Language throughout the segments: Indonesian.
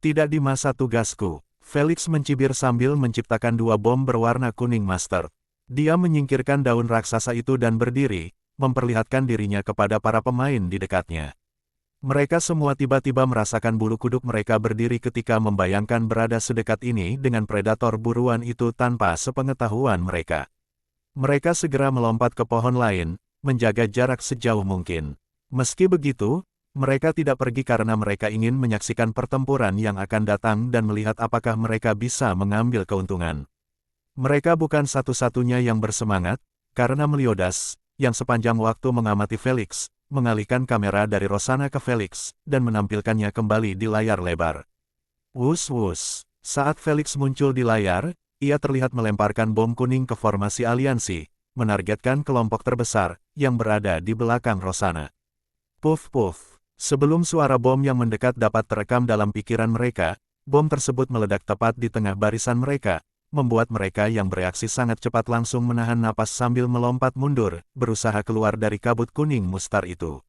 Tidak di masa tugasku. Felix mencibir sambil menciptakan dua bom berwarna kuning master. Dia menyingkirkan daun raksasa itu dan berdiri, memperlihatkan dirinya kepada para pemain di dekatnya. Mereka semua tiba-tiba merasakan bulu kuduk mereka berdiri ketika membayangkan berada sedekat ini dengan predator buruan itu tanpa sepengetahuan mereka. Mereka segera melompat ke pohon lain, menjaga jarak sejauh mungkin. Meski begitu, mereka tidak pergi karena mereka ingin menyaksikan pertempuran yang akan datang dan melihat apakah mereka bisa mengambil keuntungan. Mereka bukan satu-satunya yang bersemangat, karena Meliodas, yang sepanjang waktu mengamati Felix, mengalihkan kamera dari Rosanna ke Felix, dan menampilkannya kembali di layar lebar. Wus-wus. Saat Felix muncul di layar, ia terlihat melemparkan bom kuning ke formasi aliansi, menargetkan kelompok terbesar, yang berada di belakang Rosanna. Puff-puff. Sebelum suara bom yang mendekat dapat terekam dalam pikiran mereka, bom tersebut meledak tepat di tengah barisan mereka, membuat mereka yang bereaksi sangat cepat langsung menahan napas sambil melompat mundur, berusaha keluar dari kabut kuning mustar itu.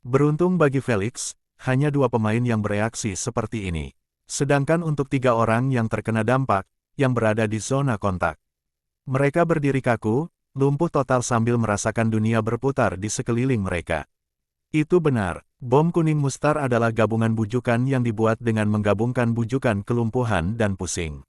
Beruntung bagi Felix, hanya dua pemain yang bereaksi seperti ini. Sedangkan untuk tiga orang yang terkena dampak, yang berada di zona kontak. Mereka berdiri kaku, lumpuh total sambil merasakan dunia berputar di sekeliling mereka. Itu benar, bom kuning mustar adalah gabungan bujukan yang dibuat dengan menggabungkan bujukan kelumpuhan dan pusing.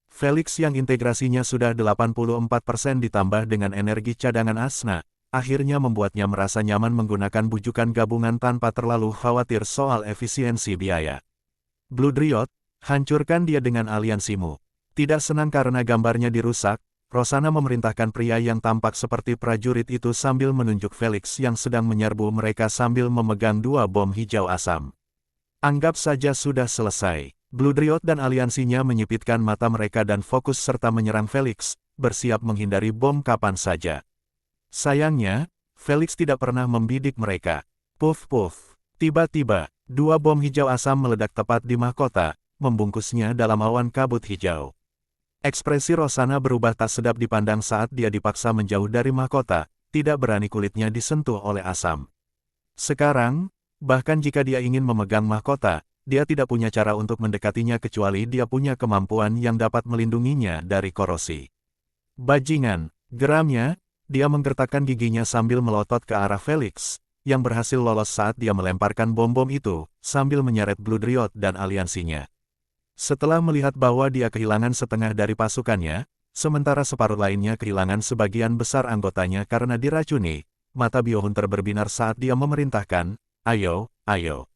Felix yang integrasinya sudah 84% ditambah dengan energi cadangan Asna, akhirnya membuatnya merasa nyaman menggunakan bujukan gabungan tanpa terlalu khawatir soal efisiensi biaya. Blood Riot, hancurkan dia dengan aliansimu. Tidak senang karena gambarnya dirusak, Rosanna memerintahkan pria yang tampak seperti prajurit itu sambil menunjuk Felix yang sedang menyerbu mereka sambil memegang dua bom hijau asam. Anggap saja sudah selesai. Blood Riot dan aliansinya menyipitkan mata mereka dan fokus serta menyerang Felix, bersiap menghindari bom kapan saja. Sayangnya, Felix tidak pernah membidik mereka. Puff-puff. Tiba-tiba, dua bom hijau asam meledak tepat di mahkota, membungkusnya dalam awan kabut hijau. Ekspresi Rosanna berubah tak sedap dipandang saat dia dipaksa menjauh dari mahkota, tidak berani kulitnya disentuh oleh asam. Sekarang, bahkan jika dia ingin memegang mahkota, dia tidak punya cara untuk mendekatinya kecuali dia punya kemampuan yang dapat melindunginya dari korosi. Bajingan, geramnya, dia menggertakkan giginya sambil melotot ke arah Felix, yang berhasil lolos saat dia melemparkan bom-bom itu, sambil menyeret Blood Riot dan aliansinya. Setelah melihat bahwa dia kehilangan setengah dari pasukannya, sementara separuh lainnya kehilangan sebagian besar anggotanya karena diracuni, mata Biohunter berbinar saat dia memerintahkan, "Ayo, ayo.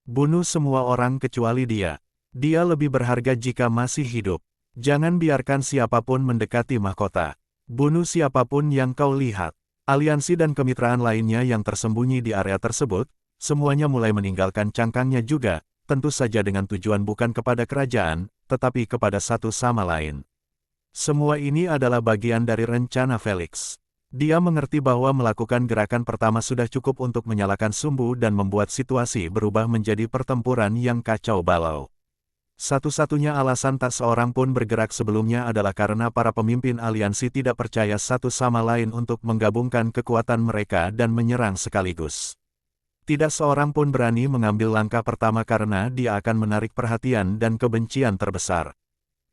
Bunuh semua orang kecuali dia. Dia lebih berharga jika masih hidup. Jangan biarkan siapapun mendekati mahkota. Bunuh siapapun yang kau lihat." Aliansi dan kemitraan lainnya yang tersembunyi di area tersebut, semuanya mulai meninggalkan cangkangnya juga, tentu saja dengan tujuan bukan kepada kerajaan, tetapi kepada satu sama lain. Semua ini adalah bagian dari rencana Felix. Dia mengerti bahwa melakukan gerakan pertama sudah cukup untuk menyalakan sumbu dan membuat situasi berubah menjadi pertempuran yang kacau balau. Satu-satunya alasan tak seorang pun bergerak sebelumnya adalah karena para pemimpin aliansi tidak percaya satu sama lain untuk menggabungkan kekuatan mereka dan menyerang sekaligus. Tidak seorang pun berani mengambil langkah pertama karena dia akan menarik perhatian dan kebencian terbesar.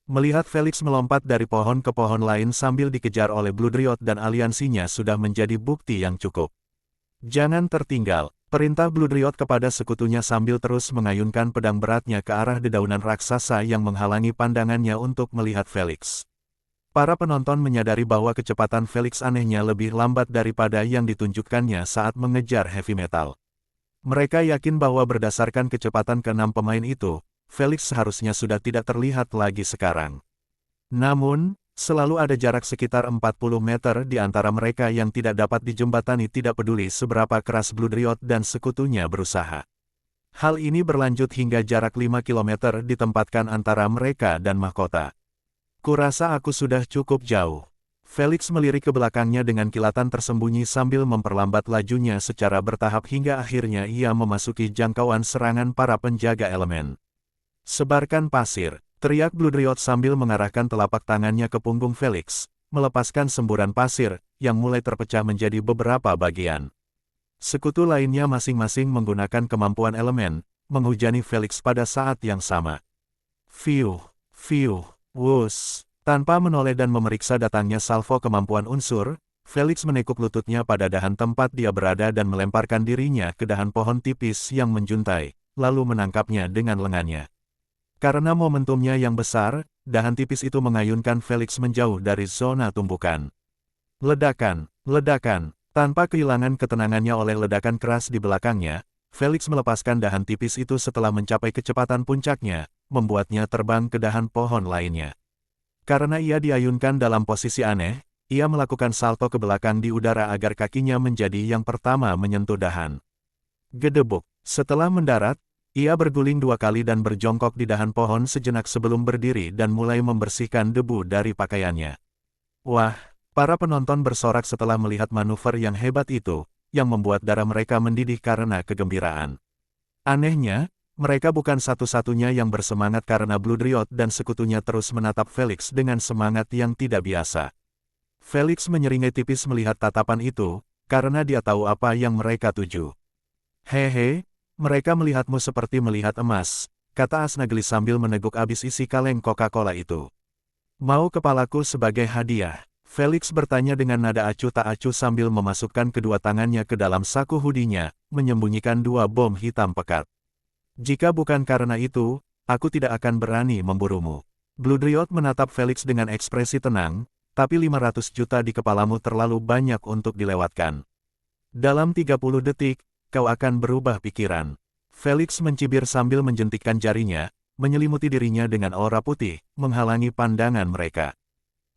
Melihat Felix melompat dari pohon ke pohon lain sambil dikejar oleh Blood Riot dan aliansinya sudah menjadi bukti yang cukup. Jangan tertinggal, perintah Blood Riot kepada sekutunya sambil terus mengayunkan pedang beratnya ke arah dedaunan raksasa yang menghalangi pandangannya untuk melihat Felix. Para penonton menyadari bahwa kecepatan Felix anehnya lebih lambat daripada yang ditunjukkannya saat mengejar heavy metal. Mereka yakin bahwa berdasarkan kecepatan keenam pemain itu, Felix seharusnya sudah tidak terlihat lagi sekarang. Namun, selalu ada jarak sekitar 40 meter di antara mereka yang tidak dapat dijembatani tidak peduli seberapa keras Blood Riot dan sekutunya berusaha. Hal ini berlanjut hingga jarak 5 km ditempatkan antara mereka dan mahkota. Kurasa aku sudah cukup jauh. Felix melirik ke belakangnya dengan kilatan tersembunyi sambil memperlambat lajunya secara bertahap hingga akhirnya ia memasuki jangkauan serangan para penjaga elemen. Sebarkan pasir, teriak Blood Riot sambil mengarahkan telapak tangannya ke punggung Felix, melepaskan semburan pasir, yang mulai terpecah menjadi beberapa bagian. Sekutu lainnya masing-masing menggunakan kemampuan elemen, menghujani Felix pada saat yang sama. Fiuh, fiuh, wus. Tanpa menoleh dan memeriksa datangnya salvo kemampuan unsur, Felix menekuk lututnya pada dahan tempat dia berada dan melemparkan dirinya ke dahan pohon tipis yang menjuntai, lalu menangkapnya dengan lengannya. Karena momentumnya yang besar, dahan tipis itu mengayunkan Felix menjauh dari zona tumbukan. Ledakan, ledakan. Tanpa kehilangan ketenangannya oleh ledakan keras di belakangnya, Felix melepaskan dahan tipis itu setelah mencapai kecepatan puncaknya, membuatnya terbang ke dahan pohon lainnya. Karena ia diayunkan dalam posisi aneh, ia melakukan salto ke belakang di udara agar kakinya menjadi yang pertama menyentuh dahan. Gedebuk. Setelah mendarat, ia berguling 2 kali dan berjongkok di dahan pohon sejenak sebelum berdiri dan mulai membersihkan debu dari pakaiannya. Wah! Para penonton bersorak setelah melihat manuver yang hebat itu, yang membuat darah mereka mendidih karena kegembiraan. Anehnya, mereka bukan satu-satunya yang bersemangat karena Bloodriot dan sekutunya terus menatap Felix dengan semangat yang tidak biasa. Felix menyeringai tipis melihat tatapan itu, karena dia tahu apa yang mereka tuju. Hehe, mereka melihatmu seperti melihat emas, kata Asnaglis sambil meneguk abis isi kaleng Coca-Cola itu. Mau kepalaku sebagai hadiah? Felix bertanya dengan nada acuh tak acuh sambil memasukkan kedua tangannya ke dalam saku hoodie-nya, menyembunyikan 2 bom hitam pekat. Jika bukan karena itu, aku tidak akan berani memburumu. Bloodriot menatap Felix dengan ekspresi tenang, tapi 500 juta di kepalamu terlalu banyak untuk dilewatkan. Dalam 30 detik, kau akan berubah pikiran. Felix mencibir sambil menjentikkan jarinya, menyelimuti dirinya dengan aura putih, menghalangi pandangan mereka.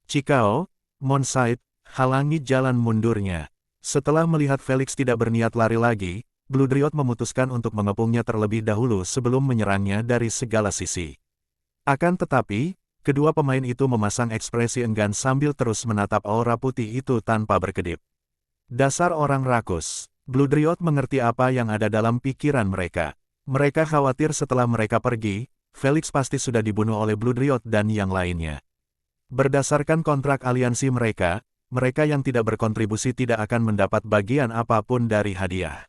Cikao, Monsite, halangi jalan mundurnya. Setelah melihat Felix tidak berniat lari lagi, Bloodriot memutuskan untuk mengepungnya terlebih dahulu sebelum menyerangnya dari segala sisi. Akan tetapi, kedua pemain itu memasang ekspresi enggan sambil terus menatap aura putih itu tanpa berkedip. Dasar orang rakus. Bloodriot mengerti apa yang ada dalam pikiran mereka. Mereka khawatir setelah mereka pergi, Felix pasti sudah dibunuh oleh Bloodriot dan yang lainnya. Berdasarkan kontrak aliansi mereka yang tidak berkontribusi tidak akan mendapat bagian apapun dari hadiah.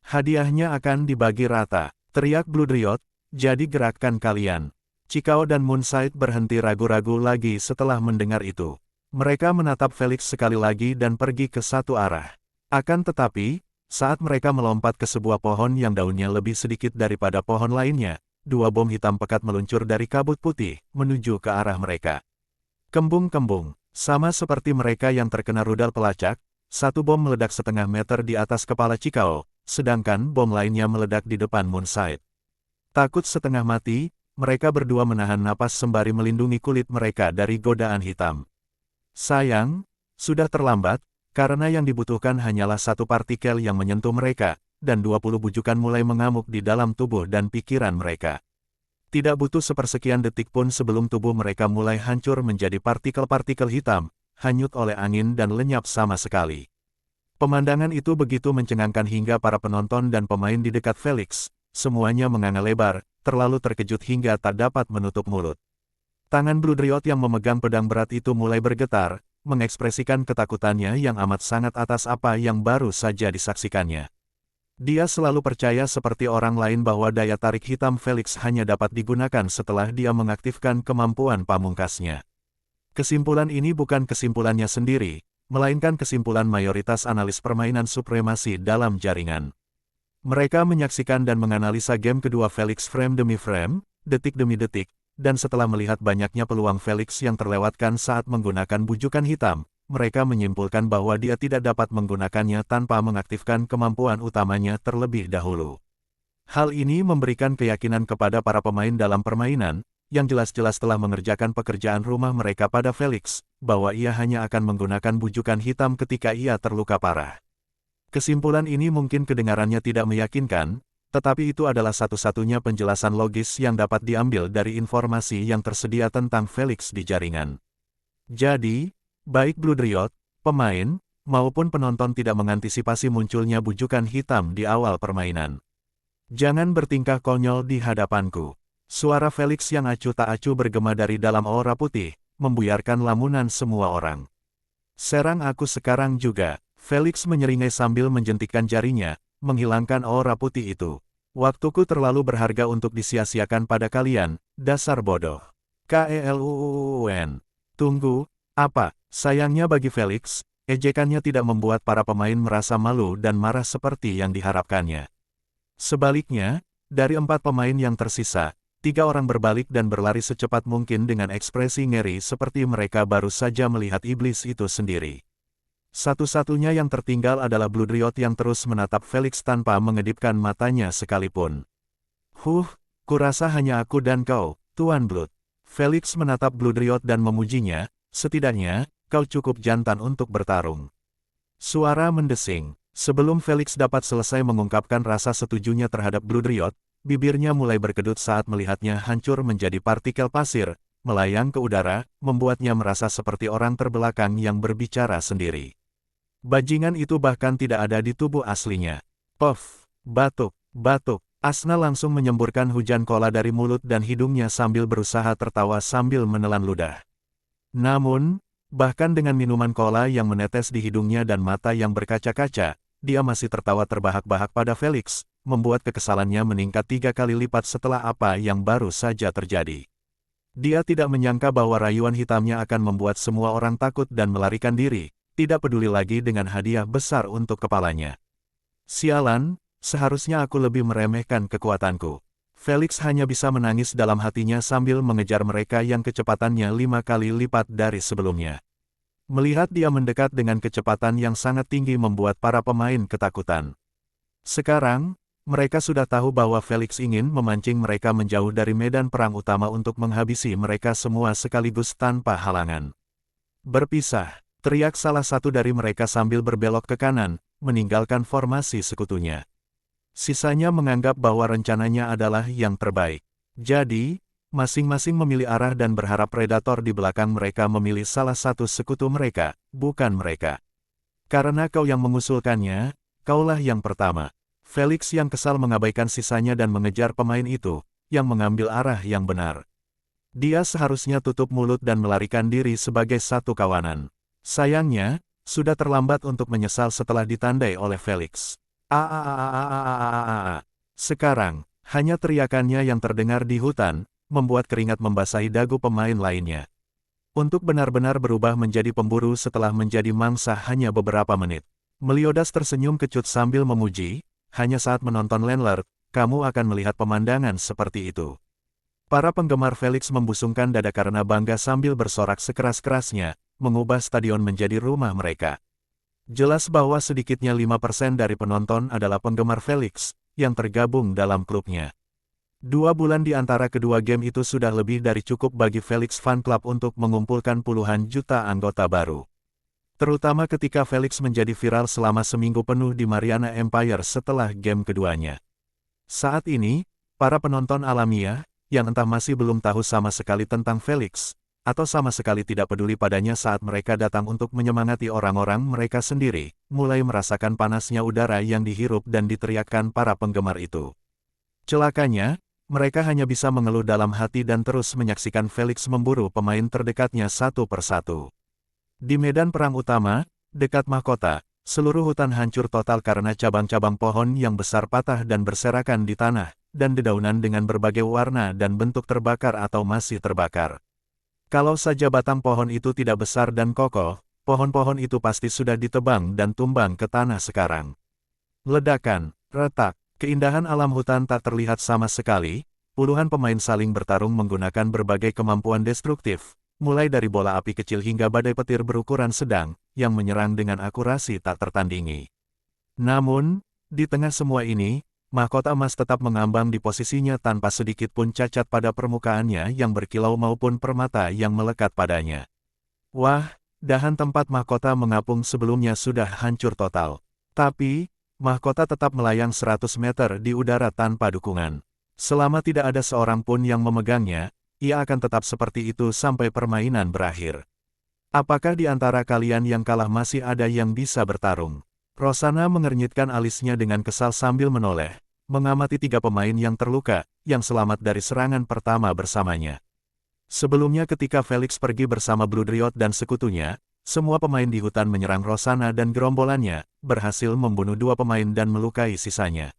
Hadiahnya akan dibagi rata, teriak Bloodriot, jadi gerakkan kalian. Cikao dan Monsite berhenti ragu-ragu lagi setelah mendengar itu. Mereka menatap Felix sekali lagi dan pergi ke satu arah. Akan tetapi, saat mereka melompat ke sebuah pohon yang daunnya lebih sedikit daripada pohon lainnya, 2 bom hitam pekat meluncur dari kabut putih, menuju ke arah mereka. Kembung-kembung, sama seperti mereka yang terkena rudal pelacak, 1 bom meledak setengah meter di atas kepala Cikao, sedangkan bom lainnya meledak di depan Monsite. Takut setengah mati, mereka berdua menahan napas sembari melindungi kulit mereka dari godaan hitam. Sayang, sudah terlambat, karena yang dibutuhkan hanyalah 1 partikel yang menyentuh mereka, dan 20 bujukan mulai mengamuk di dalam tubuh dan pikiran mereka. Tidak butuh sepersekian detik pun sebelum tubuh mereka mulai hancur menjadi partikel-partikel hitam, hanyut oleh angin dan lenyap sama sekali. Pemandangan itu begitu mencengangkan hingga para penonton dan pemain di dekat Felix, semuanya menganga lebar, terlalu terkejut hingga tak dapat menutup mulut. Tangan Bloodriot yang memegang pedang berat itu mulai bergetar, mengekspresikan ketakutannya yang amat sangat atas apa yang baru saja disaksikannya. Dia selalu percaya seperti orang lain bahwa daya tarik hitam Felix hanya dapat digunakan setelah dia mengaktifkan kemampuan pamungkasnya. Kesimpulan ini bukan kesimpulannya sendiri, melainkan kesimpulan mayoritas analis permainan supremasi dalam jaringan. Mereka menyaksikan dan menganalisa game kedua Felix frame demi frame, detik demi detik, dan setelah melihat banyaknya peluang Felix yang terlewatkan saat menggunakan bujukan hitam, mereka menyimpulkan bahwa dia tidak dapat menggunakannya tanpa mengaktifkan kemampuan utamanya terlebih dahulu. Hal ini memberikan keyakinan kepada para pemain dalam permainan, yang jelas-jelas telah mengerjakan pekerjaan rumah mereka pada Felix, bahwa ia hanya akan menggunakan bujukan hitam ketika ia terluka parah. Kesimpulan ini mungkin kedengarannya tidak meyakinkan, tetapi itu adalah satu-satunya penjelasan logis yang dapat diambil dari informasi yang tersedia tentang Felix di jaringan. Jadi, baik Bloodriot, pemain, maupun penonton tidak mengantisipasi munculnya bujukan hitam di awal permainan. Jangan bertingkah konyol di hadapanku. Suara Felix yang acuh tak acuh bergema dari dalam aura putih, membuyarkan lamunan semua orang. Serang aku sekarang juga, Felix menyeringai sambil menjentikkan jarinya, menghilangkan aura putih itu. Waktuku terlalu berharga untuk disia-siakan pada kalian, dasar bodoh. KELUUN. Tunggu, apa? Sayangnya bagi Felix, ejekannya tidak membuat para pemain merasa malu dan marah seperti yang diharapkannya. Sebaliknya, dari 4 pemain yang tersisa, 3 orang berbalik dan berlari secepat mungkin dengan ekspresi ngeri seperti mereka baru saja melihat iblis itu sendiri. Satu-satunya yang tertinggal adalah Bloodriot yang terus menatap Felix tanpa mengedipkan matanya sekalipun. Kurasa hanya aku dan kau, Tuan Blood. Felix menatap Bloodriot dan memujinya, setidaknya, kau cukup jantan untuk bertarung. Suara mendesing. Sebelum Felix dapat selesai mengungkapkan rasa setujunya terhadap Bloodriot, bibirnya mulai berkedut saat melihatnya hancur menjadi partikel pasir, melayang ke udara, membuatnya merasa seperti orang terbelakang yang berbicara sendiri. Bajingan itu bahkan tidak ada di tubuh aslinya. Puff, batuk, batuk. Asna langsung menyemburkan hujan kola dari mulut dan hidungnya sambil berusaha tertawa sambil menelan ludah. Namun, bahkan dengan minuman kola yang menetes di hidungnya dan mata yang berkaca-kaca, dia masih tertawa terbahak-bahak pada Felix, membuat kekesalannya meningkat 3 kali lipat setelah apa yang baru saja terjadi. Dia tidak menyangka bahwa rayuan hitamnya akan membuat semua orang takut dan melarikan diri, tidak peduli lagi dengan hadiah besar untuk kepalanya. Sialan, seharusnya aku lebih meremehkan kekuatanku. Felix hanya bisa menangis dalam hatinya sambil mengejar mereka yang kecepatannya 5 kali lipat dari sebelumnya. Melihat dia mendekat dengan kecepatan yang sangat tinggi membuat para pemain ketakutan. Sekarang, mereka sudah tahu bahwa Felix ingin memancing mereka menjauh dari medan perang utama untuk menghabisi mereka semua sekaligus tanpa halangan. Berpisah. Teriak salah satu dari mereka sambil berbelok ke kanan, meninggalkan formasi sekutunya. Sisanya menganggap bahwa rencananya adalah yang terbaik. Jadi, masing-masing memilih arah dan berharap predator di belakang mereka memilih salah satu sekutu mereka, bukan mereka. Karena kau yang mengusulkannya, kaulah yang pertama. Felix yang kesal mengabaikan sisanya dan mengejar pemain itu, yang mengambil arah yang benar. Dia seharusnya tutup mulut dan melarikan diri sebagai satu kawanan. Sayangnya, sudah terlambat untuk menyesal setelah ditandai oleh Felix. Sekarang, hanya teriakannya yang terdengar di hutan, membuat keringat membasahi dagu pemain lainnya. Untuk benar-benar berubah menjadi pemburu setelah menjadi mangsa hanya beberapa menit. Meliodas tersenyum kecut sambil memuji, hanya saat menonton Landlord, kamu akan melihat pemandangan seperti itu. Para penggemar Felix membusungkan dada karena bangga sambil bersorak sekeras-kerasnya, mengubah stadion menjadi rumah mereka. Jelas bahwa sedikitnya 5% dari penonton adalah penggemar Felix, yang tergabung dalam klubnya. 2 bulan di antara kedua game itu sudah lebih dari cukup bagi Felix Fan Club untuk mengumpulkan puluhan juta anggota baru. Terutama ketika Felix menjadi viral selama seminggu penuh di Mariana Empire setelah game keduanya. Saat ini, para penonton alamiah, yang entah masih belum tahu sama sekali tentang Felix, atau sama sekali tidak peduli padanya saat mereka datang untuk menyemangati orang-orang mereka sendiri, mulai merasakan panasnya udara yang dihirup dan diteriakkan para penggemar itu. Celakanya, mereka hanya bisa mengeluh dalam hati dan terus menyaksikan Felix memburu pemain terdekatnya satu persatu. Di medan perang utama, dekat mahkota, seluruh hutan hancur total karena cabang-cabang pohon yang besar patah dan berserakan di tanah, dan dedaunan dengan berbagai warna dan bentuk terbakar atau masih terbakar. Kalau saja batang pohon itu tidak besar dan kokoh, pohon-pohon itu pasti sudah ditebang dan tumbang ke tanah sekarang. Ledakan, retak, keindahan alam hutan tak terlihat sama sekali, puluhan pemain saling bertarung menggunakan berbagai kemampuan destruktif, mulai dari bola api kecil hingga badai petir berukuran sedang, yang menyerang dengan akurasi tak tertandingi. Namun, di tengah semua ini, mahkota emas tetap mengambang di posisinya tanpa sedikit pun cacat pada permukaannya yang berkilau maupun permata yang melekat padanya. Wah, dahan tempat mahkota mengapung sebelumnya sudah hancur total. Tapi, mahkota tetap melayang 100 meter di udara tanpa dukungan. Selama tidak ada seorang pun yang memegangnya, ia akan tetap seperti itu sampai permainan berakhir. Apakah di antara kalian yang kalah masih ada yang bisa bertarung? Rosanna mengernyitkan alisnya dengan kesal sambil menoleh, mengamati 3 pemain yang terluka, yang selamat dari serangan pertama bersamanya. Sebelumnya ketika Felix pergi bersama Bloodriot dan sekutunya, semua pemain di hutan menyerang Rosanna dan gerombolannya, berhasil membunuh 2 pemain dan melukai sisanya.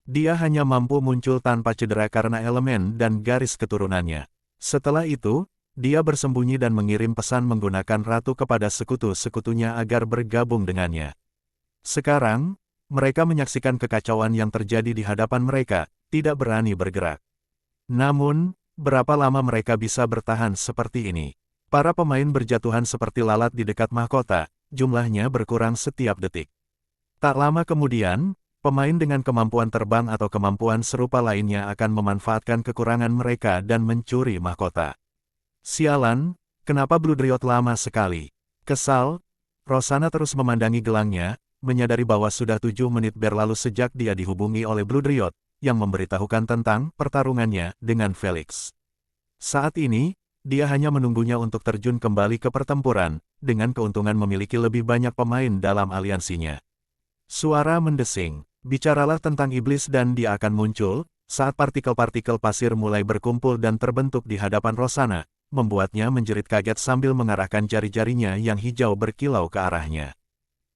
Dia hanya mampu muncul tanpa cedera karena elemen dan garis keturunannya. Setelah itu, dia bersembunyi dan mengirim pesan menggunakan ratu kepada sekutu-sekutunya agar bergabung dengannya. Sekarang, mereka menyaksikan kekacauan yang terjadi di hadapan mereka, tidak berani bergerak. Namun, berapa lama mereka bisa bertahan seperti ini? Para pemain berjatuhan seperti lalat di dekat mahkota, jumlahnya berkurang setiap detik. Tak lama kemudian, pemain dengan kemampuan terbang atau kemampuan serupa lainnya akan memanfaatkan kekurangan mereka dan mencuri mahkota. Sialan, kenapa Blood Riot lama sekali? Kesal, Rosanna terus memandangi gelangnya, menyadari bahwa sudah 7 menit berlalu sejak dia dihubungi oleh Blood Riot, yang memberitahukan tentang pertarungannya dengan Felix. Saat ini, dia hanya menunggunya untuk terjun kembali ke pertempuran, dengan keuntungan memiliki lebih banyak pemain dalam aliansinya. Suara mendesing, bicaralah tentang iblis dan dia akan muncul, saat partikel-partikel pasir mulai berkumpul dan terbentuk di hadapan Rosanna, membuatnya menjerit kaget sambil mengarahkan jari-jarinya yang hijau berkilau ke arahnya.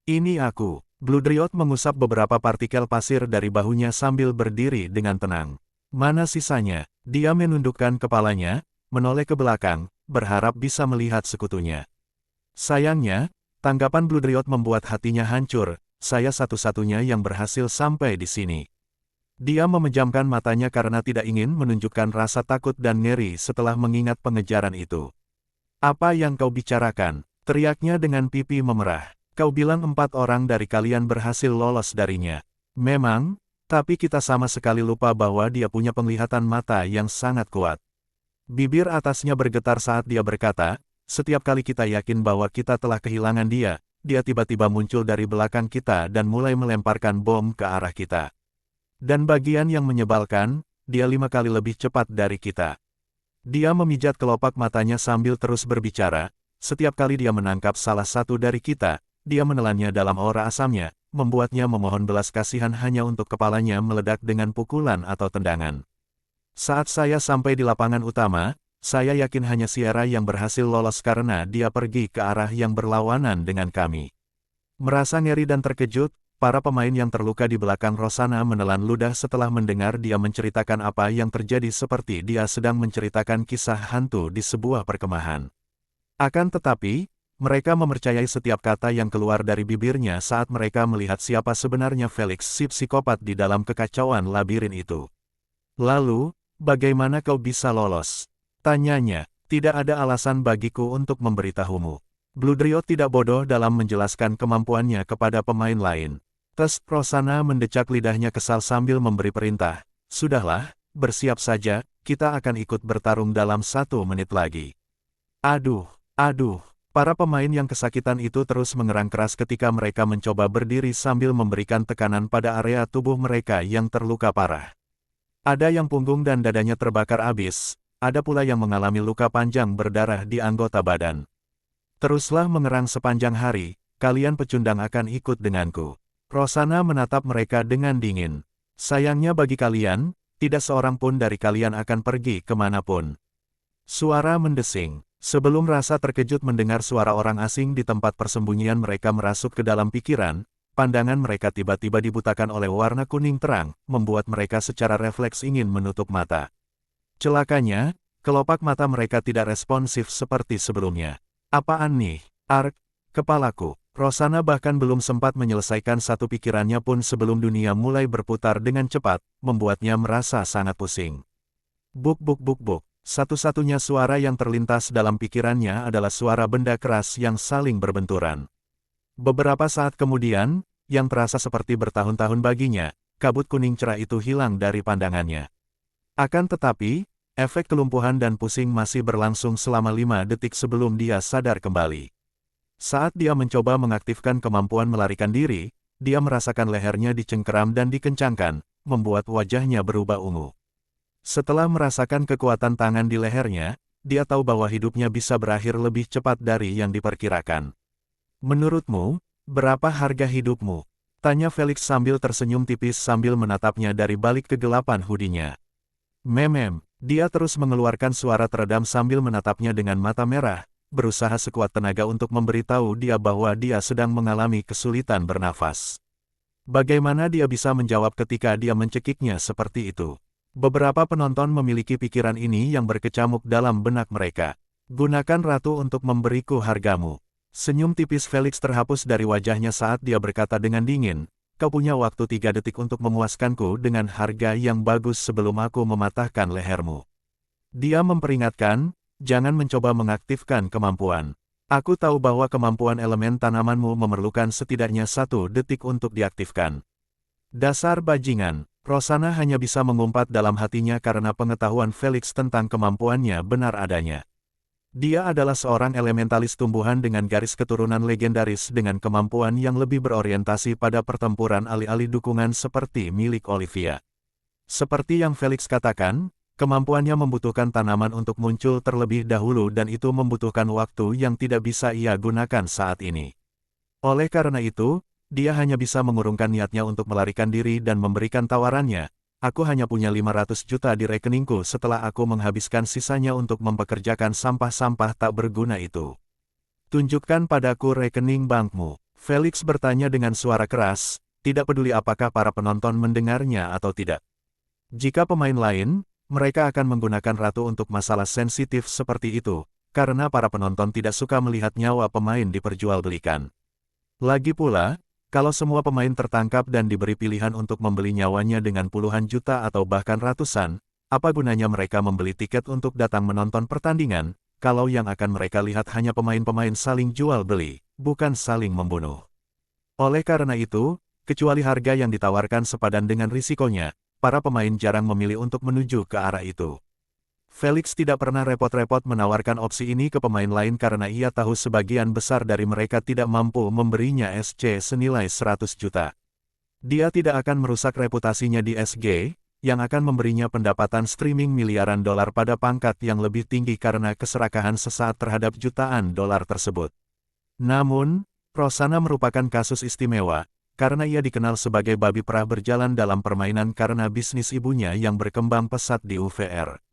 Ini aku. Blood Riot mengusap beberapa partikel pasir dari bahunya sambil berdiri dengan tenang. Mana sisanya? Dia menundukkan kepalanya, menoleh ke belakang, berharap bisa melihat sekutunya. Sayangnya, tanggapan Blood Riot membuat hatinya hancur, saya satu-satunya yang berhasil sampai di sini. Dia memejamkan matanya karena tidak ingin menunjukkan rasa takut dan ngeri setelah mengingat pengejaran itu. Apa yang kau bicarakan? Teriaknya dengan pipi memerah. Kau bilang 4 orang dari kalian berhasil lolos darinya. Memang, tapi kita sama sekali lupa bahwa dia punya penglihatan mata yang sangat kuat. Bibir atasnya bergetar saat dia berkata, setiap kali kita yakin bahwa kita telah kehilangan dia, dia tiba-tiba muncul dari belakang kita dan mulai melemparkan bom ke arah kita. Dan bagian yang menyebalkan, dia 5 kali lebih cepat dari kita. Dia memijat kelopak matanya sambil terus berbicara, setiap kali dia menangkap salah satu dari kita, dia menelannya dalam aura asamnya, membuatnya memohon belas kasihan hanya untuk kepalanya meledak dengan pukulan atau tendangan. Saat saya sampai di lapangan utama, saya yakin hanya Sierra yang berhasil lolos karena dia pergi ke arah yang berlawanan dengan kami. Merasa ngeri dan terkejut, para pemain yang terluka di belakang Rosanna menelan ludah setelah mendengar dia menceritakan apa yang terjadi seperti dia sedang menceritakan kisah hantu di sebuah perkemahan. Akan tetapi, mereka mempercayai setiap kata yang keluar dari bibirnya saat mereka melihat siapa sebenarnya Felix si psikopat di dalam kekacauan labirin itu. Lalu, bagaimana kau bisa lolos? Tanyanya, tidak ada alasan bagiku untuk memberitahumu. Blood Riot tidak bodoh dalam menjelaskan kemampuannya kepada pemain lain. Rosanna mendecak lidahnya kesal sambil memberi perintah. Sudahlah, bersiap saja, kita akan ikut bertarung dalam 1 menit lagi. Aduh. Para pemain yang kesakitan itu terus mengerang keras ketika mereka mencoba berdiri sambil memberikan tekanan pada area tubuh mereka yang terluka parah. Ada yang punggung dan dadanya terbakar abis, ada pula yang mengalami luka panjang berdarah di anggota badan. Teruslah mengerang sepanjang hari, kalian pecundang akan ikut denganku. Rosanna menatap mereka dengan dingin. Sayangnya bagi kalian, tidak seorang pun dari kalian akan pergi kemanapun. Suara mendesing. Sebelum rasa terkejut mendengar suara orang asing di tempat persembunyian mereka merasuk ke dalam pikiran, pandangan mereka tiba-tiba dibutakan oleh warna kuning terang, membuat mereka secara refleks ingin menutup mata. Celakanya, kelopak mata mereka tidak responsif seperti sebelumnya. Apaan nih? Ark, kepalaku. Rosanna bahkan belum sempat menyelesaikan satu pikirannya pun sebelum dunia mulai berputar dengan cepat, membuatnya merasa sangat pusing. Buk. Satu-satunya suara yang terlintas dalam pikirannya adalah suara benda keras yang saling berbenturan. Beberapa saat kemudian, yang terasa seperti bertahun-tahun baginya, kabut kuning cerah itu hilang dari pandangannya. Akan tetapi, efek kelumpuhan dan pusing masih berlangsung selama 5 detik sebelum dia sadar kembali. Saat dia mencoba mengaktifkan kemampuan melarikan diri, dia merasakan lehernya dicengkeram dan dikencangkan, membuat wajahnya berubah ungu. Setelah merasakan kekuatan tangan di lehernya, dia tahu bahwa hidupnya bisa berakhir lebih cepat dari yang diperkirakan. Menurutmu, berapa harga hidupmu? Tanya Felix sambil tersenyum tipis sambil menatapnya dari balik kegelapan hoodie-nya. Dia terus mengeluarkan suara teredam sambil menatapnya dengan mata merah, berusaha sekuat tenaga untuk memberitahu dia bahwa dia sedang mengalami kesulitan bernafas. Bagaimana dia bisa menjawab ketika dia mencekiknya seperti itu? Beberapa penonton memiliki pikiran ini yang berkecamuk dalam benak mereka. Gunakan ratu untuk memberiku hargamu. Senyum tipis Felix terhapus dari wajahnya saat dia berkata dengan dingin, kau punya waktu 3 detik untuk memuaskanku dengan harga yang bagus sebelum aku mematahkan lehermu. Dia memperingatkan, jangan mencoba mengaktifkan kemampuan. Aku tahu bahwa kemampuan elemen tanamanmu memerlukan setidaknya 1 detik untuk diaktifkan. Dasar bajingan, Rosanna hanya bisa mengumpat dalam hatinya karena pengetahuan Felix tentang kemampuannya benar adanya. Dia adalah seorang elementalis tumbuhan dengan garis keturunan legendaris dengan kemampuan yang lebih berorientasi pada pertempuran alih-alih dukungan seperti milik Olivia. Seperti yang Felix katakan, kemampuannya membutuhkan tanaman untuk muncul terlebih dahulu dan itu membutuhkan waktu yang tidak bisa ia gunakan saat ini. Oleh karena itu, dia hanya bisa mengurungkan niatnya untuk melarikan diri dan memberikan tawarannya. Aku hanya punya 500 juta di rekeningku setelah aku menghabiskan sisanya untuk mempekerjakan sampah-sampah tak berguna itu. Tunjukkan padaku rekening bankmu. Felix bertanya dengan suara keras, tidak peduli apakah para penonton mendengarnya atau tidak. Jika pemain lain, mereka akan menggunakan ratu untuk masalah sensitif seperti itu, karena para penonton tidak suka melihat nyawa pemain diperjualbelikan. Lagi pula, kalau semua pemain tertangkap dan diberi pilihan untuk membeli nyawanya dengan puluhan juta atau bahkan ratusan, apa gunanya mereka membeli tiket untuk datang menonton pertandingan, kalau yang akan mereka lihat hanya pemain-pemain saling jual-beli, bukan saling membunuh. Oleh karena itu, kecuali harga yang ditawarkan sepadan dengan risikonya, para pemain jarang memilih untuk menuju ke arah itu. Felix tidak pernah repot-repot menawarkan opsi ini ke pemain lain karena ia tahu sebagian besar dari mereka tidak mampu memberinya SC senilai 100 juta. Dia tidak akan merusak reputasinya di SG, yang akan memberinya pendapatan streaming miliaran dolar pada pangkat yang lebih tinggi karena keserakahan sesaat terhadap jutaan dolar tersebut. Namun, Rosanna merupakan kasus istimewa, karena ia dikenal sebagai babi perah berjalan dalam permainan karena bisnis ibunya yang berkembang pesat di UVR.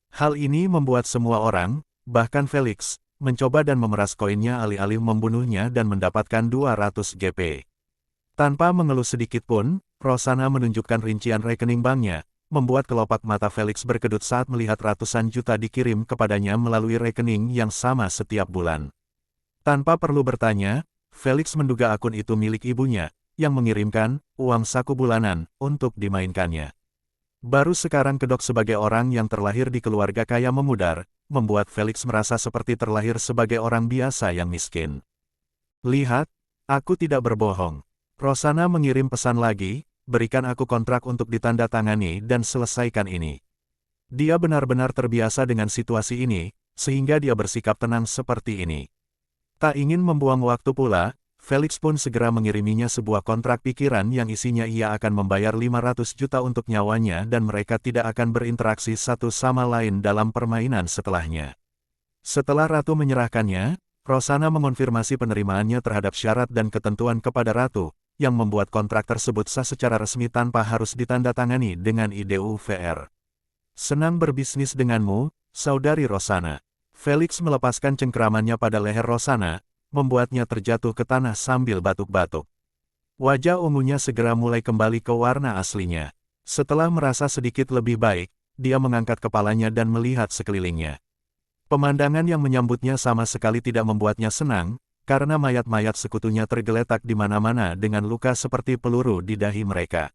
Hal ini membuat semua orang, bahkan Felix, mencoba dan memeras koinnya alih-alih membunuhnya dan mendapatkan 200 GP. Tanpa mengeluh sedikit pun, Rosanna menunjukkan rincian rekening banknya, membuat kelopak mata Felix berkedut saat melihat ratusan juta dikirim kepadanya melalui rekening yang sama setiap bulan. Tanpa perlu bertanya, Felix menduga akun itu milik ibunya, yang mengirimkan uang saku bulanan untuk dimainkannya. Baru sekarang kedok sebagai orang yang terlahir di keluarga kaya memudar, membuat Felix merasa seperti terlahir sebagai orang biasa yang miskin. Lihat, aku tidak berbohong. Rosanna mengirim pesan lagi, berikan aku kontrak untuk ditandatangani dan selesaikan ini. Dia benar-benar terbiasa dengan situasi ini, sehingga dia bersikap tenang seperti ini. Tak ingin membuang waktu pula, Felix pun segera mengiriminya sebuah kontrak pikiran yang isinya ia akan membayar 500 juta untuk nyawanya dan mereka tidak akan berinteraksi satu sama lain dalam permainan setelahnya. Setelah Ratu menyerahkannya, Rosanna mengonfirmasi penerimaannya terhadap syarat dan ketentuan kepada Ratu, yang membuat kontrak tersebut sah secara resmi tanpa harus ditandatangani dengan IDUVR. Senang berbisnis denganmu, Saudari Rosanna. Felix melepaskan cengkeramannya pada leher Rosanna, membuatnya terjatuh ke tanah sambil batuk-batuk. Wajah ungunya segera mulai kembali ke warna aslinya. Setelah merasa sedikit lebih baik, dia mengangkat kepalanya dan melihat sekelilingnya. Pemandangan yang menyambutnya sama sekali tidak membuatnya senang, karena mayat-mayat sekutunya tergeletak di mana-mana dengan luka seperti peluru di dahi mereka.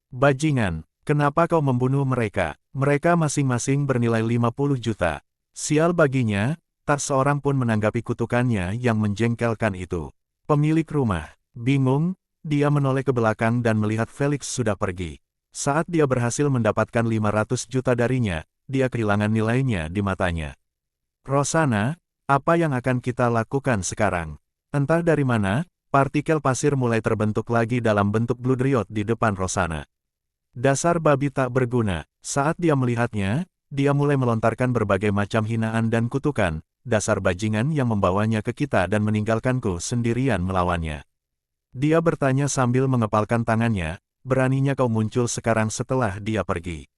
Bajingan, kenapa kau membunuh mereka? Mereka masing-masing bernilai 50 juta. Sial baginya, tak seorang pun menanggapi kutukannya yang menjengkelkan itu. Pemilik rumah, bingung, dia menoleh ke belakang dan melihat Felix sudah pergi. Saat dia berhasil mendapatkan 500 juta darinya, dia kehilangan nilainya di matanya. Rosanna, apa yang akan kita lakukan sekarang? Entah dari mana, partikel pasir mulai terbentuk lagi dalam bentuk bloodriot di depan Rosanna. Dasar babi tak berguna, saat dia melihatnya, dia mulai melontarkan berbagai macam hinaan dan kutukan, dasar bajingan yang membawanya ke kita dan meninggalkanku sendirian melawannya. Dia bertanya sambil mengepalkan tangannya, beraninya kau muncul sekarang setelah dia pergi.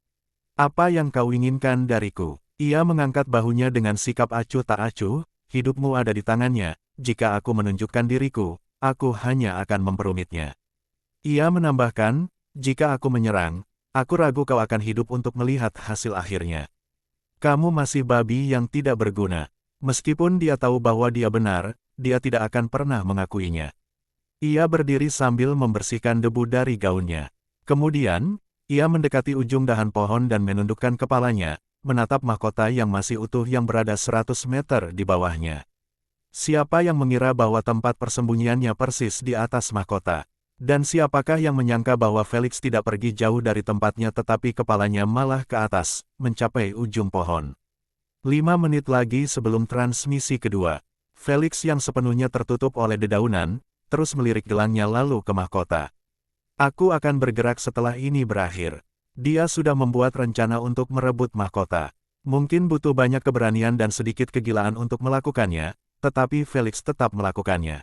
Apa yang kau inginkan dariku? Ia mengangkat bahunya dengan sikap acuh tak acuh, hidupmu ada di tangannya, jika aku menunjukkan diriku, aku hanya akan memperumitnya. Ia menambahkan, jika aku menyerang, aku ragu kau akan hidup untuk melihat hasil akhirnya. Kamu masih babi yang tidak berguna. Meskipun dia tahu bahwa dia benar, dia tidak akan pernah mengakuinya. Ia berdiri sambil membersihkan debu dari gaunnya. Kemudian, ia mendekati ujung dahan pohon dan menundukkan kepalanya, menatap mahkota yang masih utuh yang berada 100 meter di bawahnya. Siapa yang mengira bahwa tempat persembunyiannya persis di atas mahkota? Dan siapakah yang menyangka bahwa Felix tidak pergi jauh dari tempatnya tetapi kepalanya malah ke atas, mencapai ujung pohon. 5 menit lagi sebelum transmisi kedua, Felix yang sepenuhnya tertutup oleh dedaunan, terus melirik gelangnya lalu ke mahkota. Aku akan bergerak setelah ini berakhir. Dia sudah membuat rencana untuk merebut mahkota. Mungkin butuh banyak keberanian dan sedikit kegilaan untuk melakukannya, tetapi Felix tetap melakukannya.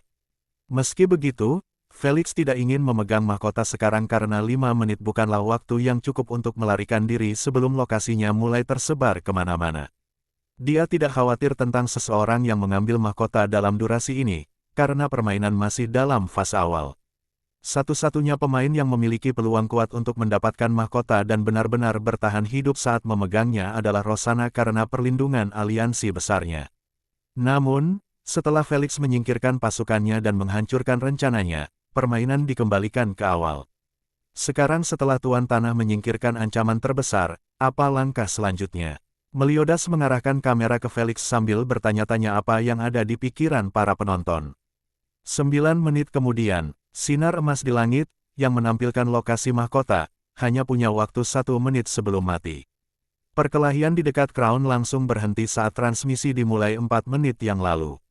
Meski begitu, Felix tidak ingin memegang mahkota sekarang karena 5 menit bukanlah waktu yang cukup untuk melarikan diri sebelum lokasinya mulai tersebar kemana-mana. Dia tidak khawatir tentang seseorang yang mengambil mahkota dalam durasi ini, karena permainan masih dalam fase awal. Satu-satunya pemain yang memiliki peluang kuat untuk mendapatkan mahkota dan benar-benar bertahan hidup saat memegangnya adalah Rosanna karena perlindungan aliansi besarnya. Namun, setelah Felix menyingkirkan pasukannya dan menghancurkan rencananya, permainan dikembalikan ke awal. Sekarang setelah Tuan Tanah menyingkirkan ancaman terbesar, apa langkah selanjutnya? Meliodas mengarahkan kamera ke Felix sambil bertanya-tanya apa yang ada di pikiran para penonton. 9 menit kemudian, sinar emas di langit, yang menampilkan lokasi mahkota, hanya punya waktu 1 menit sebelum mati. Perkelahian di dekat Crown langsung berhenti saat transmisi dimulai 4 menit yang lalu.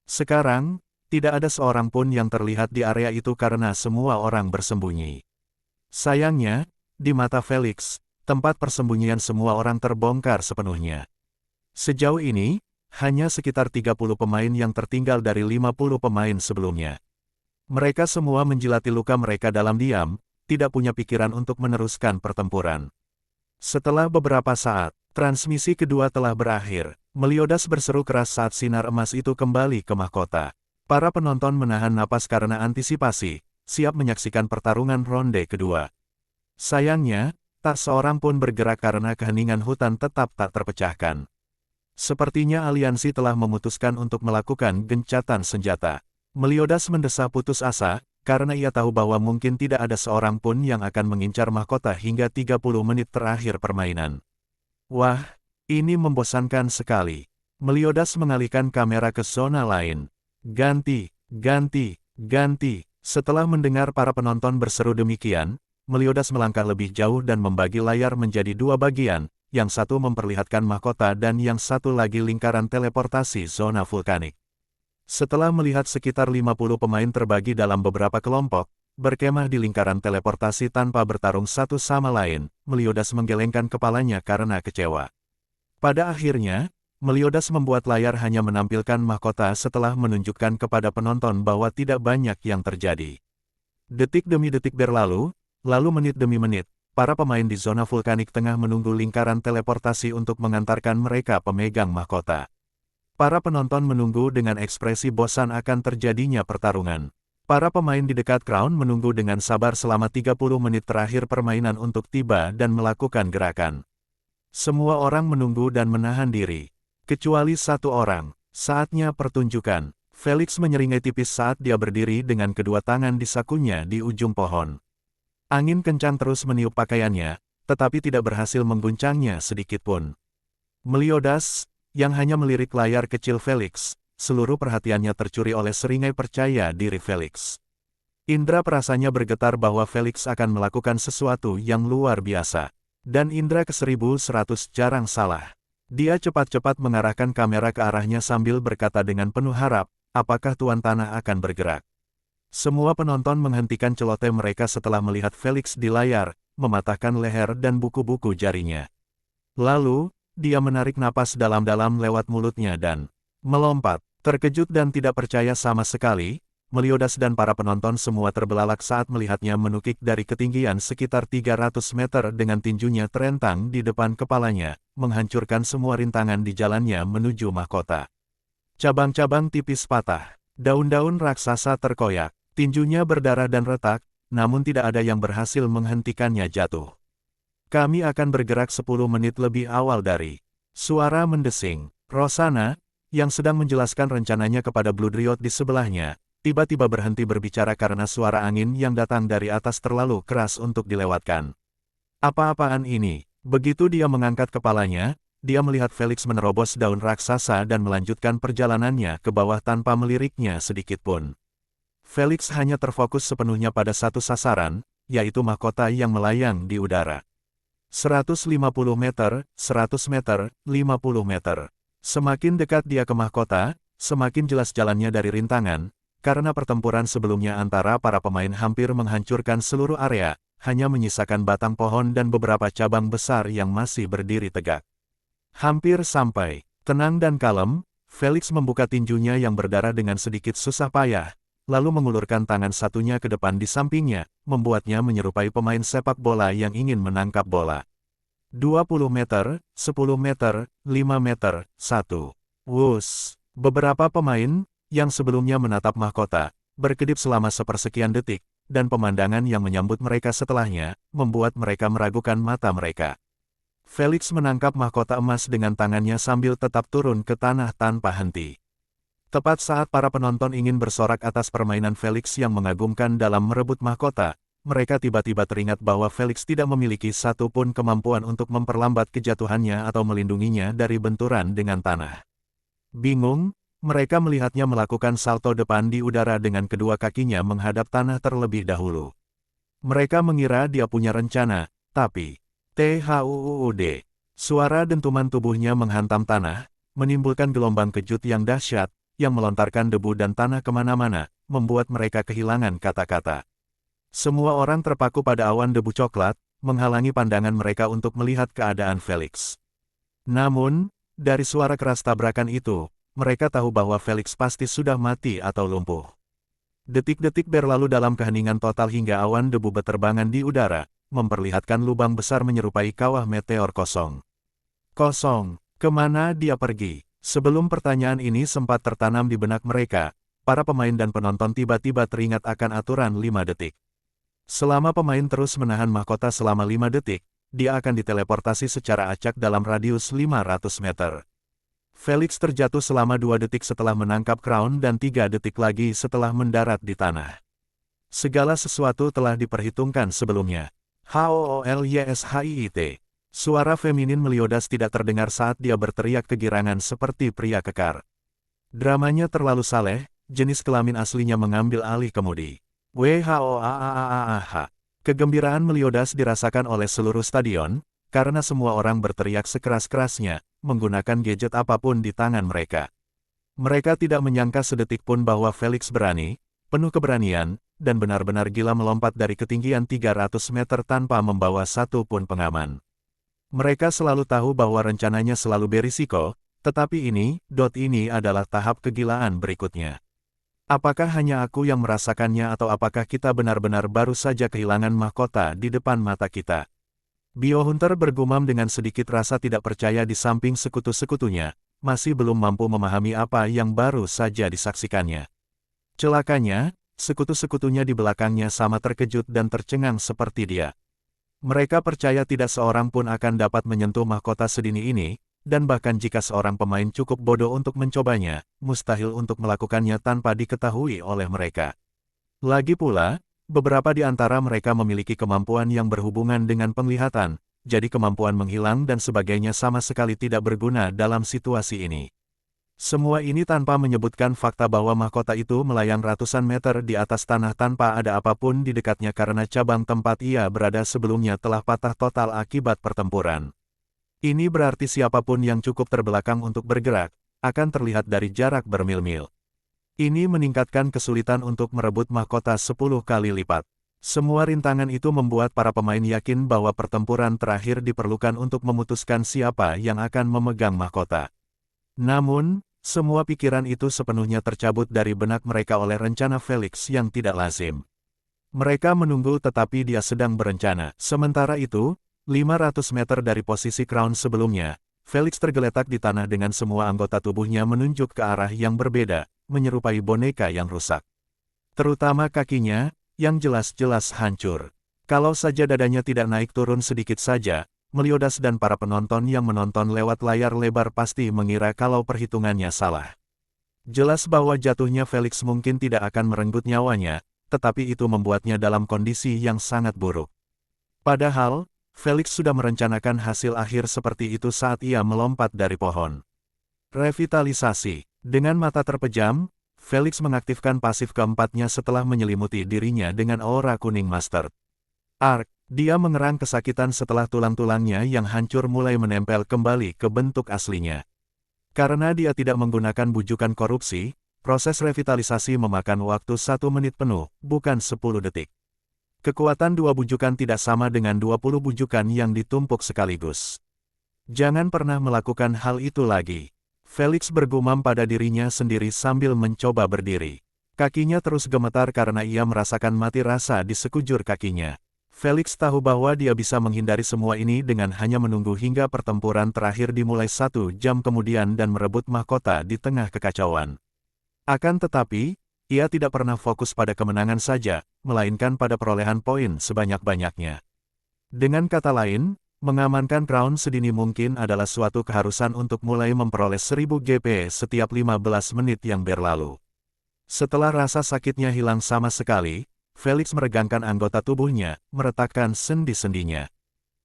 Sekarang, tidak ada seorang pun yang terlihat di area itu karena semua orang bersembunyi. Sayangnya, di mata Felix, tempat persembunyian semua orang terbongkar sepenuhnya. Sejauh ini, hanya sekitar 30 pemain yang tertinggal dari 50 pemain sebelumnya. Mereka semua menjilati luka mereka dalam diam, tidak punya pikiran untuk meneruskan pertempuran. Setelah beberapa saat, transmisi kedua telah berakhir. Meliodas berseru keras saat sinar emas itu kembali ke mahkota. Para penonton menahan napas karena antisipasi, siap menyaksikan pertarungan ronde kedua. Sayangnya, tak seorang pun bergerak karena keheningan hutan tetap tak terpecahkan. Sepertinya aliansi telah memutuskan untuk melakukan gencatan senjata. Meliodas mendesah putus asa, karena ia tahu bahwa mungkin tidak ada seorang pun yang akan mengincar mahkota hingga 30 menit terakhir permainan. Wah, ini membosankan sekali. Meliodas mengalihkan kamera ke zona lain. Ganti, ganti, ganti. Setelah mendengar para penonton berseru demikian, Meliodas melangkah lebih jauh dan membagi layar menjadi 2 bagian, yang satu memperlihatkan mahkota dan yang satu lagi lingkaran teleportasi zona vulkanik. Setelah melihat sekitar 50 pemain terbagi dalam beberapa kelompok, berkemah di lingkaran teleportasi tanpa bertarung satu sama lain, Meliodas menggelengkan kepalanya karena kecewa. Pada akhirnya, Meliodas membuat layar hanya menampilkan mahkota setelah menunjukkan kepada penonton bahwa tidak banyak yang terjadi. Detik demi detik berlalu, lalu menit demi menit, para pemain di zona vulkanik tengah menunggu lingkaran teleportasi untuk mengantarkan mereka pemegang mahkota. Para penonton menunggu dengan ekspresi bosan akan terjadinya pertarungan. Para pemain di dekat Crown menunggu dengan sabar selama 30 menit terakhir permainan untuk tiba dan melakukan gerakan. Semua orang menunggu dan menahan diri. Kecuali satu orang. Saatnya pertunjukan. Felix menyeringai tipis saat dia berdiri dengan kedua tangan di sakunya di ujung pohon. Angin kencang terus meniup pakaiannya, tetapi tidak berhasil mengguncangnya sedikitpun. Meliodas, yang hanya melirik layar kecil Felix, seluruh perhatiannya tercuri oleh seringai percaya diri Felix. Indra perasanya bergetar bahwa Felix akan melakukan sesuatu yang luar biasa. Dan indra ke-1100 jarang salah. Dia cepat-cepat mengarahkan kamera ke arahnya sambil berkata dengan penuh harap, apakah Tuan Tanah akan bergerak? Semua penonton menghentikan celoteh mereka setelah melihat Felix di layar, mematahkan leher dan buku-buku jarinya. Lalu, dia menarik napas dalam-dalam lewat mulutnya dan melompat. Terkejut dan tidak percaya sama sekali, Meliodas dan para penonton semua terbelalak saat melihatnya menukik dari ketinggian sekitar 300 meter dengan tinjunya terentang di depan kepalanya, menghancurkan semua rintangan di jalannya menuju mahkota. Cabang-cabang tipis patah, daun-daun raksasa terkoyak, tinjunya berdarah dan retak, namun tidak ada yang berhasil menghentikannya jatuh. Kami akan bergerak 10 menit lebih awal dari suara mendesing. Rosana, yang sedang menjelaskan rencananya kepada Bloodriot di sebelahnya, tiba-tiba berhenti berbicara karena suara angin yang datang dari atas terlalu keras untuk dilewatkan. Apa-apaan ini? Begitu dia mengangkat kepalanya, dia melihat Felix menerobos daun raksasa dan melanjutkan perjalanannya ke bawah tanpa meliriknya sedikit pun. Felix hanya terfokus sepenuhnya pada satu sasaran, yaitu mahkota yang melayang di udara. 150 meter, 100 meter, 50 meter. Semakin dekat dia ke mahkota, semakin jelas jalannya dari rintangan, karena pertempuran sebelumnya antara para pemain hampir menghancurkan seluruh area, hanya menyisakan batang pohon dan beberapa cabang besar yang masih berdiri tegak. Hampir sampai. Tenang dan kalem, Felix membuka tinjunya yang berdarah dengan sedikit susah payah, lalu mengulurkan tangan satunya ke depan di sampingnya, membuatnya menyerupai pemain sepak bola yang ingin menangkap bola. 20 meter, 10 meter, 5 meter, 1. Wus! Beberapa pemain, yang sebelumnya menatap mahkota, berkedip selama sepersekian detik, dan pemandangan yang menyambut mereka setelahnya, membuat mereka meragukan mata mereka. Felix menangkap mahkota emas dengan tangannya sambil tetap turun ke tanah tanpa henti. Tepat saat para penonton ingin bersorak atas permainan Felix yang mengagumkan dalam merebut mahkota, mereka tiba-tiba teringat bahwa Felix tidak memiliki satu pun kemampuan untuk memperlambat kejatuhannya atau melindunginya dari benturan dengan tanah. Bingung, mereka melihatnya melakukan salto depan di udara dengan kedua kakinya menghadap tanah terlebih dahulu. Mereka mengira dia punya rencana, tapi THUUD. Suara dentuman tubuhnya menghantam tanah, menimbulkan gelombang kejut yang dahsyat, yang melontarkan debu dan tanah kemana-mana, membuat mereka kehilangan kata-kata. Semua orang terpaku pada awan debu coklat, menghalangi pandangan mereka untuk melihat keadaan Felix. Namun, dari suara keras tabrakan itu, mereka tahu bahwa Felix pasti sudah mati atau lumpuh. Detik-detik berlalu dalam keheningan total hingga awan debu beterbangan di udara, memperlihatkan lubang besar menyerupai kawah meteor kosong. Kosong, kemana dia pergi? Sebelum pertanyaan ini sempat tertanam di benak mereka, para pemain dan penonton tiba-tiba teringat akan aturan 5 detik. Selama pemain terus menahan mahkota selama 5 detik, dia akan diteleportasi secara acak dalam radius 500 meter. Felix terjatuh selama 2 detik setelah menangkap crown dan 3 detik lagi setelah mendarat di tanah. Segala sesuatu telah diperhitungkan sebelumnya. HOOLYSHIIT. Suara feminin Meliodas tidak terdengar saat dia berteriak kegirangan seperti pria kekar. Dramanya terlalu saleh, jenis kelamin aslinya mengambil alih kemudi. WHOAAAAH. Kegembiraan Meliodas dirasakan oleh seluruh stadion, karena semua orang berteriak sekeras-kerasnya, menggunakan gadget apapun di tangan mereka. Mereka tidak menyangka sedetik pun bahwa Felix berani, penuh keberanian, dan benar-benar gila melompat dari ketinggian 300 meter tanpa membawa satu pun pengaman. Mereka selalu tahu bahwa rencananya selalu berisiko, tetapi ini adalah tahap kegilaan berikutnya. Apakah hanya aku yang merasakannya atau apakah kita benar-benar baru saja kehilangan mahkota di depan mata kita? Biohunter bergumam dengan sedikit rasa tidak percaya di samping sekutu-sekutunya, masih belum mampu memahami apa yang baru saja disaksikannya. Celakanya, sekutu-sekutunya di belakangnya sama terkejut dan tercengang seperti dia. Mereka percaya tidak seorang pun akan dapat menyentuh mahkota sedini ini, dan bahkan jika seorang pemain cukup bodoh untuk mencobanya, mustahil untuk melakukannya tanpa diketahui oleh mereka. Lagi pula, beberapa di antara mereka memiliki kemampuan yang berhubungan dengan penglihatan, jadi kemampuan menghilang dan sebagainya sama sekali tidak berguna dalam situasi ini. Semua ini tanpa menyebutkan fakta bahwa mahkota itu melayang ratusan meter di atas tanah tanpa ada apapun di dekatnya karena cabang tempat ia berada sebelumnya telah patah total akibat pertempuran. Ini berarti siapapun yang cukup terbelakang untuk bergerak, akan terlihat dari jarak bermil-mil. Ini meningkatkan kesulitan untuk merebut mahkota 10 kali lipat. Semua rintangan itu membuat para pemain yakin bahwa pertempuran terakhir diperlukan untuk memutuskan siapa yang akan memegang mahkota. Namun, semua pikiran itu sepenuhnya tercabut dari benak mereka oleh rencana Felix yang tidak lazim. Mereka menunggu tetapi dia sedang berencana. Sementara itu, 500 meter dari posisi crown sebelumnya, Felix tergeletak di tanah dengan semua anggota tubuhnya menunjuk ke arah yang berbeda, menyerupai boneka yang rusak. Terutama kakinya, yang jelas-jelas hancur. Kalau saja dadanya tidak naik turun sedikit saja, Meliodas dan para penonton yang menonton lewat layar lebar pasti mengira kalau perhitungannya salah. Jelas bahwa jatuhnya Felix mungkin tidak akan merenggut nyawanya, tetapi itu membuatnya dalam kondisi yang sangat buruk. Padahal, Felix sudah merencanakan hasil akhir seperti itu saat ia melompat dari pohon. Revitalisasi. Dengan mata terpejam, Felix mengaktifkan pasif keempatnya setelah menyelimuti dirinya dengan aura kuning master. Ark, dia mengerang kesakitan setelah tulang-tulangnya yang hancur mulai menempel kembali ke bentuk aslinya. Karena dia tidak menggunakan bujukan korupsi, proses revitalisasi memakan waktu 1 menit penuh, bukan 10 detik. Kekuatan 2 bujukan tidak sama dengan 20 bujukan yang ditumpuk sekaligus. Jangan pernah melakukan hal itu lagi. Felix bergumam pada dirinya sendiri sambil mencoba berdiri. Kakinya terus gemetar karena ia merasakan mati rasa di sekujur kakinya. Felix tahu bahwa dia bisa menghindari semua ini dengan hanya menunggu hingga pertempuran terakhir dimulai 1 jam kemudian dan merebut mahkota di tengah kekacauan. Akan tetapi, ia tidak pernah fokus pada kemenangan saja, melainkan pada perolehan poin sebanyak-banyaknya. Dengan kata lain, mengamankan crown sedini mungkin adalah suatu keharusan untuk mulai memperoleh 1000 GP setiap 15 menit yang berlalu. Setelah rasa sakitnya hilang sama sekali, Felix meregangkan anggota tubuhnya, meretakkan sendi-sendinya.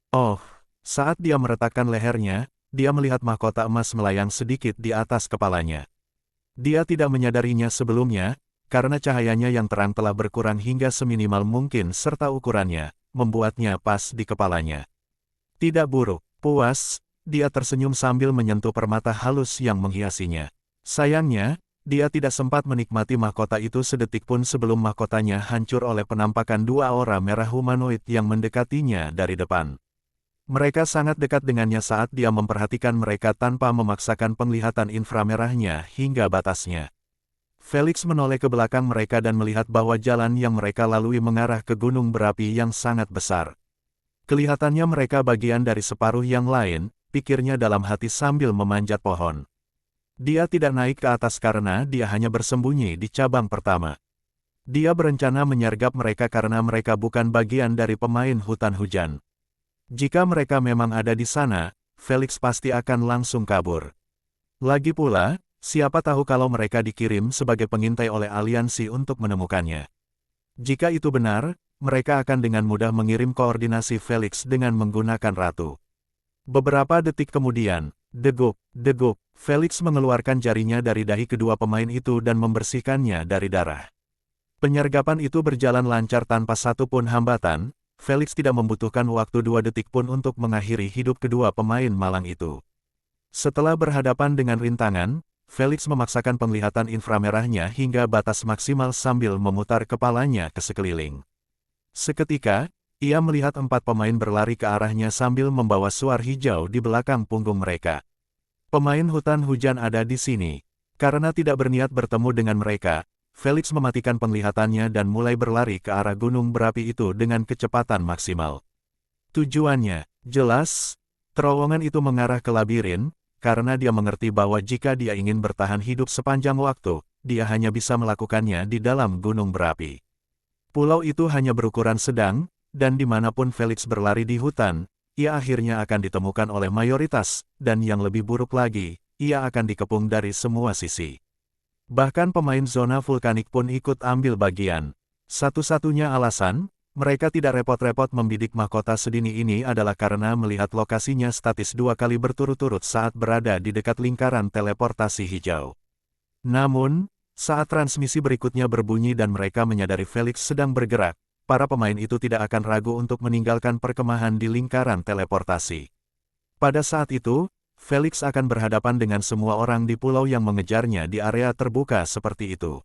Oh, saat dia meretakkan lehernya, dia melihat mahkota emas melayang sedikit di atas kepalanya. Dia tidak menyadarinya sebelumnya, karena cahayanya yang terang telah berkurang hingga seminimal mungkin serta ukurannya, membuatnya pas di kepalanya. Tidak buruk, puas, dia tersenyum sambil menyentuh permata halus yang menghiasinya. Sayangnya, dia tidak sempat menikmati mahkota itu sedetik pun sebelum mahkotanya hancur oleh penampakan 2 aura merah humanoid yang mendekatinya dari depan. Mereka sangat dekat dengannya saat dia memperhatikan mereka tanpa memaksakan penglihatan inframerahnya hingga batasnya. Felix menoleh ke belakang mereka dan melihat bahwa jalan yang mereka lalui mengarah ke gunung berapi yang sangat besar. Kelihatannya mereka bagian dari separuh yang lain, pikirnya dalam hati sambil memanjat pohon. Dia tidak naik ke atas karena dia hanya bersembunyi di cabang pertama. Dia berencana menyergap mereka karena mereka bukan bagian dari pemain hutan hujan. Jika mereka memang ada di sana, Felix pasti akan langsung kabur. Lagi pula, siapa tahu kalau mereka dikirim sebagai pengintai oleh aliansi untuk menemukannya. Jika itu benar, mereka akan dengan mudah mengirim koordinasi Felix dengan menggunakan ratu. Beberapa detik kemudian, degup, Felix mengeluarkan jarinya dari dahi kedua pemain itu dan membersihkannya dari darah. Penyergapan itu berjalan lancar tanpa satu pun hambatan, Felix tidak membutuhkan waktu 2 detik pun untuk mengakhiri hidup kedua pemain malang itu. Setelah berhadapan dengan rintangan, Felix memaksakan penglihatan inframerahnya hingga batas maksimal sambil memutar kepalanya ke sekeliling. Seketika, ia melihat 4 pemain berlari ke arahnya sambil membawa suar hijau di belakang punggung mereka. Pemain hutan hujan ada di sini. Karena tidak berniat bertemu dengan mereka, Felix mematikan penglihatannya dan mulai berlari ke arah gunung berapi itu dengan kecepatan maksimal. Tujuannya, jelas, terowongan itu mengarah ke labirin, karena dia mengerti bahwa jika dia ingin bertahan hidup sepanjang waktu, dia hanya bisa melakukannya di dalam gunung berapi. Pulau itu hanya berukuran sedang, dan dimanapun Felix berlari di hutan, ia akhirnya akan ditemukan oleh mayoritas, dan yang lebih buruk lagi, ia akan dikepung dari semua sisi. Bahkan pemain zona vulkanik pun ikut ambil bagian. Satu-satunya alasan, mereka tidak repot-repot membidik mahkota sedini ini adalah karena melihat lokasinya statis 2 kali berturut-turut saat berada di dekat lingkaran teleportasi hijau. Namun, saat transmisi berikutnya berbunyi dan mereka menyadari Felix sedang bergerak, para pemain itu tidak akan ragu untuk meninggalkan perkemahan di lingkaran teleportasi. Pada saat itu, Felix akan berhadapan dengan semua orang di pulau yang mengejarnya di area terbuka seperti itu.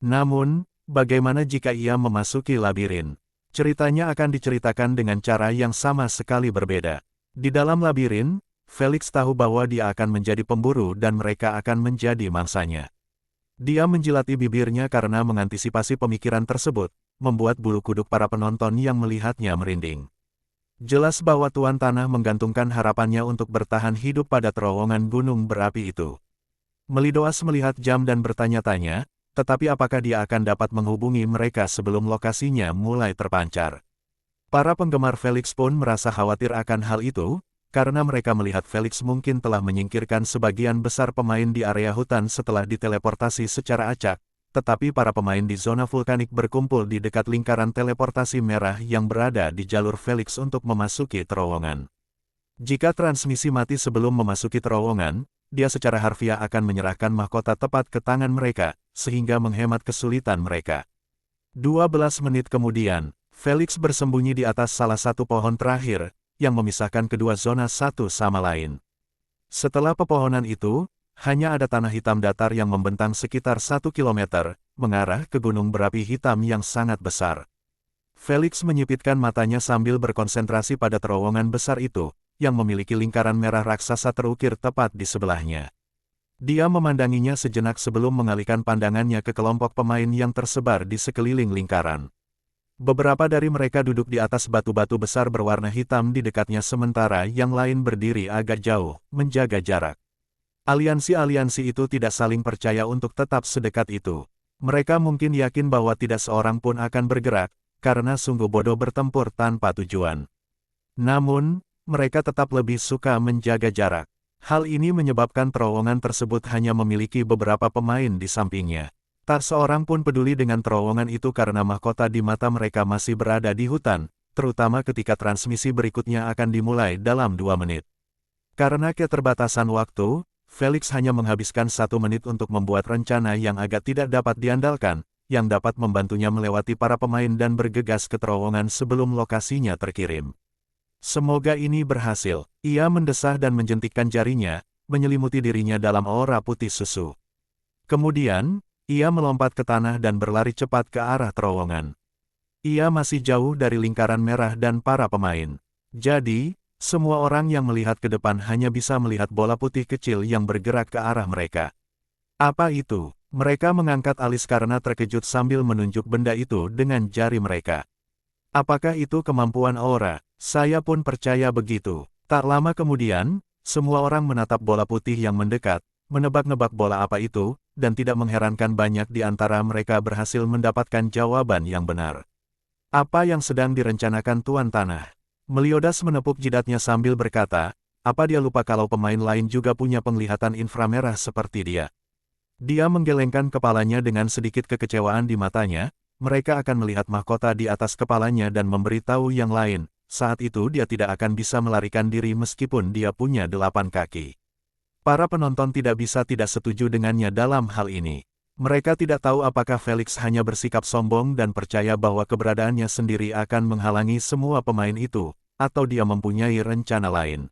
Namun, bagaimana jika ia memasuki labirin? Ceritanya akan diceritakan dengan cara yang sama sekali berbeda. Di dalam labirin, Felix tahu bahwa dia akan menjadi pemburu dan mereka akan menjadi mangsanya. Dia menjilati bibirnya karena mengantisipasi pemikiran tersebut, membuat bulu kuduk para penonton yang melihatnya merinding. Jelas bahwa Tuan Tanah menggantungkan harapannya untuk bertahan hidup pada terowongan gunung berapi itu. Meliodas melihat jam dan bertanya-tanya, tetapi apakah dia akan dapat menghubungi mereka sebelum lokasinya mulai terpancar? Para penggemar Felix pun merasa khawatir akan hal itu, karena mereka melihat Felix mungkin telah menyingkirkan sebagian besar pemain di area hutan setelah diteleportasi secara acak, tetapi para pemain di zona vulkanik berkumpul di dekat lingkaran teleportasi merah yang berada di jalur Felix untuk memasuki terowongan. Jika transmisi mati sebelum memasuki terowongan, dia secara harfiah akan menyerahkan mahkota tepat ke tangan mereka, sehingga menghemat kesulitan mereka. 12 menit kemudian, Felix bersembunyi di atas salah satu pohon terakhir, yang memisahkan kedua zona satu sama lain. Setelah pepohonan itu, hanya ada tanah hitam datar yang membentang sekitar 1 kilometer, mengarah ke gunung berapi hitam yang sangat besar. Felix menyipitkan matanya sambil berkonsentrasi pada terowongan besar itu, yang memiliki lingkaran merah raksasa terukir tepat di sebelahnya. Dia memandanginya sejenak sebelum mengalihkan pandangannya ke kelompok pemain yang tersebar di sekeliling lingkaran. Beberapa dari mereka duduk di atas batu-batu besar berwarna hitam di dekatnya sementara yang lain berdiri agak jauh, menjaga jarak. Aliansi-aliansi itu tidak saling percaya untuk tetap sedekat itu. Mereka mungkin yakin bahwa tidak seorang pun akan bergerak, karena sungguh bodoh bertempur tanpa tujuan. Namun, mereka tetap lebih suka menjaga jarak. Hal ini menyebabkan terowongan tersebut hanya memiliki beberapa pemain di sampingnya. Tak seorang pun peduli dengan terowongan itu karena mahkota di mata mereka masih berada di hutan, terutama ketika transmisi berikutnya akan dimulai dalam 2 menit. Karena keterbatasan waktu, Felix hanya menghabiskan 1 menit untuk membuat rencana yang agak tidak dapat diandalkan, yang dapat membantunya melewati para pemain dan bergegas ke terowongan sebelum lokasinya terkirim. Semoga ini berhasil. Ia mendesah dan menjentikkan jarinya, menyelimuti dirinya dalam aura putih susu. Kemudian, ia melompat ke tanah dan berlari cepat ke arah terowongan. Ia masih jauh dari lingkaran merah dan para pemain. Jadi, semua orang yang melihat ke depan hanya bisa melihat bola putih kecil yang bergerak ke arah mereka. Apa itu? Mereka mengangkat alis karena terkejut sambil menunjuk benda itu dengan jari mereka. Apakah itu kemampuan aura? Saya pun percaya begitu. Tak lama kemudian, semua orang menatap bola putih yang mendekat, menebak-nebak bola apa itu, dan tidak mengherankan banyak di antara mereka berhasil mendapatkan jawaban yang benar. Apa yang sedang direncanakan Tuan Tanah? Meliodas menepuk jidatnya sambil berkata, apa dia lupa kalau pemain lain juga punya penglihatan inframerah seperti dia? Dia menggelengkan kepalanya dengan sedikit kekecewaan di matanya, mereka akan melihat mahkota di atas kepalanya dan memberitahu yang lain. Saat itu dia tidak akan bisa melarikan diri meskipun dia punya 8 kaki. Para penonton tidak bisa tidak setuju dengannya dalam hal ini. Mereka tidak tahu apakah Felix hanya bersikap sombong dan percaya bahwa keberadaannya sendiri akan menghalangi semua pemain itu, atau dia mempunyai rencana lain.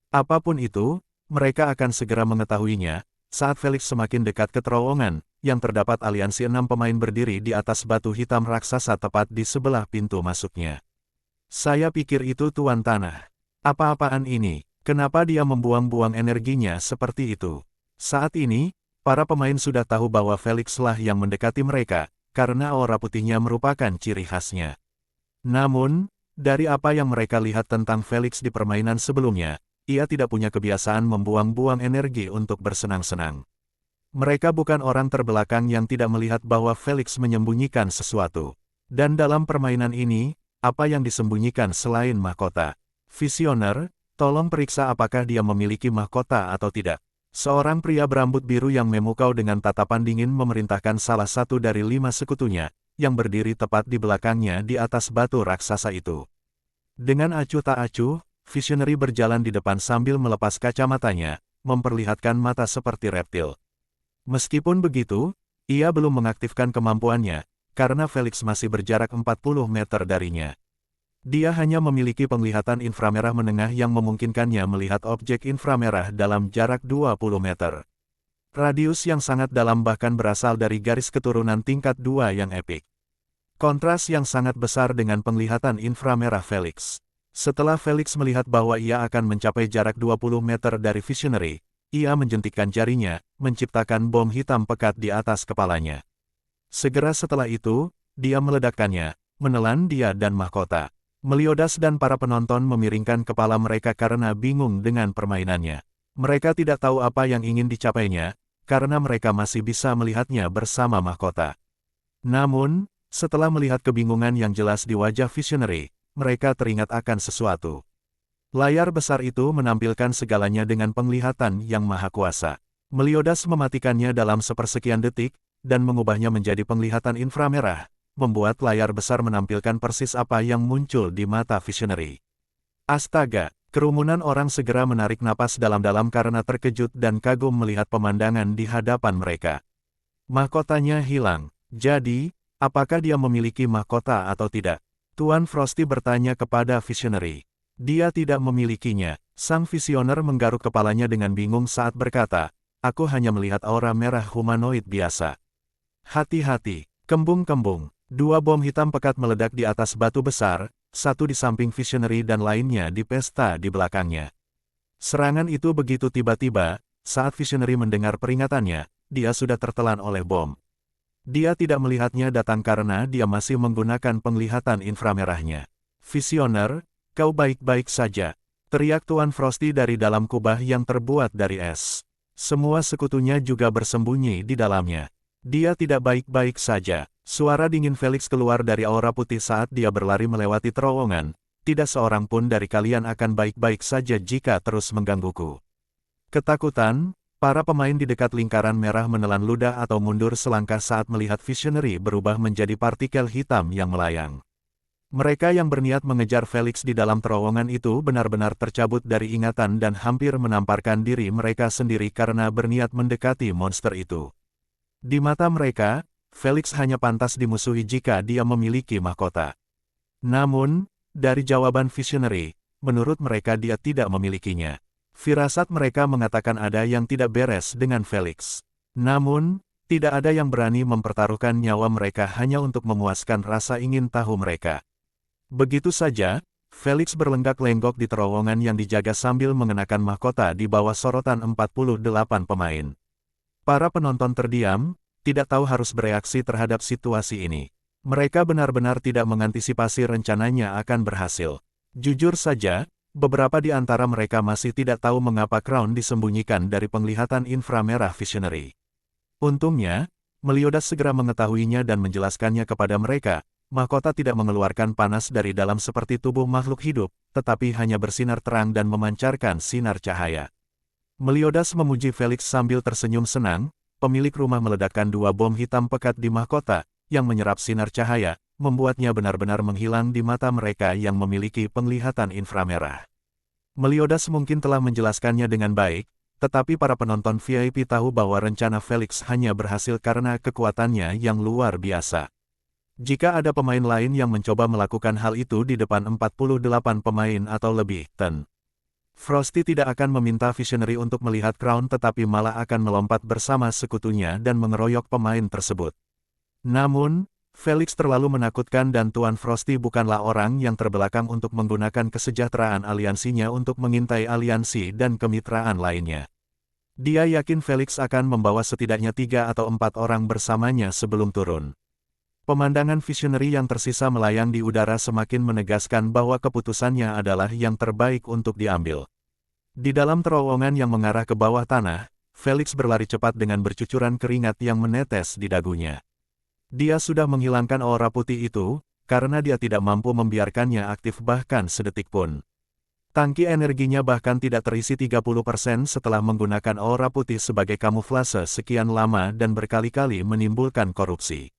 Apapun itu, mereka akan segera mengetahuinya, saat Felix semakin dekat ke terowongan, yang terdapat aliansi 6 pemain berdiri di atas batu hitam raksasa tepat di sebelah pintu masuknya. Saya pikir itu Tuan Tanah. Apa-apaan ini? Kenapa dia membuang-buang energinya seperti itu? Saat ini, para pemain sudah tahu bahwa Felix lah yang mendekati mereka, karena aura putihnya merupakan ciri khasnya. Namun, dari apa yang mereka lihat tentang Felix di permainan sebelumnya, ia tidak punya kebiasaan membuang-buang energi untuk bersenang-senang. Mereka bukan orang terbelakang yang tidak melihat bahwa Felix menyembunyikan sesuatu. Dan dalam permainan ini, apa yang disembunyikan selain mahkota? Visioner, tolong periksa apakah dia memiliki mahkota atau tidak. Seorang pria berambut biru yang memukau dengan tatapan dingin memerintahkan salah satu dari 5 sekutunya, yang berdiri tepat di belakangnya di atas batu raksasa itu. Dengan acuh tak acuh, Visionary berjalan di depan sambil melepas kacamatanya, memperlihatkan mata seperti reptil. Meskipun begitu, ia belum mengaktifkan kemampuannya, karena Felix masih berjarak 40 meter darinya. Dia hanya memiliki penglihatan inframerah menengah yang memungkinkannya melihat objek inframerah dalam jarak 20 meter. Radius yang sangat dalam bahkan berasal dari garis keturunan tingkat 2 yang epik. Kontras yang sangat besar dengan penglihatan inframerah Felix. Setelah Felix melihat bahwa ia akan mencapai jarak 20 meter dari Visionary, ia menjentikkan jarinya, menciptakan bom hitam pekat di atas kepalanya. Segera setelah itu, dia meledakkannya, menelan dia dan mahkota. Meliodas dan para penonton memiringkan kepala mereka karena bingung dengan permainannya. Mereka tidak tahu apa yang ingin dicapainya, karena mereka masih bisa melihatnya bersama mahkota. Namun, setelah melihat kebingungan yang jelas di wajah Visionary, mereka teringat akan sesuatu. Layar besar itu menampilkan segalanya dengan penglihatan yang maha kuasa. Meliodas mematikannya dalam sepersekian detik, dan mengubahnya menjadi penglihatan inframerah, membuat layar besar menampilkan persis apa yang muncul di mata Visionary. Astaga! Kerumunan orang segera menarik napas dalam-dalam karena terkejut dan kagum melihat pemandangan di hadapan mereka. Mahkotanya hilang. Jadi, apakah dia memiliki mahkota atau tidak? Tuan Frosty bertanya kepada Visionary. Dia tidak memilikinya. Sang visioner menggaruk kepalanya dengan bingung saat berkata, "Aku hanya melihat aura merah humanoid biasa." Hati-hati, kembung-kembung. Dua bom hitam pekat meledak di atas batu besar, satu di samping Visionary dan lainnya di pesta di belakangnya. Serangan itu begitu tiba-tiba, saat Visionary mendengar peringatannya, dia sudah tertelan oleh bom. Dia tidak melihatnya datang karena dia masih menggunakan penglihatan inframerahnya. "Visioner, kau baik-baik saja," teriak Tuan Frosty dari dalam kubah yang terbuat dari es. Semua sekutunya juga bersembunyi di dalamnya. "Dia tidak baik-baik saja." Suara dingin Felix keluar dari aura putih saat dia berlari melewati terowongan. "Tidak seorang pun dari kalian akan baik-baik saja jika terus menggangguku." Ketakutan, para pemain di dekat lingkaran merah menelan ludah atau mundur selangkah saat melihat Visionary berubah menjadi partikel hitam yang melayang. Mereka yang berniat mengejar Felix di dalam terowongan itu benar-benar tercabut dari ingatan dan hampir menamparkan diri mereka sendiri karena berniat mendekati monster itu. Di mata mereka, Felix hanya pantas dimusuhi jika dia memiliki mahkota. Namun, dari jawaban Visionary, menurut mereka dia tidak memilikinya. Firasat mereka mengatakan ada yang tidak beres dengan Felix. Namun, tidak ada yang berani mempertaruhkan nyawa mereka hanya untuk memuaskan rasa ingin tahu mereka. Begitu saja, Felix berlenggak-lenggok di terowongan yang dijaga sambil mengenakan mahkota di bawah sorotan 48 pemain. Para penonton terdiam, tidak tahu harus bereaksi terhadap situasi ini. Mereka benar-benar tidak mengantisipasi rencananya akan berhasil. Jujur saja, beberapa di antara mereka masih tidak tahu mengapa Crown disembunyikan dari penglihatan inframerah Visionary. Untungnya, Meliodas segera mengetahuinya dan menjelaskannya kepada mereka. Mahkota tidak mengeluarkan panas dari dalam seperti tubuh makhluk hidup, tetapi hanya bersinar terang dan memancarkan sinar cahaya. Meliodas memuji Felix sambil tersenyum senang. Pemilik rumah meledakkan dua bom hitam pekat di mahkota, yang menyerap sinar cahaya, membuatnya benar-benar menghilang di mata mereka yang memiliki penglihatan inframerah. Meliodas mungkin telah menjelaskannya dengan baik, tetapi para penonton VIP tahu bahwa rencana Felix hanya berhasil karena kekuatannya yang luar biasa. Jika ada pemain lain yang mencoba melakukan hal itu di depan 48 pemain atau lebih, Frosty tidak akan meminta Visionary untuk melihat Crown tetapi malah akan melompat bersama sekutunya dan mengeroyok pemain tersebut. Namun, Felix terlalu menakutkan dan Tuan Frosty bukanlah orang yang terbelakang untuk menggunakan kesejahteraan aliansinya untuk mengintai aliansi dan kemitraan lainnya. Dia yakin Felix akan membawa setidaknya 3 atau 4 orang bersamanya sebelum turun. Pemandangan Visionary yang tersisa melayang di udara semakin menegaskan bahwa keputusannya adalah yang terbaik untuk diambil. Di dalam terowongan yang mengarah ke bawah tanah, Felix berlari cepat dengan bercucuran keringat yang menetes di dagunya. Dia sudah menghilangkan aura putih itu, karena dia tidak mampu membiarkannya aktif bahkan sedetik pun. Tangki energinya bahkan tidak terisi 30% setelah menggunakan aura putih sebagai kamuflase sekian lama dan berkali-kali menimbulkan korupsi.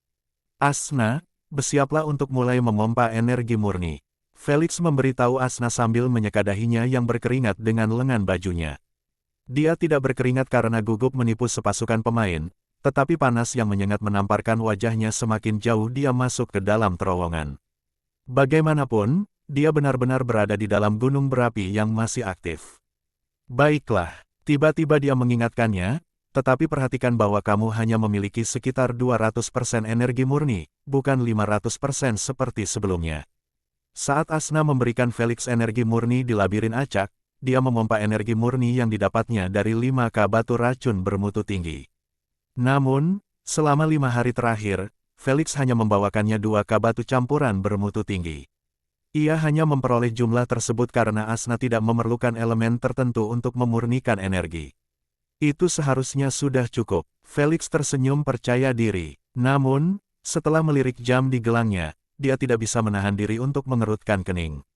"Asna, bersiaplah untuk mulai memompa energi murni." Felix memberitahu Asna sambil menyeka dahinya yang berkeringat dengan lengan bajunya. Dia tidak berkeringat karena gugup menipu sepasukan pemain, tetapi panas yang menyengat menamparkan wajahnya semakin jauh dia masuk ke dalam terowongan. Bagaimanapun, dia benar-benar berada di dalam gunung berapi yang masih aktif. "Baiklah," tiba-tiba dia mengingatkannya, "tetapi perhatikan bahwa kamu hanya memiliki sekitar 200% energi murni, bukan 500% seperti sebelumnya." Saat Asna memberikan Felix energi murni di labirin acak, dia memompa energi murni yang didapatnya dari 5K batu racun bermutu tinggi. Namun, selama 5 hari terakhir, Felix hanya membawakannya 2K batu campuran bermutu tinggi. Ia hanya memperoleh jumlah tersebut karena Asna tidak memerlukan elemen tertentu untuk memurnikan energi. Itu seharusnya sudah cukup. Felix tersenyum percaya diri. Namun, setelah melirik jam di gelangnya, dia tidak bisa menahan diri untuk mengerutkan kening.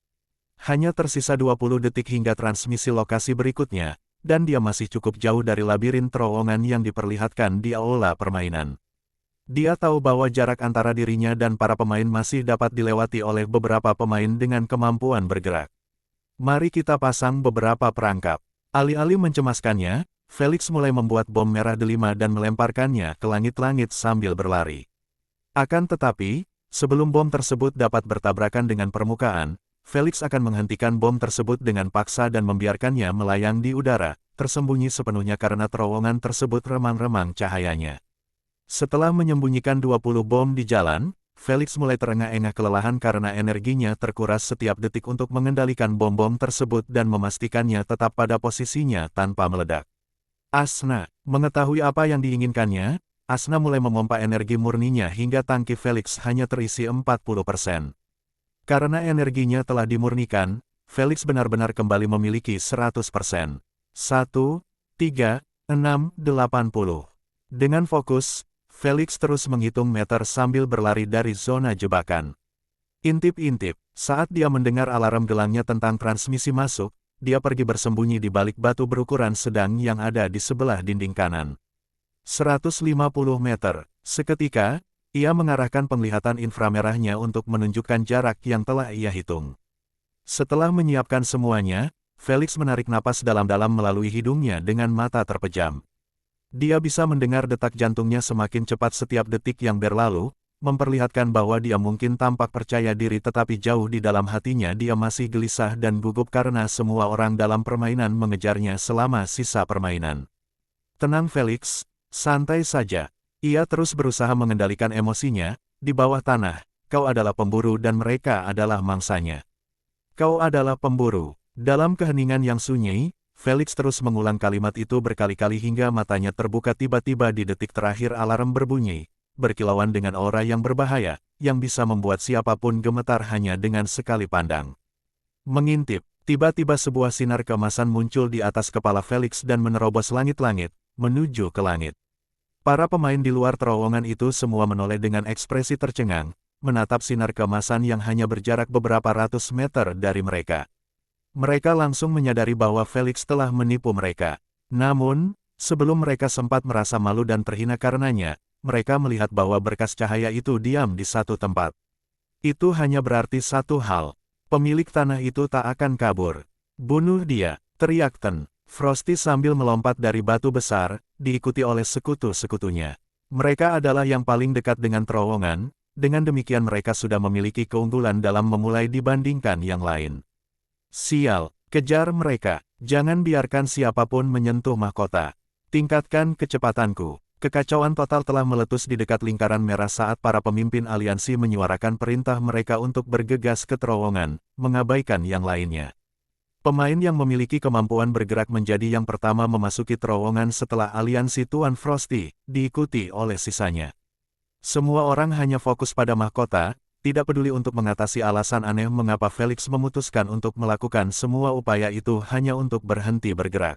Hanya tersisa 20 detik hingga transmisi lokasi berikutnya, dan dia masih cukup jauh dari labirin terowongan yang diperlihatkan di aula permainan. Dia tahu bahwa jarak antara dirinya dan para pemain masih dapat dilewati oleh beberapa pemain dengan kemampuan bergerak. Mari kita pasang beberapa perangkap. Alih-alih mencemaskannya, Felix mulai membuat bom merah delima dan melemparkannya ke langit-langit sambil berlari. Akan tetapi, sebelum bom tersebut dapat bertabrakan dengan permukaan, Felix akan menghentikan bom tersebut dengan paksa dan membiarkannya melayang di udara, tersembunyi sepenuhnya karena terowongan tersebut remang-remang cahayanya. Setelah menyembunyikan 20 bom di jalan, Felix mulai terengah-engah kelelahan karena energinya terkuras setiap detik untuk mengendalikan bom-bom tersebut dan memastikannya tetap pada posisinya tanpa meledak. Asna, mengetahui apa yang diinginkannya, Asna mulai memompa energi murninya hingga tangki Felix hanya terisi 40%. Karena energinya telah dimurnikan, Felix benar-benar kembali memiliki 100%. 1, 3, 6, 80. Dengan fokus, Felix terus menghitung meter sambil berlari dari zona jebakan. Intip-intip, saat dia mendengar alarm gelangnya tentang transmisi masuk, dia pergi bersembunyi di balik batu berukuran sedang yang ada di sebelah dinding kanan. 150 meter, seketika, ia mengarahkan penglihatan inframerahnya untuk menunjukkan jarak yang telah ia hitung. Setelah menyiapkan semuanya, Felix menarik napas dalam-dalam melalui hidungnya dengan mata terpejam. Dia bisa mendengar detak jantungnya semakin cepat setiap detik yang berlalu, memperlihatkan bahwa dia mungkin tampak percaya diri tetapi jauh di dalam hatinya dia masih gelisah dan gugup karena semua orang dalam permainan mengejarnya selama sisa permainan. Tenang Felix, santai saja. Ia terus berusaha mengendalikan emosinya, di bawah tanah, kau adalah pemburu dan mereka adalah mangsanya. Kau adalah pemburu. Dalam keheningan yang sunyi, Felix terus mengulang kalimat itu berkali-kali hingga matanya terbuka tiba-tiba di detik terakhir alarm berbunyi, berkilauan dengan aura yang berbahaya, yang bisa membuat siapapun gemetar hanya dengan sekali pandang. Mengintip, tiba-tiba sebuah sinar keemasan muncul di atas kepala Felix dan menerobos langit-langit, menuju ke langit. Para pemain di luar terowongan itu semua menoleh dengan ekspresi tercengang, menatap sinar keemasan yang hanya berjarak beberapa ratus meter dari mereka. Mereka langsung menyadari bahwa Felix telah menipu mereka. Namun, sebelum mereka sempat merasa malu dan terhina karenanya, mereka melihat bahwa berkas cahaya itu diam di satu tempat. Itu hanya berarti satu hal. Pemilik tanah itu tak akan kabur. Bunuh dia, teriak Ten Frosty sambil melompat dari batu besar, diikuti oleh sekutu-sekutunya. Mereka adalah yang paling dekat dengan terowongan, dengan demikian mereka sudah memiliki keunggulan dalam memulai dibandingkan yang lain. Sial, kejar mereka, jangan biarkan siapapun menyentuh mahkota. Tingkatkan kecepatanku. Kekacauan total telah meletus di dekat lingkaran merah saat para pemimpin aliansi menyuarakan perintah mereka untuk bergegas ke terowongan, mengabaikan yang lainnya. Pemain yang memiliki kemampuan bergerak menjadi yang pertama memasuki terowongan setelah aliansi Tuan Frosty, diikuti oleh sisanya. Semua orang hanya fokus pada mahkota, tidak peduli untuk mengatasi alasan aneh mengapa Felix memutuskan untuk melakukan semua upaya itu hanya untuk berhenti bergerak.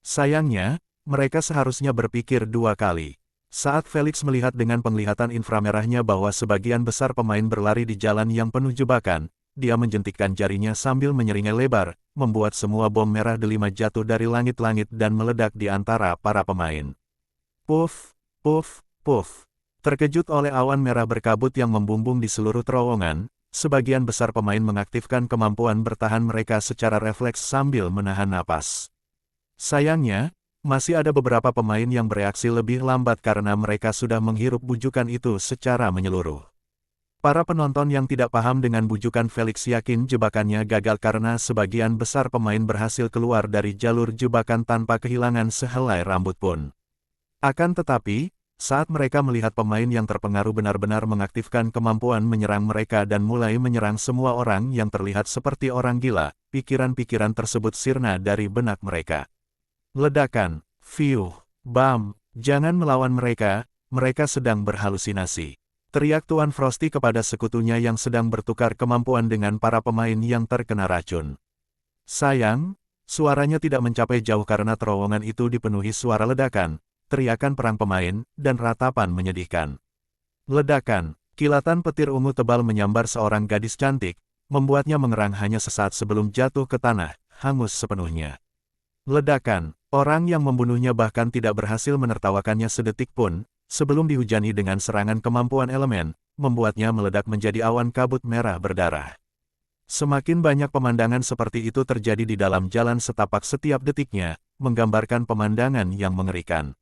Sayangnya, mereka seharusnya berpikir dua kali. Saat Felix melihat dengan penglihatan inframerahnya bahwa sebagian besar pemain berlari di jalan yang penuh jebakan, dia menjentikkan jarinya sambil menyeringai lebar, membuat semua bom merah delima jatuh dari langit-langit dan meledak di antara para pemain. Puff, puff, puff. Terkejut oleh awan merah berkabut yang membumbung di seluruh terowongan, sebagian besar pemain mengaktifkan kemampuan bertahan mereka secara refleks sambil menahan napas. Sayangnya, masih ada beberapa pemain yang bereaksi lebih lambat karena mereka sudah menghirup bujukan itu secara menyeluruh. Para penonton yang tidak paham dengan bujukan Felix yakin jebakannya gagal karena sebagian besar pemain berhasil keluar dari jalur jebakan tanpa kehilangan sehelai rambut pun. Akan tetapi, saat mereka melihat pemain yang terpengaruh benar-benar mengaktifkan kemampuan menyerang mereka dan mulai menyerang semua orang yang terlihat seperti orang gila, pikiran-pikiran tersebut sirna dari benak mereka. Ledakan, fiuh, bam, jangan melawan mereka, mereka sedang berhalusinasi. Teriak Tuan Frosty kepada sekutunya yang sedang bertukar kemampuan dengan para pemain yang terkena racun. Sayang, Suaranya tidak mencapai jauh karena terowongan itu dipenuhi suara ledakan, teriakan perang pemain, dan ratapan menyedihkan. Ledakan, kilatan petir ungu tebal menyambar seorang gadis cantik, membuatnya mengerang hanya sesaat sebelum jatuh ke tanah, hangus sepenuhnya. Ledakan, orang yang membunuhnya bahkan tidak berhasil menertawakannya sedetik pun, sebelum dihujani dengan serangan kemampuan elemen, membuatnya meledak menjadi awan kabut merah berdarah. Semakin banyak pemandangan seperti itu terjadi di dalam jalan setapak setiap detiknya, menggambarkan pemandangan yang mengerikan.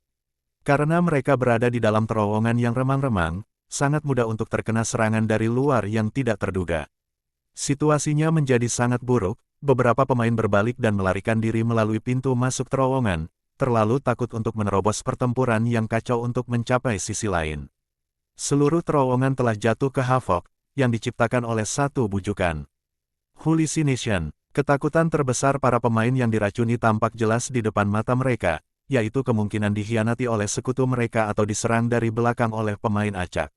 Karena mereka berada di dalam terowongan yang remang-remang, sangat mudah untuk terkena serangan dari luar yang tidak terduga. Situasinya menjadi sangat buruk, beberapa pemain berbalik dan melarikan diri melalui pintu masuk terowongan, terlalu takut untuk menerobos pertempuran yang kacau untuk mencapai sisi lain. Seluruh terowongan telah jatuh ke Havok, yang diciptakan oleh satu bujukan. Hallucination, ketakutan terbesar para pemain yang diracuni tampak jelas di depan mata mereka, yaitu kemungkinan dikhianati oleh sekutu mereka atau diserang dari belakang oleh pemain acak.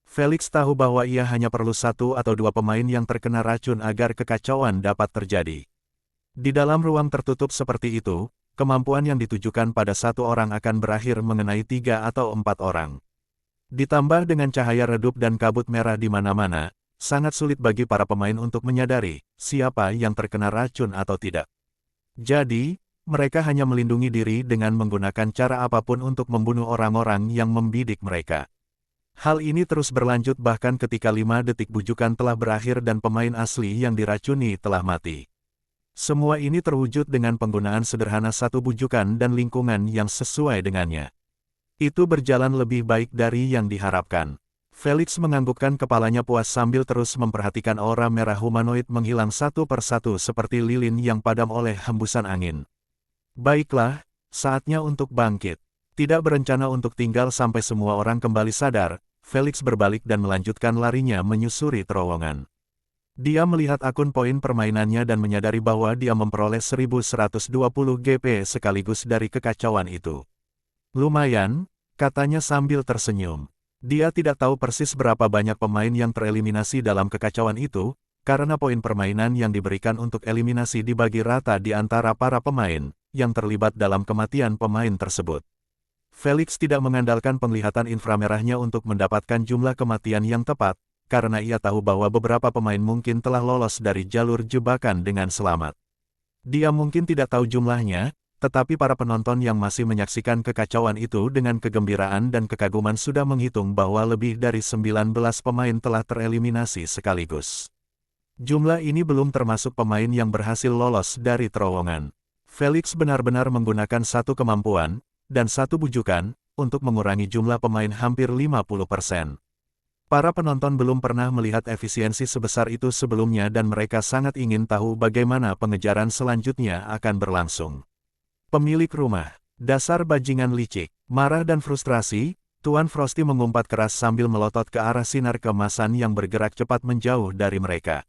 Felix tahu bahwa ia hanya perlu 1 atau 2 pemain yang terkena racun agar kekacauan dapat terjadi. Di dalam ruang tertutup seperti itu, kemampuan yang ditujukan pada 1 orang akan berakhir mengenai 3 atau 4 orang. Ditambah dengan cahaya redup dan kabut merah di mana-mana, sangat sulit bagi para pemain untuk menyadari siapa yang terkena racun atau tidak. Jadi, mereka hanya melindungi diri dengan menggunakan cara apapun untuk membunuh orang-orang yang membidik mereka. Hal ini terus berlanjut bahkan ketika 5 detik bujukan telah berakhir dan pemain asli yang diracuni telah mati. Semua ini terwujud dengan penggunaan sederhana 1 bujukan dan lingkungan yang sesuai dengannya. Itu berjalan lebih baik dari yang diharapkan. Felix menganggukkan kepalanya puas sambil terus memperhatikan aura merah humanoid menghilang satu persatu seperti lilin yang padam oleh hembusan angin. Baiklah, saatnya untuk bangkit. Tidak berencana untuk tinggal sampai semua orang kembali sadar, Felix berbalik dan melanjutkan larinya menyusuri terowongan. Dia melihat akun poin permainannya dan menyadari bahwa dia memperoleh 1120 GP sekaligus dari kekacauan itu. Lumayan, katanya sambil tersenyum. Dia tidak tahu persis berapa banyak pemain yang tereliminasi dalam kekacauan itu, karena poin permainan yang diberikan untuk eliminasi dibagi rata di antara para pemain yang terlibat dalam kematian pemain tersebut. Felix tidak mengandalkan penglihatan inframerahnya untuk mendapatkan jumlah kematian yang tepat, karena ia tahu bahwa beberapa pemain mungkin telah lolos dari jalur jebakan dengan selamat. Dia mungkin tidak tahu jumlahnya, tetapi para penonton yang masih menyaksikan kekacauan itu dengan kegembiraan dan kekaguman sudah menghitung bahwa lebih dari 19 pemain telah tereliminasi sekaligus. Jumlah ini belum termasuk pemain yang berhasil lolos dari terowongan. Felix benar-benar menggunakan 1 kemampuan, dan 1 bujukan, untuk mengurangi jumlah pemain hampir 50%. Para penonton belum pernah melihat efisiensi sebesar itu sebelumnya dan mereka sangat ingin tahu bagaimana pengejaran selanjutnya akan berlangsung. Pemilik rumah, dasar bajingan licik, marah dan frustrasi, Tuan Frosty mengumpat keras sambil melotot ke arah sinar keemasan yang bergerak cepat menjauh dari mereka.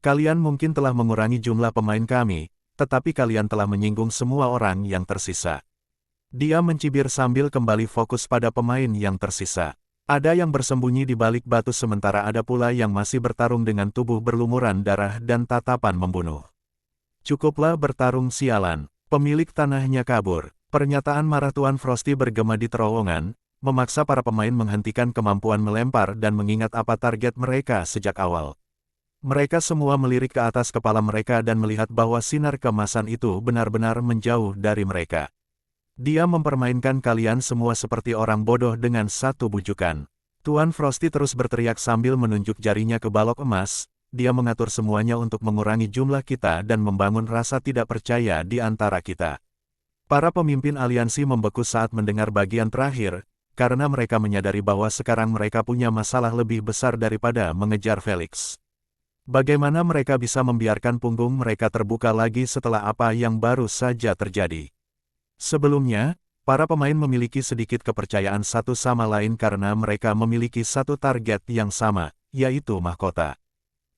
Kalian mungkin telah mengurangi jumlah pemain kami, tetapi kalian telah menyinggung semua orang yang tersisa. Dia mencibir sambil kembali fokus pada pemain yang tersisa. Ada yang bersembunyi di balik batu sementara ada pula yang masih bertarung dengan tubuh berlumuran darah dan tatapan membunuh. Cukuplah bertarung sialan. Pemilik tanahnya kabur. Pernyataan marah Tuan Frosty bergema di terowongan, memaksa para pemain menghentikan kemampuan melempar dan mengingat apa target mereka sejak awal. Mereka semua melirik ke atas kepala mereka dan melihat bahwa sinar keemasan itu benar-benar menjauh dari mereka. Dia mempermainkan kalian semua seperti orang bodoh dengan 1 bujukan. Tuan Frosty terus berteriak sambil menunjuk jarinya ke balok emas. Dia mengatur semuanya untuk mengurangi jumlah kita dan membangun rasa tidak percaya di antara kita. Para pemimpin aliansi membeku saat mendengar bagian terakhir, karena mereka menyadari bahwa sekarang mereka punya masalah lebih besar daripada mengejar Felix. Bagaimana mereka bisa membiarkan punggung mereka terbuka lagi setelah apa yang baru saja terjadi? Sebelumnya, para pemain memiliki sedikit kepercayaan satu sama lain karena mereka memiliki 1 target yang sama, yaitu mahkota.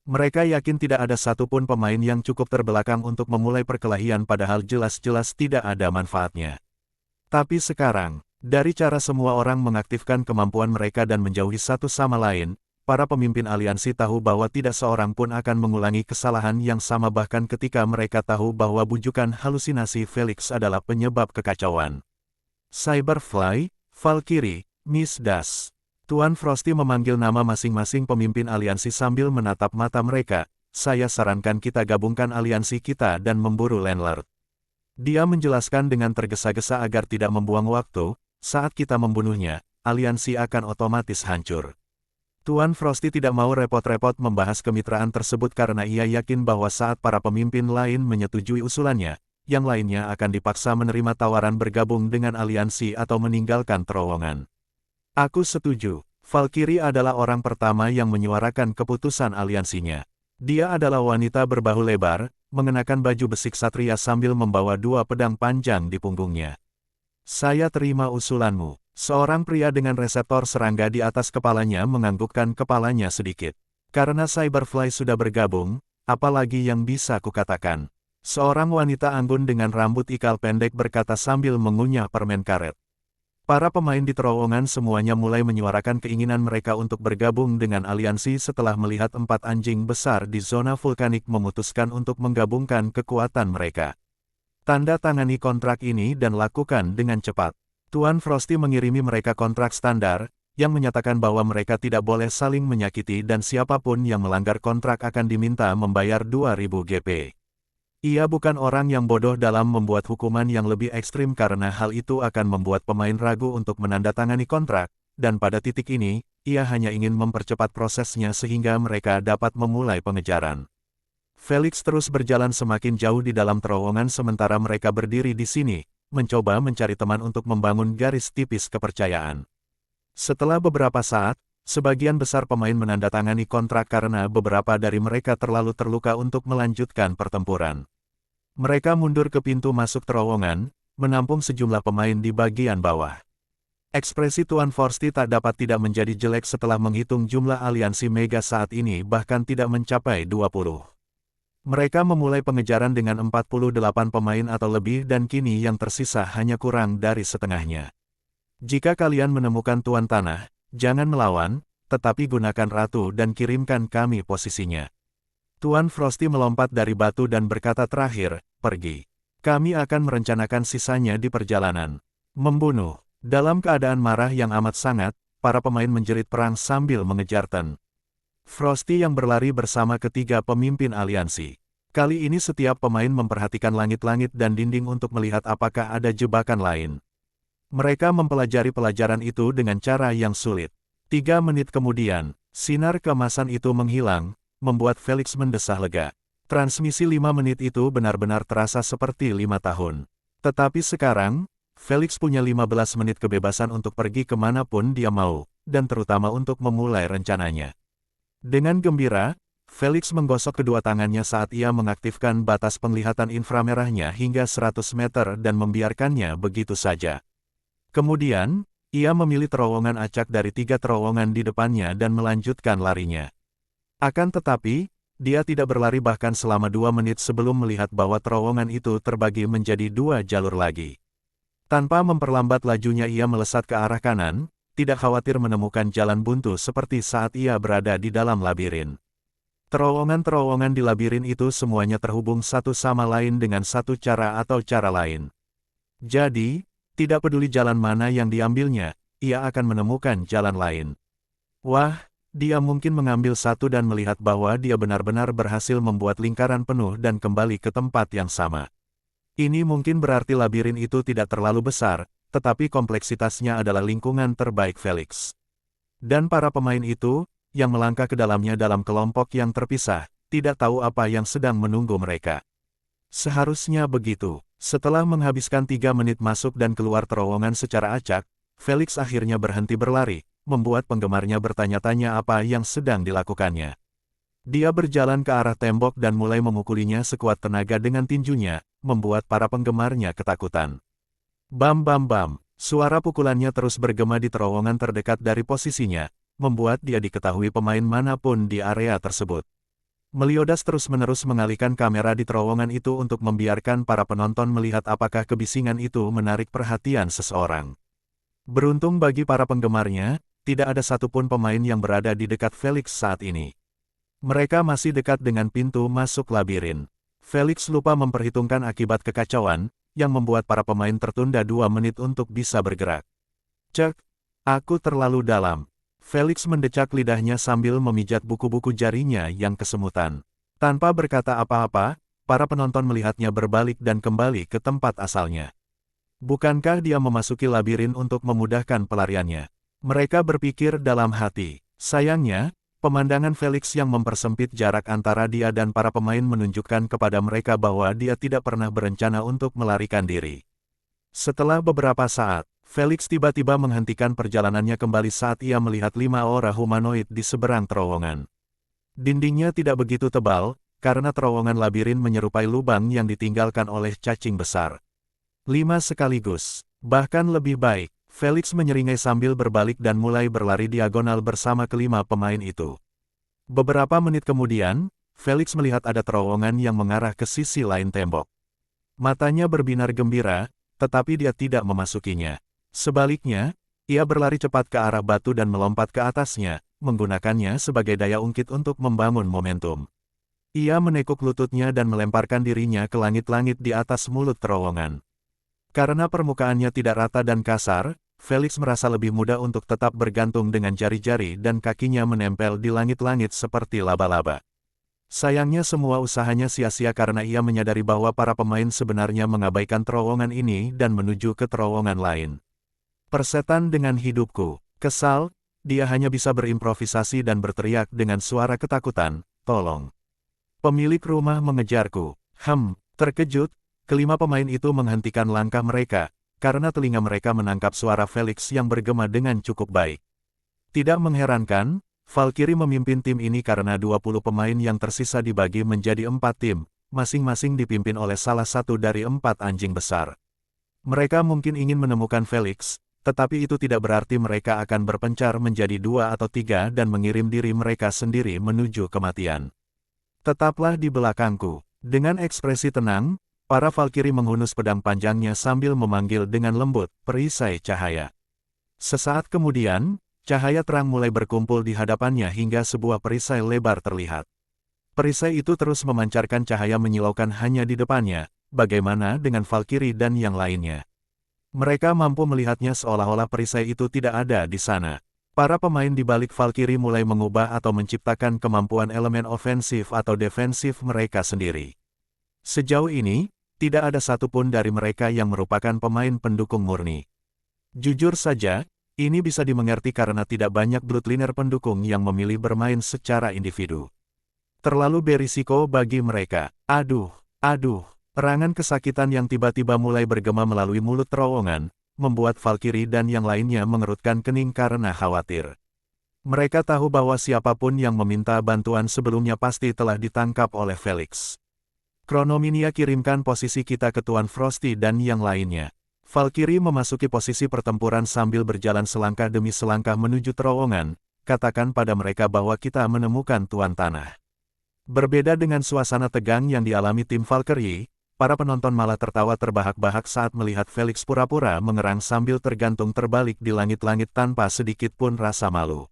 Mereka yakin tidak ada satupun pemain yang cukup terbelakang untuk memulai perkelahian padahal jelas-jelas tidak ada manfaatnya. Tapi sekarang, dari cara semua orang mengaktifkan kemampuan mereka dan menjauhi satu sama lain, para pemimpin aliansi tahu bahwa tidak seorang pun akan mengulangi kesalahan yang sama bahkan ketika mereka tahu bahwa bujukan halusinasi Felix adalah penyebab kekacauan. Cyberfly, Valkyrie, Miss Das. Tuan Frosty memanggil nama masing-masing pemimpin aliansi sambil menatap mata mereka. Saya sarankan kita gabungkan aliansi kita dan memburu Landlord. Dia menjelaskan dengan tergesa-gesa agar tidak membuang waktu, saat kita membunuhnya, aliansi akan otomatis hancur. Tuan Frosty tidak mau repot-repot membahas kemitraan tersebut karena ia yakin bahwa saat para pemimpin lain menyetujui usulannya, yang lainnya akan dipaksa menerima tawaran bergabung dengan aliansi atau meninggalkan terowongan. Aku setuju. Valkyrie adalah orang pertama yang menyuarakan keputusan aliansinya. Dia adalah wanita berbahu lebar, mengenakan baju besi ksatria sambil membawa 2 pedang panjang di punggungnya. Saya terima usulanmu. Seorang pria dengan reseptor serangga di atas kepalanya menganggukkan kepalanya sedikit. Karena Cyberfly sudah bergabung, apalagi yang bisa kukatakan? Seorang wanita anggun dengan rambut ikal pendek berkata sambil mengunyah permen karet. Para pemain di terowongan semuanya mulai menyuarakan keinginan mereka untuk bergabung dengan aliansi setelah melihat 4 anjing besar di zona vulkanik memutuskan untuk menggabungkan kekuatan mereka. Tanda tangani kontrak ini dan lakukan dengan cepat. Tuan Frosty mengirimi mereka kontrak standar, yang menyatakan bahwa mereka tidak boleh saling menyakiti dan siapapun yang melanggar kontrak akan diminta membayar 2.000 GP. Ia bukan orang yang bodoh dalam membuat hukuman yang lebih ekstrim karena hal itu akan membuat pemain ragu untuk menandatangani kontrak, dan pada titik ini, ia hanya ingin mempercepat prosesnya sehingga mereka dapat memulai pengejaran. Felix terus berjalan semakin jauh di dalam terowongan sementara mereka berdiri di sini, mencoba mencari teman untuk membangun garis tipis kepercayaan. Setelah beberapa saat, sebagian besar pemain menandatangani kontrak karena beberapa dari mereka terlalu terluka untuk melanjutkan pertempuran. Mereka mundur ke pintu masuk terowongan, menampung sejumlah pemain di bagian bawah. Ekspresi Tuan Frosty tak dapat tidak menjadi jelek setelah menghitung jumlah aliansi Mega saat ini bahkan tidak mencapai 20. Mereka memulai pengejaran dengan 48 pemain atau lebih dan kini yang tersisa hanya kurang dari setengahnya. Jika kalian menemukan Tuan Tanah, jangan melawan, tetapi gunakan ratu dan kirimkan kami posisinya. Tuan Frosty melompat dari batu dan berkata terakhir, pergi. Kami akan merencanakan sisanya di perjalanan. Membunuh. Dalam keadaan marah yang amat sangat, para pemain menjerit perang sambil mengejar Ten. Frosty yang berlari bersama ketiga pemimpin aliansi. Kali ini setiap pemain memperhatikan langit-langit dan dinding untuk melihat apakah ada jebakan lain. Mereka mempelajari pelajaran itu dengan cara yang sulit. 3 menit kemudian, sinar keemasan itu menghilang, membuat Felix mendesah lega. Transmisi 5 menit itu benar-benar terasa seperti 5 tahun. Tetapi sekarang, Felix punya 15 menit kebebasan untuk pergi kemanapun dia mau, dan terutama untuk memulai rencananya. Dengan gembira, Felix menggosok kedua tangannya saat ia mengaktifkan batas penglihatan inframerahnya hingga 100 meter dan membiarkannya begitu saja. Kemudian, ia memilih terowongan acak dari 3 terowongan di depannya dan melanjutkan larinya. Akan tetapi, dia tidak berlari bahkan selama 2 menit sebelum melihat bahwa terowongan itu terbagi menjadi 2 jalur lagi. Tanpa memperlambat lajunya ia melesat ke arah kanan, tidak khawatir menemukan jalan buntu seperti saat ia berada di dalam labirin. Terowongan-terowongan di labirin itu semuanya terhubung satu sama lain dengan satu cara atau cara lain. Jadi, tidak peduli jalan mana yang diambilnya, ia akan menemukan jalan lain. Wah, dia mungkin mengambil satu dan melihat bahwa dia benar-benar berhasil membuat lingkaran penuh dan kembali ke tempat yang sama. Ini mungkin berarti labirin itu tidak terlalu besar, tetapi kompleksitasnya adalah lingkungan terbaik Felix. Dan para pemain itu, yang melangkah ke dalamnya dalam kelompok yang terpisah, tidak tahu apa yang sedang menunggu mereka. Seharusnya begitu. Setelah menghabiskan 3 menit masuk dan keluar terowongan secara acak, Felix akhirnya berhenti berlari, membuat penggemarnya bertanya-tanya apa yang sedang dilakukannya. Dia berjalan ke arah tembok dan mulai memukulinya sekuat tenaga dengan tinjunya, membuat para penggemarnya ketakutan. Bam bam bam, suara pukulannya terus bergema di terowongan terdekat dari posisinya, membuat dia diketahui pemain manapun di area tersebut. Meliodas terus-menerus mengalihkan kamera di terowongan itu untuk membiarkan para penonton melihat apakah kebisingan itu menarik perhatian seseorang. Beruntung bagi para penggemarnya, tidak ada satupun pemain yang berada di dekat Felix saat ini. Mereka masih dekat dengan pintu masuk labirin. Felix lupa memperhitungkan akibat kekacauan, yang membuat para pemain tertunda 2 menit untuk bisa bergerak. Cek, aku terlalu dalam. Felix mendecak lidahnya sambil memijat buku-buku jarinya yang kesemutan. Tanpa berkata apa-apa, para penonton melihatnya berbalik dan kembali ke tempat asalnya. Bukankah dia memasuki labirin untuk memudahkan pelariannya? Mereka berpikir dalam hati. Sayangnya, pemandangan Felix yang mempersempit jarak antara dia dan para pemain menunjukkan kepada mereka bahwa dia tidak pernah berencana untuk melarikan diri. Setelah beberapa saat, Felix tiba-tiba menghentikan perjalanannya kembali saat ia melihat 5 orang humanoid di seberang terowongan. Dindingnya tidak begitu tebal, karena terowongan labirin menyerupai lubang yang ditinggalkan oleh cacing besar. 5 sekaligus, bahkan lebih baik. Felix menyeringai sambil berbalik dan mulai berlari diagonal bersama kelima pemain itu. Beberapa menit kemudian, Felix melihat ada terowongan yang mengarah ke sisi lain tembok. Matanya berbinar gembira, tetapi dia tidak memasukinya. Sebaliknya, ia berlari cepat ke arah batu dan melompat ke atasnya, menggunakannya sebagai daya ungkit untuk membangun momentum. Ia menekuk lututnya dan melemparkan dirinya ke langit-langit di atas mulut terowongan. Karena permukaannya tidak rata dan kasar, Felix merasa lebih mudah untuk tetap bergantung dengan jari-jari dan kakinya menempel di langit-langit seperti laba-laba. Sayangnya semua usahanya sia-sia karena ia menyadari bahwa para pemain sebenarnya mengabaikan terowongan ini dan menuju ke terowongan lain. Persetan dengan hidupku. Kesal, dia hanya bisa berimprovisasi dan berteriak dengan suara ketakutan, "Tolong. Pemilik rumah mengejarku." Terkejut, kelima pemain itu menghentikan langkah mereka, karena telinga mereka menangkap suara Felix yang bergema dengan cukup baik. Tidak mengherankan, Valkyrie memimpin tim ini karena 20 pemain yang tersisa dibagi menjadi 4 tim, masing-masing dipimpin oleh salah satu dari 4 anjing besar. Mereka mungkin ingin menemukan Felix, tetapi itu tidak berarti mereka akan berpencar menjadi 2 atau 3 dan mengirim diri mereka sendiri menuju kematian. Tetaplah di belakangku. Dengan ekspresi tenang, para Valkyrie menghunus pedang panjangnya sambil memanggil dengan lembut, "Perisai cahaya." Sesaat kemudian, cahaya terang mulai berkumpul di hadapannya hingga sebuah perisai lebar terlihat. Perisai itu terus memancarkan cahaya menyilaukan hanya di depannya, bagaimana dengan Valkyrie dan yang lainnya. Mereka mampu melihatnya seolah-olah perisai itu tidak ada di sana. Para pemain di balik Valkyrie mulai mengubah atau menciptakan kemampuan elemen ofensif atau defensif mereka sendiri. Sejauh ini, tidak ada satupun dari mereka yang merupakan pemain pendukung murni. Jujur saja, ini bisa dimengerti karena tidak banyak bloodliner pendukung yang memilih bermain secara individu. Terlalu berisiko bagi mereka. Aduh. Erangan kesakitan yang tiba-tiba mulai bergema melalui mulut terowongan, membuat Valkyrie dan yang lainnya mengerutkan kening karena khawatir. Mereka tahu bahwa siapapun yang meminta bantuan sebelumnya pasti telah ditangkap oleh Felix. Chronominia kirimkan posisi kita ke Tuan Frosty dan yang lainnya. Valkyrie memasuki posisi pertempuran sambil berjalan selangkah demi selangkah menuju terowongan, katakan pada mereka bahwa kita menemukan Tuan Tanah. Berbeda dengan suasana tegang yang dialami tim Valkyrie, para penonton malah tertawa terbahak-bahak saat melihat Felix pura-pura mengerang sambil tergantung terbalik di langit-langit tanpa sedikit pun rasa malu.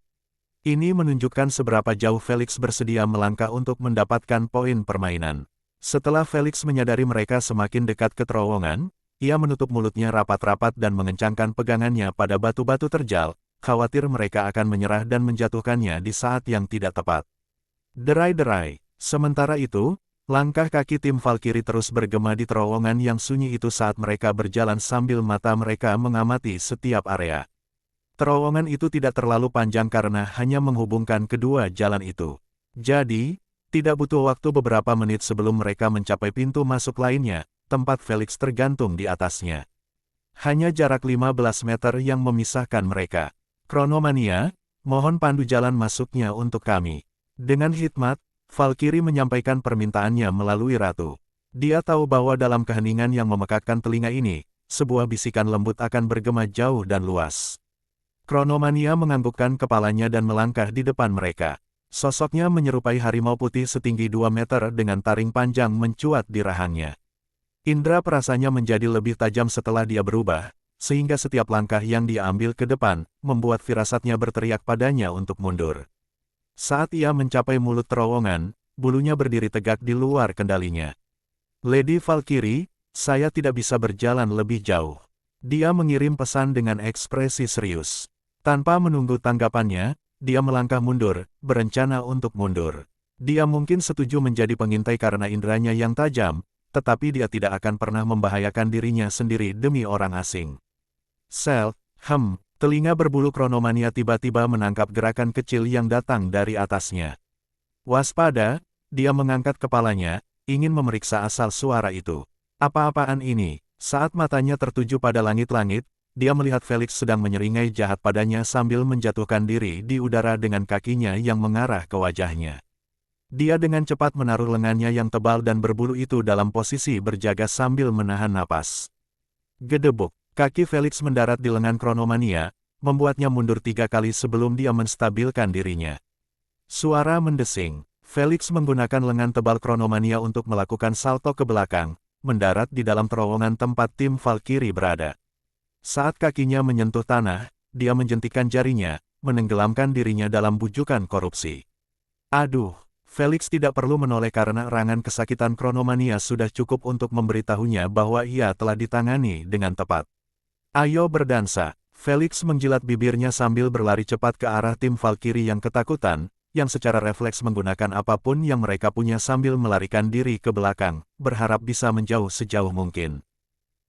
Ini menunjukkan seberapa jauh Felix bersedia melangkah untuk mendapatkan poin permainan. Setelah Felix menyadari mereka semakin dekat ke terowongan, ia menutup mulutnya rapat-rapat dan mengencangkan pegangannya pada batu-batu terjal, khawatir mereka akan menyerah dan menjatuhkannya di saat yang tidak tepat. Derai-derai. Sementara itu, langkah kaki tim Valkyrie terus bergema di terowongan yang sunyi itu saat mereka berjalan sambil mata mereka mengamati setiap area. Terowongan itu tidak terlalu panjang karena hanya menghubungkan kedua jalan itu. Jadi, tidak butuh waktu beberapa menit sebelum mereka mencapai pintu masuk lainnya, tempat Felix tergantung di atasnya. Hanya jarak 15 meter yang memisahkan mereka. Chronomania, mohon pandu jalan masuknya untuk kami. Dengan hikmat, Valkyrie menyampaikan permintaannya melalui ratu. Dia tahu bahwa dalam keheningan yang memekakkan telinga ini, sebuah bisikan lembut akan bergema jauh dan luas. Chronomania menganggukkan kepalanya dan melangkah di depan mereka. Sosoknya menyerupai harimau putih setinggi 2 meter dengan taring panjang mencuat di rahangnya. Indra perasanya menjadi lebih tajam setelah dia berubah, sehingga setiap langkah yang dia ambil ke depan, membuat firasatnya berteriak padanya untuk mundur. Saat ia mencapai mulut terowongan, bulunya berdiri tegak di luar kendalinya. Lady Valkyrie, saya tidak bisa berjalan lebih jauh. Dia mengirim pesan dengan ekspresi serius. Tanpa menunggu tanggapannya, dia melangkah mundur, berencana untuk mundur. Dia mungkin setuju menjadi pengintai karena inderanya yang tajam, tetapi dia tidak akan pernah membahayakan dirinya sendiri demi orang asing. Telinga berbulu Chronomania tiba-tiba menangkap gerakan kecil yang datang dari atasnya. Waspada, dia mengangkat kepalanya, ingin memeriksa asal suara itu. Apa-apaan ini? Saat matanya tertuju pada langit-langit, dia melihat Felix sedang menyeringai jahat padanya sambil menjatuhkan diri di udara dengan kakinya yang mengarah ke wajahnya. Dia dengan cepat menaruh lengannya yang tebal dan berbulu itu dalam posisi berjaga sambil menahan napas. Gedebuk, kaki Felix mendarat di lengan Chronomania, membuatnya mundur 3 kali sebelum dia menstabilkan dirinya. Suara mendesing. Felix menggunakan lengan tebal Chronomania untuk melakukan salto ke belakang, mendarat di dalam terowongan tempat tim Valkyrie berada. Saat kakinya menyentuh tanah, dia menjentikan jarinya, menenggelamkan dirinya dalam bujukan korupsi. Aduh, Felix tidak perlu menoleh karena erangan kesakitan Chronomania sudah cukup untuk memberitahunya bahwa ia telah ditangani dengan tepat. Ayo berdansa. Felix menjilat bibirnya sambil berlari cepat ke arah tim Valkyrie yang ketakutan, yang secara refleks menggunakan apapun yang mereka punya sambil melarikan diri ke belakang, berharap bisa menjauh sejauh mungkin.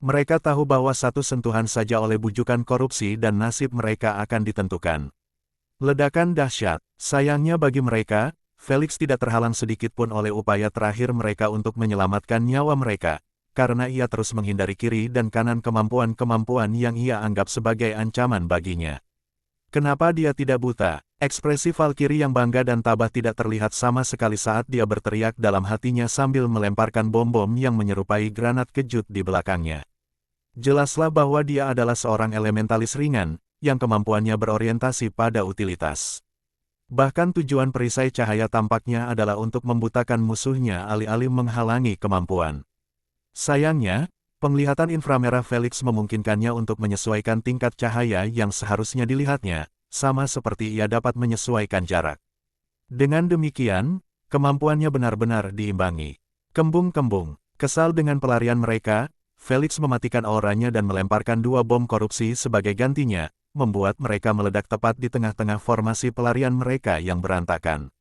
Mereka tahu bahwa satu sentuhan saja oleh bujukan korupsi dan nasib mereka akan ditentukan. Ledakan dahsyat. Sayangnya bagi mereka, Felix tidak terhalang sedikitpun oleh upaya terakhir mereka untuk menyelamatkan nyawa mereka, karena ia terus menghindari kiri dan kanan kemampuan-kemampuan yang ia anggap sebagai ancaman baginya. Kenapa dia tidak buta? Ekspresi Valkyrie yang bangga dan tabah tidak terlihat sama sekali saat dia berteriak dalam hatinya sambil melemparkan bom-bom yang menyerupai granat kejut di belakangnya. Jelaslah bahwa dia adalah seorang elementalis ringan, yang kemampuannya berorientasi pada utilitas. Bahkan tujuan perisai cahaya tampaknya adalah untuk membutakan musuhnya alih-alih menghalangi kemampuan. Sayangnya, penglihatan inframerah Felix memungkinkannya untuk menyesuaikan tingkat cahaya yang seharusnya dilihatnya, sama seperti ia dapat menyesuaikan jarak. Dengan demikian, kemampuannya benar-benar diimbangi. Kembung-kembung, kesal dengan pelarian mereka, Felix mematikan auranya dan melemparkan 2 bom korupsi sebagai gantinya, membuat mereka meledak tepat di tengah-tengah formasi pelarian mereka yang berantakan.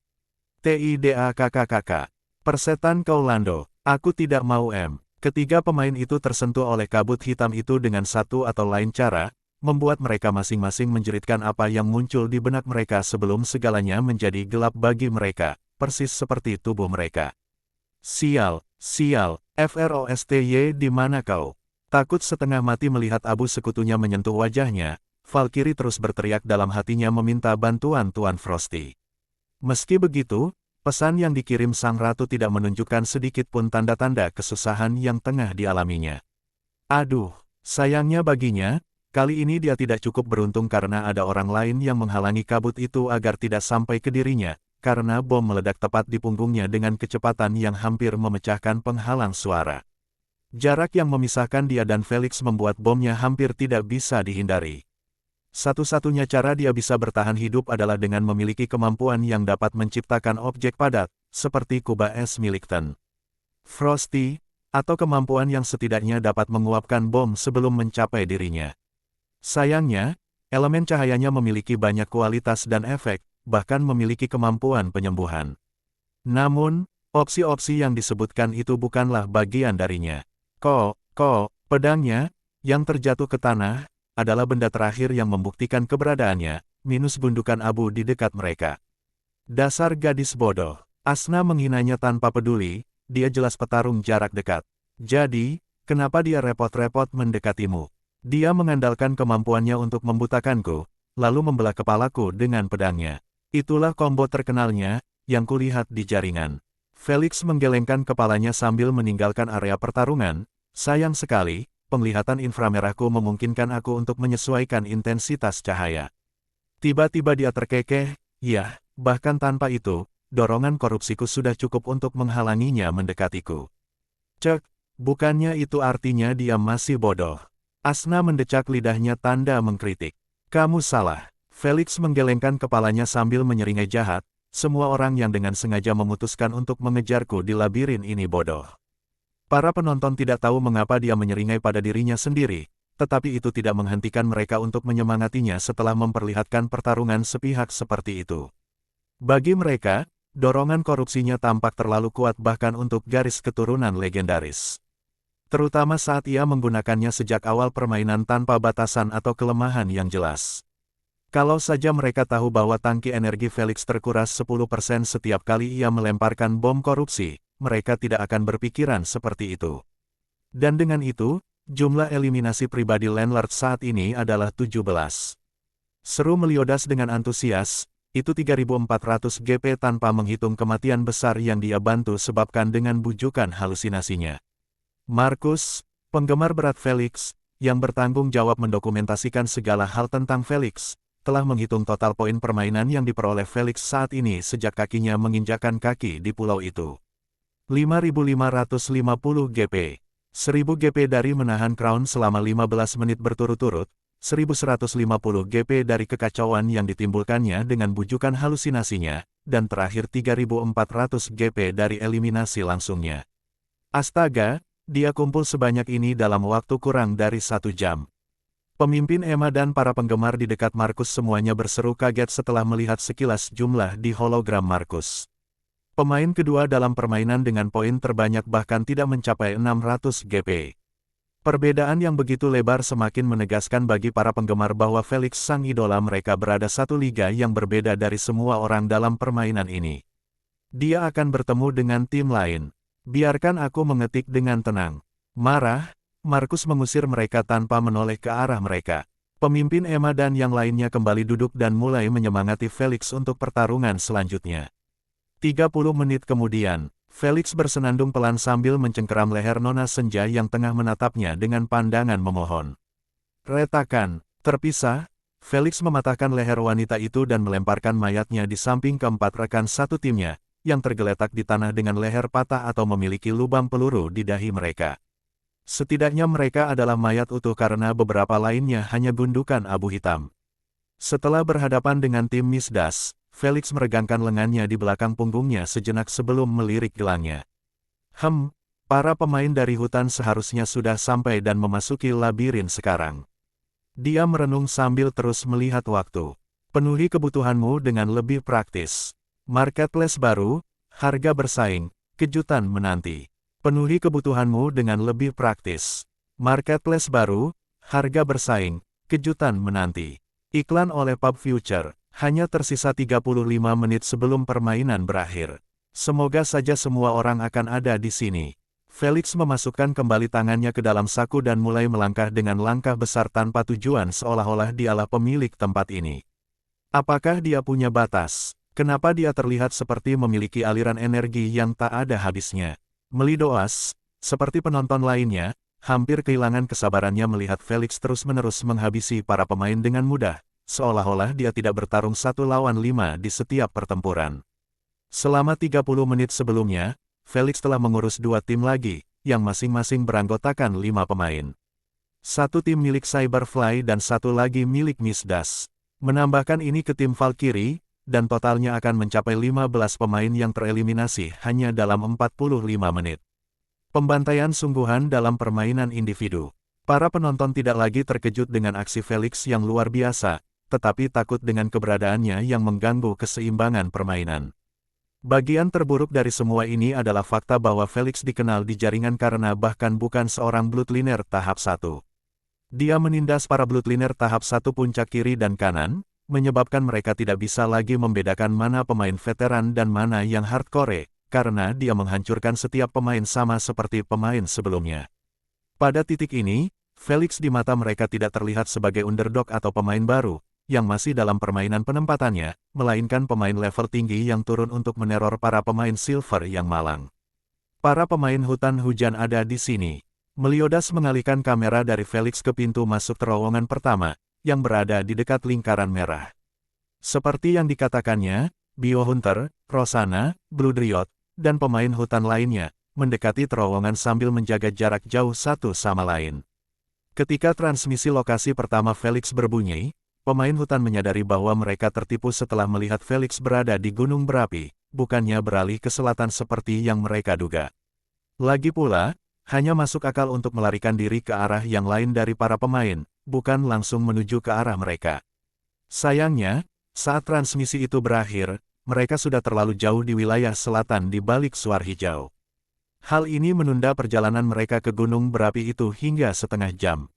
TIDAKKKK. Persetan kau Lando, aku tidak mau Ketiga pemain itu tersentuh oleh kabut hitam itu dengan satu atau lain cara, membuat mereka masing-masing menjeritkan apa yang muncul di benak mereka sebelum segalanya menjadi gelap bagi mereka, persis seperti tubuh mereka. Sial, FROSTY di mana kau? Takut setengah mati melihat abu sekutunya menyentuh wajahnya, Valkyrie terus berteriak dalam hatinya meminta bantuan Tuan Frosty. Meski begitu, pesan yang dikirim sang ratu tidak menunjukkan sedikit pun tanda-tanda kesusahan yang tengah dialaminya. Aduh, sayangnya baginya, kali ini dia tidak cukup beruntung karena ada orang lain yang menghalangi kabut itu agar tidak sampai ke dirinya, karena bom meledak tepat di punggungnya dengan kecepatan yang hampir memecahkan penghalang suara. Jarak yang memisahkan dia dan Felix membuat bomnya hampir tidak bisa dihindari. Satu-satunya cara dia bisa bertahan hidup adalah dengan memiliki kemampuan yang dapat menciptakan objek padat, seperti kuba es milik Ten Frosty, atau kemampuan yang setidaknya dapat menguapkan bom sebelum mencapai dirinya. Sayangnya, elemen cahayanya memiliki banyak kualitas dan efek, bahkan memiliki kemampuan penyembuhan. Namun, opsi-opsi yang disebutkan itu bukanlah bagian darinya. Pedangnya, yang terjatuh ke tanah, adalah benda terakhir yang membuktikan keberadaannya, minus gundukan abu di dekat mereka. Dasar gadis bodoh. Asna menghinanya tanpa peduli, dia jelas petarung jarak dekat. Jadi, kenapa dia repot-repot mendekatimu? Dia mengandalkan kemampuannya untuk membutakanku, lalu membelah kepalaku dengan pedangnya. Itulah combo terkenalnya, yang kulihat di jaringan. Felix menggelengkan kepalanya sambil meninggalkan area pertarungan. Sayang sekali, penglihatan inframerahku memungkinkan aku untuk menyesuaikan intensitas cahaya. Tiba-tiba dia terkekeh, ya, bahkan tanpa itu, dorongan korupsiku sudah cukup untuk menghalanginya mendekatiku. Bukannya itu artinya dia masih bodoh. Asna mendecak lidahnya tanda mengkritik. Kamu salah. Felix menggelengkan kepalanya sambil menyeringai jahat. Semua orang yang dengan sengaja memutuskan untuk mengejarku di labirin ini bodoh. Para penonton tidak tahu mengapa dia menyeringai pada dirinya sendiri, tetapi itu tidak menghentikan mereka untuk menyemangatinya setelah memperlihatkan pertarungan sepihak seperti itu. Bagi mereka, dorongan korupsinya tampak terlalu kuat bahkan untuk garis keturunan legendaris. Terutama saat ia menggunakannya sejak awal permainan tanpa batasan atau kelemahan yang jelas. Kalau saja mereka tahu bahwa tangki energi Felix terkuras 10% setiap kali ia melemparkan bom korupsi, mereka tidak akan berpikiran seperti itu. Dan dengan itu, jumlah eliminasi pribadi Landlord saat ini adalah 17. Seru Meliodas dengan antusias, itu 3.400 GP tanpa menghitung kematian besar yang dia bantu sebabkan dengan bujukan halusinasinya. Markus, penggemar berat Felix, yang bertanggung jawab mendokumentasikan segala hal tentang Felix, telah menghitung total poin permainan yang diperoleh Felix saat ini sejak kakinya menginjakan kaki di pulau itu. 5.550 GP. 1000 GP dari menahan crown selama 15 menit berturut-turut, 1150 GP dari kekacauan yang ditimbulkannya dengan bujukan halusinasinya, dan terakhir 3.400 GP dari eliminasi langsungnya. Astaga! Dia kumpul sebanyak ini dalam waktu kurang dari 1 jam. Pemimpin Emma dan para penggemar di dekat Markus semuanya berseru kaget setelah melihat sekilas jumlah di hologram Markus. Pemain kedua dalam permainan dengan poin terbanyak bahkan tidak mencapai 600 GP. Perbedaan yang begitu lebar semakin menegaskan bagi para penggemar bahwa Felix sang idola mereka berada satu liga yang berbeda dari semua orang dalam permainan ini. Dia akan bertemu dengan tim lain. Biarkan aku mengetik dengan tenang. Marah, Markus mengusir mereka tanpa menoleh ke arah mereka. Pemimpin Emma dan yang lainnya kembali duduk dan mulai menyemangati Felix untuk pertarungan selanjutnya. 30 menit kemudian, Felix bersenandung pelan sambil mencengkeram leher Nona Senja yang tengah menatapnya dengan pandangan memohon. Retakan, terpisah, Felix mematahkan leher wanita itu dan melemparkan mayatnya di samping keempat rekan satu timnya, yang tergeletak di tanah dengan leher patah atau memiliki lubang peluru di dahi mereka. Setidaknya mereka adalah mayat utuh karena beberapa lainnya hanya gundukan abu hitam. Setelah berhadapan dengan tim Misdas, Felix meregangkan lengannya di belakang punggungnya sejenak sebelum melirik gelangnya. Para pemain dari hutan seharusnya sudah sampai dan memasuki labirin sekarang. Dia merenung sambil terus melihat waktu. Penuhi kebutuhanmu dengan lebih praktis. Marketplace baru, harga bersaing, kejutan menanti. Penuhi kebutuhanmu dengan lebih praktis. Marketplace baru, harga bersaing, kejutan menanti. Iklan oleh Pub Future, hanya tersisa 35 menit sebelum permainan berakhir. Semoga saja semua orang akan ada di sini. Felix memasukkan kembali tangannya ke dalam saku dan mulai melangkah dengan langkah besar tanpa tujuan seolah-olah dialah pemilik tempat ini. Apakah dia punya batas? Kenapa dia terlihat seperti memiliki aliran energi yang tak ada habisnya? Meliodas, seperti penonton lainnya, hampir kehilangan kesabarannya melihat Felix terus-menerus menghabisi para pemain dengan mudah, seolah-olah dia tidak bertarung 1 lawan 5 di setiap pertempuran. Selama 30 menit sebelumnya, Felix telah mengurus 2 tim lagi, yang masing-masing beranggotakan 5 pemain. Satu tim milik Cyberfly dan satu lagi milik Misdas. Menambahkan ini ke tim Valkyrie, dan totalnya akan mencapai 15 pemain yang tereliminasi hanya dalam 45 menit. Pembantaian sungguhan dalam permainan individu. Para penonton tidak lagi terkejut dengan aksi Felix yang luar biasa, tetapi takut dengan keberadaannya yang mengganggu keseimbangan permainan. Bagian terburuk dari semua ini adalah fakta bahwa Felix dikenal di jaringan karena bahkan bukan seorang bloodliner tahap 1. Dia menindas para bloodliner tahap 1 puncak kiri dan kanan, menyebabkan mereka tidak bisa lagi membedakan mana pemain veteran dan mana yang hardcore, karena dia menghancurkan setiap pemain sama seperti pemain sebelumnya. Pada titik ini, Felix di mata mereka tidak terlihat sebagai underdog atau pemain baru, yang masih dalam permainan penempatannya, melainkan pemain level tinggi yang turun untuk meneror para pemain silver yang malang. Para pemain hutan hujan ada di sini. Meliodas mengalihkan kamera dari Felix ke pintu masuk terowongan pertama, yang berada di dekat lingkaran merah. Seperti yang dikatakannya, Biohunter, Rosanna, Bloodriot, dan pemain hutan lainnya, mendekati terowongan sambil menjaga jarak jauh satu sama lain. Ketika transmisi lokasi pertama Felix berbunyi, pemain hutan menyadari bahwa mereka tertipu setelah melihat Felix berada di gunung berapi, bukannya beralih ke selatan seperti yang mereka duga. Lagi pula, hanya masuk akal untuk melarikan diri ke arah yang lain dari para pemain, bukan langsung menuju ke arah mereka. Sayangnya, saat transmisi itu berakhir, mereka sudah terlalu jauh di wilayah selatan di balik suar hijau. Hal ini menunda perjalanan mereka ke gunung berapi itu hingga setengah jam.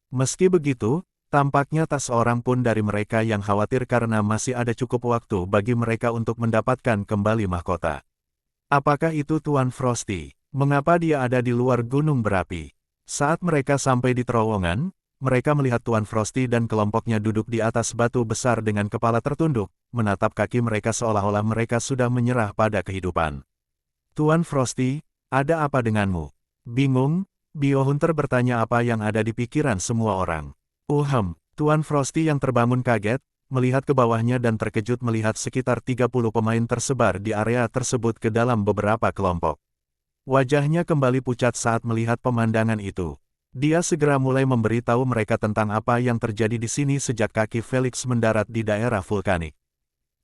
Meski begitu, tampaknya tak seorang pun dari mereka yang khawatir karena masih ada cukup waktu bagi mereka untuk mendapatkan kembali mahkota. Apakah itu Tuan Frosty? Mengapa dia ada di luar gunung berapi? Saat mereka sampai di terowongan, mereka melihat Tuan Frosty dan kelompoknya duduk di atas batu besar dengan kepala tertunduk, menatap kaki mereka seolah-olah mereka sudah menyerah pada kehidupan. Tuan Frosty, ada apa denganmu? Bingung, Biohunter bertanya apa yang ada di pikiran semua orang. Tuan Frosty yang terbangun kaget, melihat ke bawahnya dan terkejut melihat sekitar 30 pemain tersebar di area tersebut ke dalam beberapa kelompok. Wajahnya kembali pucat saat melihat pemandangan itu. Dia segera mulai memberitahu mereka tentang apa yang terjadi di sini sejak kaki Felix mendarat di daerah vulkanik.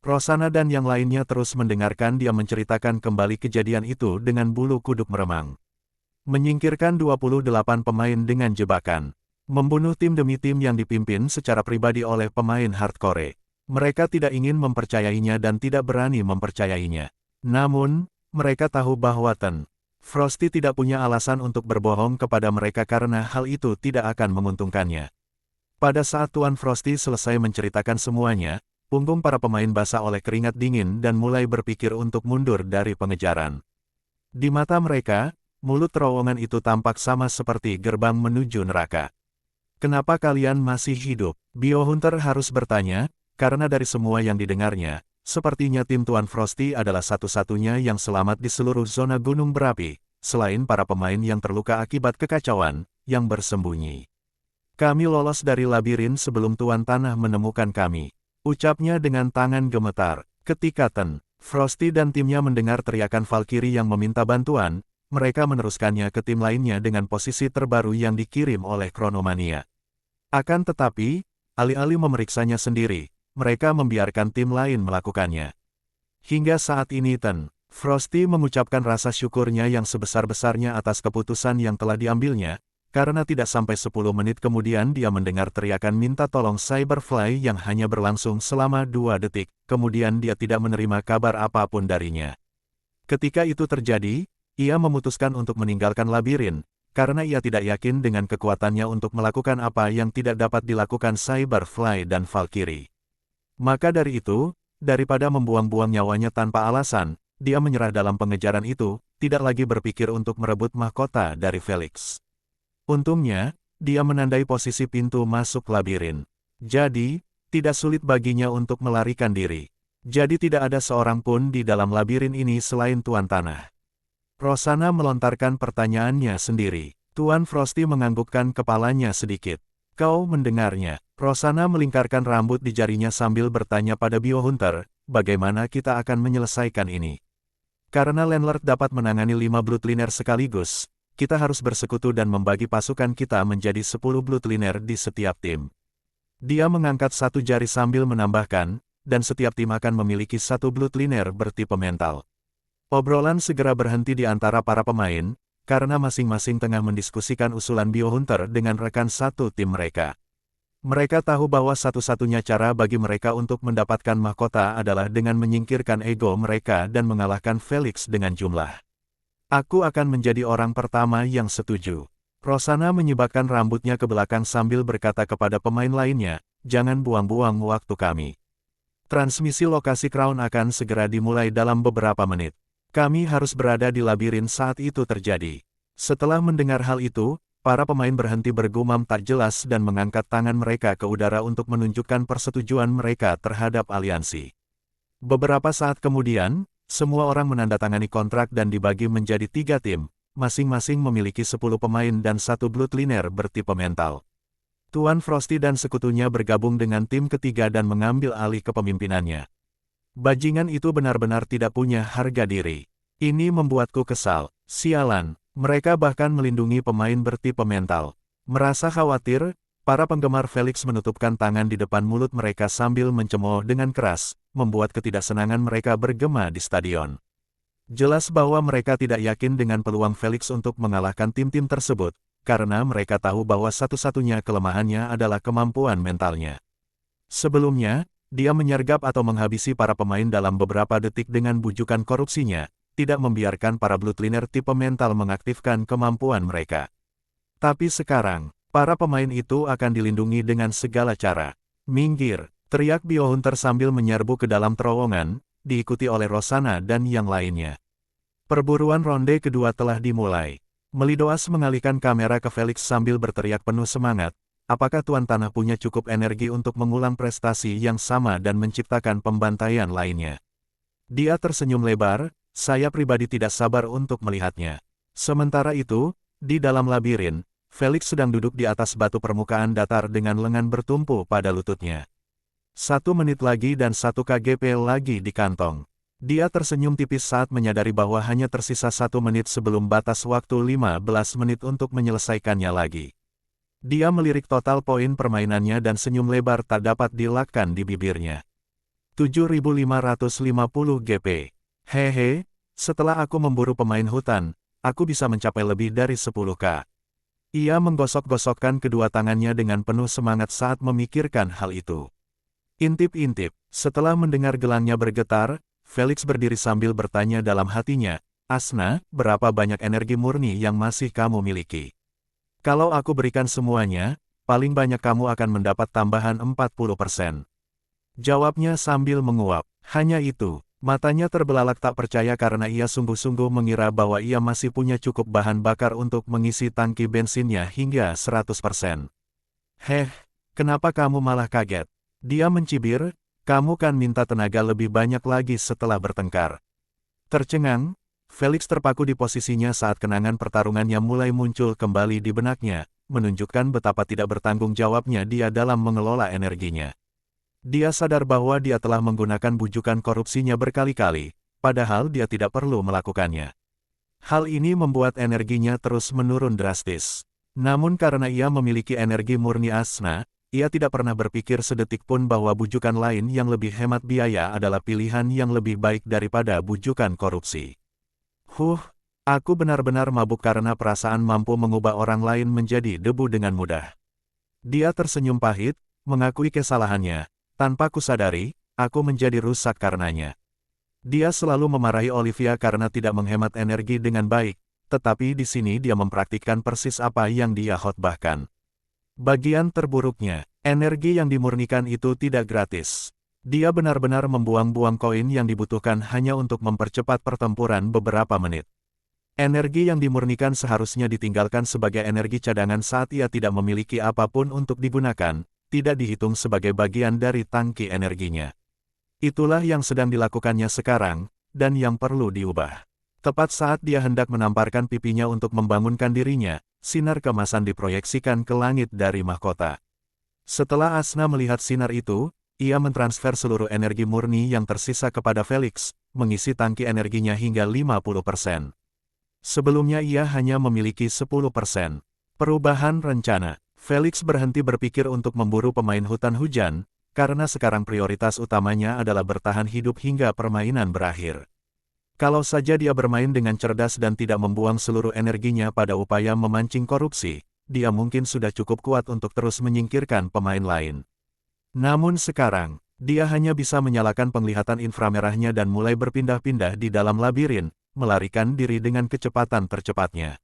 Rosanna dan yang lainnya terus mendengarkan dia menceritakan kembali kejadian itu dengan bulu kuduk meremang. Menyingkirkan 28 pemain dengan jebakan. Membunuh tim demi tim yang dipimpin secara pribadi oleh pemain hardcore. Mereka tidak ingin mempercayainya dan tidak berani mempercayainya. Namun, mereka tahu bahwa Frosty tidak punya alasan untuk berbohong kepada mereka karena hal itu tidak akan menguntungkannya. Pada saat Tuan Frosty selesai menceritakan semuanya, punggung para pemain basah oleh keringat dingin dan mulai berpikir untuk mundur dari pengejaran. Di mata mereka, mulut terowongan itu tampak sama seperti gerbang menuju neraka. Kenapa kalian masih hidup? Biohunter harus bertanya, karena dari semua yang didengarnya, sepertinya tim Tuan Frosty adalah satu-satunya yang selamat di seluruh zona gunung berapi, selain para pemain yang terluka akibat kekacauan, yang bersembunyi. Kami lolos dari labirin sebelum Tuan Tanah menemukan kami. Ucapnya dengan tangan gemetar. Ketika Frosty dan timnya mendengar teriakan Valkyrie yang meminta bantuan, mereka meneruskannya ke tim lainnya dengan posisi terbaru yang dikirim oleh Chronomania. Akan tetapi, alih-alih memeriksanya sendiri, mereka membiarkan tim lain melakukannya. Hingga saat ini Frosty mengucapkan rasa syukurnya yang sebesar-besarnya atas keputusan yang telah diambilnya, karena tidak sampai 10 menit kemudian dia mendengar teriakan minta tolong Cyberfly yang hanya berlangsung selama 2 detik, kemudian dia tidak menerima kabar apapun darinya. Ketika itu terjadi, ia memutuskan untuk meninggalkan labirin, karena ia tidak yakin dengan kekuatannya untuk melakukan apa yang tidak dapat dilakukan Cyberfly dan Valkyrie. Maka dari itu, daripada membuang-buang nyawanya tanpa alasan, dia menyerah dalam pengejaran itu, tidak lagi berpikir untuk merebut mahkota dari Felix. Untungnya, dia menandai posisi pintu masuk labirin. Jadi, tidak sulit baginya untuk melarikan diri. Jadi tidak ada seorang pun di dalam labirin ini selain Tuan Tanah. Rosanna melontarkan pertanyaannya sendiri. Tuan Frosty menganggukkan kepalanya sedikit. Kau mendengarnya. Rosanna melingkarkan rambut di jarinya sambil bertanya pada Biohunter, bagaimana kita akan menyelesaikan ini? Karena Landlord dapat menangani 5 Bloodliner sekaligus, kita harus bersekutu dan membagi pasukan kita menjadi 10 Bloodliner di setiap tim. Dia mengangkat satu jari sambil menambahkan, dan setiap tim akan memiliki 1 Bloodliner bertipe mental. Obrolan segera berhenti di antara para pemain, karena masing-masing tengah mendiskusikan usulan Biohunter dengan rekan satu tim mereka. Mereka tahu bahwa satu-satunya cara bagi mereka untuk mendapatkan mahkota adalah dengan menyingkirkan ego mereka dan mengalahkan Felix dengan jumlah. Aku akan menjadi orang pertama yang setuju. Rosanna menyibakkan rambutnya ke belakang sambil berkata kepada pemain lainnya, jangan buang-buang waktu kami. Transmisi lokasi Crown akan segera dimulai dalam beberapa menit. Kami harus berada di labirin saat itu terjadi. Setelah mendengar hal itu, para pemain berhenti bergumam tak jelas dan mengangkat tangan mereka ke udara untuk menunjukkan persetujuan mereka terhadap aliansi. Beberapa saat kemudian, semua orang menandatangani kontrak dan dibagi menjadi 3 tim, masing-masing memiliki 10 pemain dan 1 Bloodliner bertipe mental. Tuan Frosty dan sekutunya bergabung dengan tim ketiga dan mengambil alih kepemimpinannya. Bajingan itu benar-benar tidak punya harga diri. Ini membuatku kesal. Sialan, mereka bahkan melindungi pemain bertipe mental. Merasa khawatir, para penggemar Felix menutupkan tangan di depan mulut mereka sambil mencemooh dengan keras, membuat ketidaksenangan mereka bergema di stadion. Jelas bahwa mereka tidak yakin dengan peluang Felix untuk mengalahkan tim-tim tersebut, karena mereka tahu bahwa satu-satunya kelemahannya adalah kemampuan mentalnya. Sebelumnya, dia menyergap atau menghabisi para pemain dalam beberapa detik dengan bujukan korupsinya, tidak membiarkan para bloodliner tipe mental mengaktifkan kemampuan mereka. Tapi sekarang, para pemain itu akan dilindungi dengan segala cara. Minggir, teriak Biohunter sambil menyerbu ke dalam terowongan, diikuti oleh Rosanna dan yang lainnya. Perburuan ronde kedua telah dimulai. Melidoas mengalihkan kamera ke Felix sambil berteriak penuh semangat, apakah Tuan Tanah punya cukup energi untuk mengulang prestasi yang sama dan menciptakan pembantaian lainnya? Dia tersenyum lebar, saya pribadi tidak sabar untuk melihatnya. Sementara itu, di dalam labirin, Felix sedang duduk di atas batu permukaan datar dengan lengan bertumpu pada lututnya. 1 menit lagi dan 1 KGP lagi di kantong. Dia tersenyum tipis saat menyadari bahwa hanya tersisa 1 menit sebelum batas waktu 15 menit untuk menyelesaikannya lagi. Dia melirik total poin permainannya dan senyum lebar tak dapat dilakkan di bibirnya. 7.550 GP. Hehe, setelah aku memburu pemain hutan, aku bisa mencapai lebih dari 10K. Ia menggosok-gosokkan kedua tangannya dengan penuh semangat saat memikirkan hal itu. Intip-intip, setelah mendengar gelangnya bergetar, Felix berdiri sambil bertanya dalam hatinya, Asna, berapa banyak energi murni yang masih kamu miliki? Kalau aku berikan semuanya, paling banyak kamu akan mendapat tambahan 40%. Jawabnya sambil menguap, hanya itu. Matanya terbelalak tak percaya karena ia sungguh-sungguh mengira bahwa ia masih punya cukup bahan bakar untuk mengisi tangki bensinnya hingga 100%. Heh, kenapa kamu malah kaget? Dia mencibir, kamu kan minta tenaga lebih banyak lagi setelah bertengkar. Tercengang, Felix terpaku di posisinya saat kenangan pertarungannya mulai muncul kembali di benaknya, menunjukkan betapa tidak bertanggung jawabnya dia dalam mengelola energinya. Dia sadar bahwa dia telah menggunakan bujukan korupsinya berkali-kali, padahal dia tidak perlu melakukannya. Hal ini membuat energinya terus menurun drastis. Namun karena ia memiliki energi murni Asna, ia tidak pernah berpikir sedetik pun bahwa bujukan lain yang lebih hemat biaya adalah pilihan yang lebih baik daripada bujukan korupsi. Aku benar-benar mabuk karena perasaan mampu mengubah orang lain menjadi debu dengan mudah. Dia tersenyum pahit, mengakui kesalahannya. Tanpa kusadari, aku menjadi rusak karenanya. Dia selalu memarahi Olivia karena tidak menghemat energi dengan baik, tetapi di sini dia mempraktikkan persis apa yang dia khotbahkan. Bagian terburuknya, energi yang dimurnikan itu tidak gratis. Dia benar-benar membuang-buang koin yang dibutuhkan hanya untuk mempercepat pertempuran beberapa menit. Energi yang dimurnikan seharusnya ditinggalkan sebagai energi cadangan saat ia tidak memiliki apapun untuk digunakan, tidak dihitung sebagai bagian dari tangki energinya. Itulah yang sedang dilakukannya sekarang, dan yang perlu diubah. Tepat saat dia hendak menamparkan pipinya untuk membangunkan dirinya, sinar kemasan diproyeksikan ke langit dari mahkota. Setelah Asna melihat sinar itu, ia mentransfer seluruh energi murni yang tersisa kepada Felix, mengisi tangki energinya hingga 50%. Sebelumnya ia hanya memiliki 10%. Perubahan rencana. Felix berhenti berpikir untuk memburu pemain hutan hujan, karena sekarang prioritas utamanya adalah bertahan hidup hingga permainan berakhir. Kalau saja dia bermain dengan cerdas dan tidak membuang seluruh energinya pada upaya memancing korupsi, dia mungkin sudah cukup kuat untuk terus menyingkirkan pemain lain. Namun sekarang, dia hanya bisa menyalakan penglihatan inframerahnya dan mulai berpindah-pindah di dalam labirin, melarikan diri dengan kecepatan tercepatnya.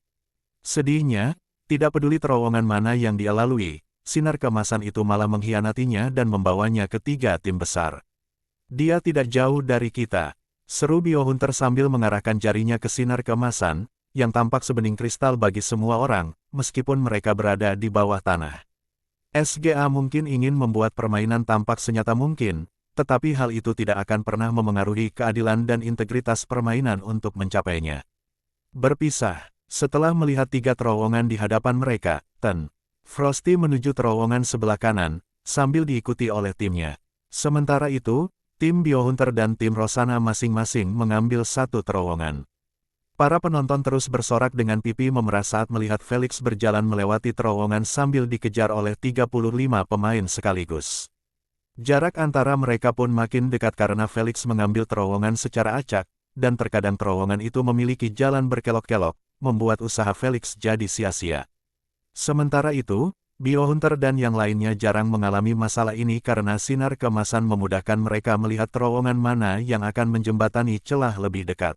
Sedihnya, tidak peduli terowongan mana yang dia lalui, sinar kemasan itu malah mengkhianatinya dan membawanya ke 3 tim besar. Dia tidak jauh dari kita, seru Biohunter sambil mengarahkan jarinya ke sinar kemasan, yang tampak sebening kristal bagi semua orang, meskipun mereka berada di bawah tanah. SGA mungkin ingin membuat permainan tampak senyata mungkin, tetapi hal itu tidak akan pernah memengaruhi keadilan dan integritas permainan untuk mencapainya. Berpisah. Setelah melihat 3 terowongan di hadapan mereka, Frosty menuju terowongan sebelah kanan, sambil diikuti oleh timnya. Sementara itu, tim Biohunter dan tim Rosanna masing-masing mengambil 1 terowongan. Para penonton terus bersorak dengan pipi memerah saat melihat Felix berjalan melewati terowongan sambil dikejar oleh 35 pemain sekaligus. Jarak antara mereka pun makin dekat karena Felix mengambil terowongan secara acak, dan terkadang terowongan itu memiliki jalan berkelok-kelok, membuat usaha Felix jadi sia-sia. Sementara itu, Biohunter dan yang lainnya jarang mengalami masalah ini karena sinar kemasan memudahkan mereka melihat terowongan mana yang akan menjembatani celah lebih dekat.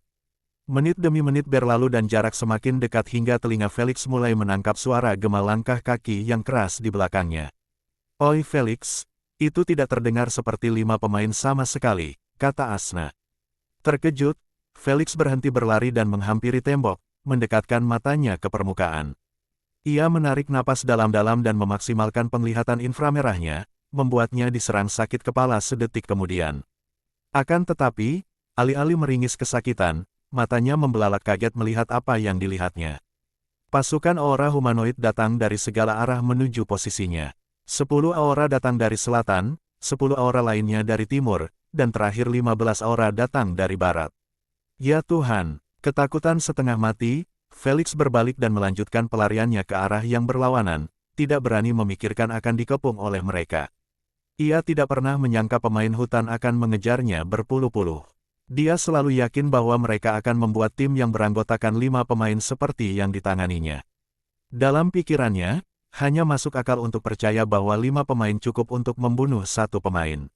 Menit demi menit berlalu dan jarak semakin dekat hingga telinga Felix mulai menangkap suara gema langkah kaki yang keras di belakangnya. "Oi Felix, itu tidak terdengar seperti 5 pemain sama sekali," kata Asna. Terkejut, Felix berhenti berlari dan menghampiri tembok, mendekatkan matanya ke permukaan. Ia menarik napas dalam-dalam dan memaksimalkan penglihatan inframerahnya, membuatnya diserang sakit kepala sedetik kemudian. Akan tetapi, alih-alih meringis kesakitan, matanya membelalak kaget melihat apa yang dilihatnya. Pasukan aura humanoid datang dari segala arah menuju posisinya. 10 aura datang dari selatan, 10 aura lainnya dari timur, dan terakhir 15 aura datang dari barat. Ya Tuhan, ketakutan setengah mati, Felix berbalik dan melanjutkan pelariannya ke arah yang berlawanan, tidak berani memikirkan akan dikepung oleh mereka. Ia tidak pernah menyangka pemain hutan akan mengejarnya berpuluh-puluh. Dia selalu yakin bahwa mereka akan membuat tim yang beranggotakan 5 pemain seperti yang ditanganinya. Dalam pikirannya, hanya masuk akal untuk percaya bahwa 5 pemain cukup untuk membunuh 1 pemain.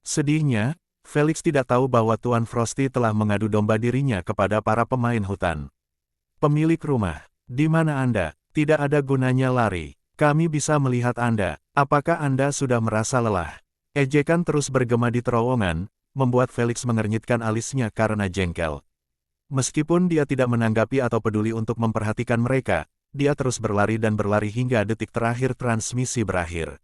Sedihnya, Felix tidak tahu bahwa Tuan Frosty telah mengadu domba dirinya kepada para pemain hutan. "Pemilik rumah, di mana Anda? Tidak ada gunanya lari. Kami bisa melihat Anda. Apakah Anda sudah merasa lelah?" Ejekan terus bergema di terowongan, membuat Felix mengernyitkan alisnya karena jengkel. Meskipun dia tidak menanggapi atau peduli untuk memperhatikan mereka, dia terus berlari dan berlari hingga detik terakhir transmisi berakhir.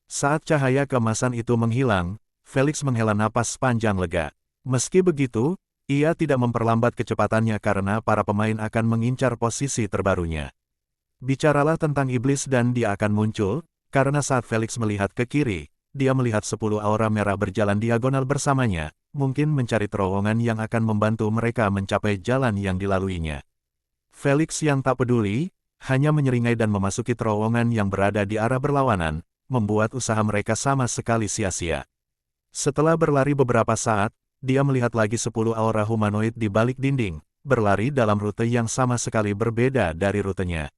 Saat cahaya kemasan itu menghilang, Felix menghela napas panjang lega. Meski begitu, ia tidak memperlambat kecepatannya karena para pemain akan mengincar posisi terbarunya. Bicaralah tentang iblis dan dia akan muncul, karena saat Felix melihat ke kiri, dia melihat 10 aura merah berjalan diagonal bersamanya, mungkin mencari terowongan yang akan membantu mereka mencapai jalan yang dilaluinya. Felix yang tak peduli, hanya menyeringai dan memasuki terowongan yang berada di arah berlawanan, membuat usaha mereka sama sekali sia-sia. Setelah berlari beberapa saat, dia melihat lagi 10 aura humanoid di balik dinding, berlari dalam rute yang sama sekali berbeda dari rutenya.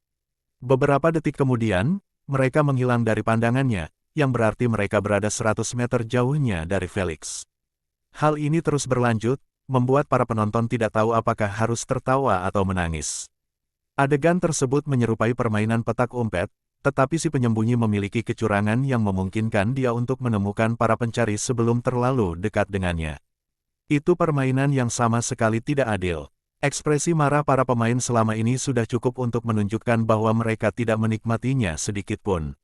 Beberapa detik kemudian, mereka menghilang dari pandangannya, yang berarti mereka berada 100 meter jauhnya dari Felix. Hal ini terus berlanjut, membuat para penonton tidak tahu apakah harus tertawa atau menangis. Adegan tersebut menyerupai permainan petak umpet, tetapi si penyembunyi memiliki kecurangan yang memungkinkan dia untuk menemukan para pencari sebelum terlalu dekat dengannya. Itu permainan yang sama sekali tidak adil. Ekspresi marah para pemain selama ini sudah cukup untuk menunjukkan bahwa mereka tidak menikmatinya sedikitpun.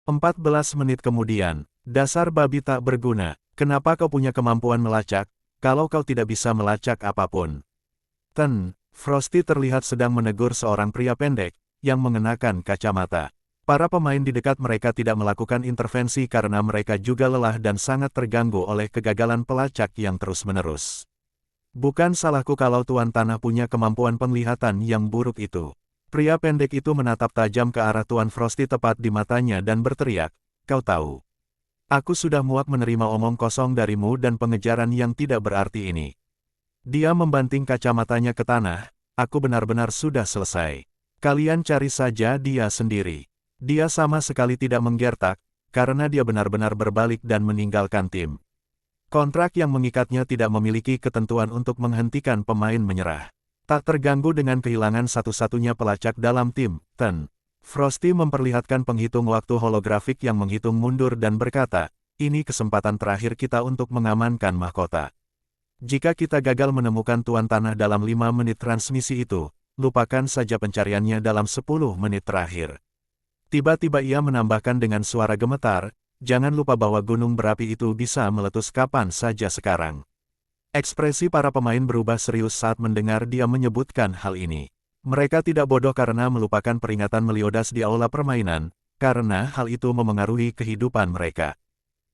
14 menit kemudian, "Dasar babi tak berguna, kenapa kau punya kemampuan melacak, kalau kau tidak bisa melacak apapun?" Frosty terlihat sedang menegur seorang pria pendek, yang mengenakan kacamata. Para pemain di dekat mereka tidak melakukan intervensi karena mereka juga lelah dan sangat terganggu oleh kegagalan pelacak yang terus-menerus. "Bukan salahku kalau Tuan Tanah punya kemampuan penglihatan yang buruk itu." Pria pendek itu menatap tajam ke arah Tuan Frosty tepat di matanya dan berteriak, "Kau tahu, aku sudah muak menerima omong kosong darimu dan pengejaran yang tidak berarti ini." Dia membanting kacamatanya ke tanah, "Aku benar-benar sudah selesai. Kalian cari saja dia sendiri." Dia sama sekali tidak menggertak, karena dia benar-benar berbalik dan meninggalkan tim. Kontrak yang mengikatnya tidak memiliki ketentuan untuk menghentikan pemain menyerah. Tak terganggu dengan kehilangan satu-satunya pelacak dalam tim, Frosty memperlihatkan penghitung waktu holografik yang menghitung mundur dan berkata, "Ini kesempatan terakhir kita untuk mengamankan mahkota. Jika kita gagal menemukan Tuan Tanah dalam 5 menit transmisi itu, lupakan saja pencariannya dalam 10 menit terakhir." Tiba-tiba ia menambahkan dengan suara gemetar, "Jangan lupa bahwa gunung berapi itu bisa meletus kapan saja sekarang." Ekspresi para pemain berubah serius saat mendengar dia menyebutkan hal ini. Mereka tidak bodoh karena melupakan peringatan Meliodas di aula permainan, karena hal itu memengaruhi kehidupan mereka.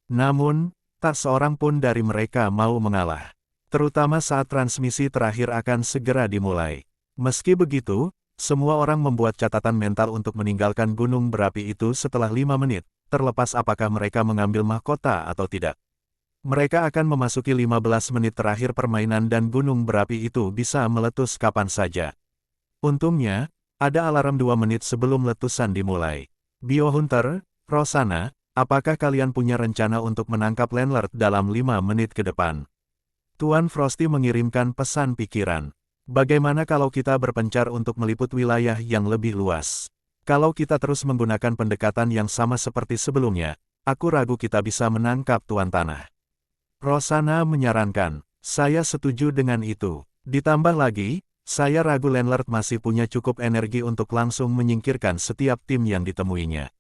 Namun, tak seorang pun dari mereka mau mengalah. terutama saat transmisi terakhir akan segera dimulai. Meski begitu, semua orang membuat catatan mental untuk meninggalkan gunung berapi itu setelah 5 menit, terlepas apakah mereka mengambil mahkota atau tidak. Mereka akan memasuki 15 menit terakhir permainan dan gunung berapi itu bisa meletus kapan saja. Untungnya, ada alarm 2 menit sebelum letusan dimulai. Biohunter, Rosanna, apakah kalian punya rencana untuk menangkap Landlord dalam 5 menit ke depan? Tuan Frosty mengirimkan pesan pikiran. Bagaimana kalau kita berpencar untuk meliput wilayah yang lebih luas? Kalau kita terus menggunakan pendekatan yang sama seperti sebelumnya, aku ragu kita bisa menangkap Tuan Tanah. Rosanna menyarankan, saya setuju dengan itu. Ditambah lagi, saya ragu Landlord masih punya cukup energi untuk langsung menyingkirkan setiap tim yang ditemuinya.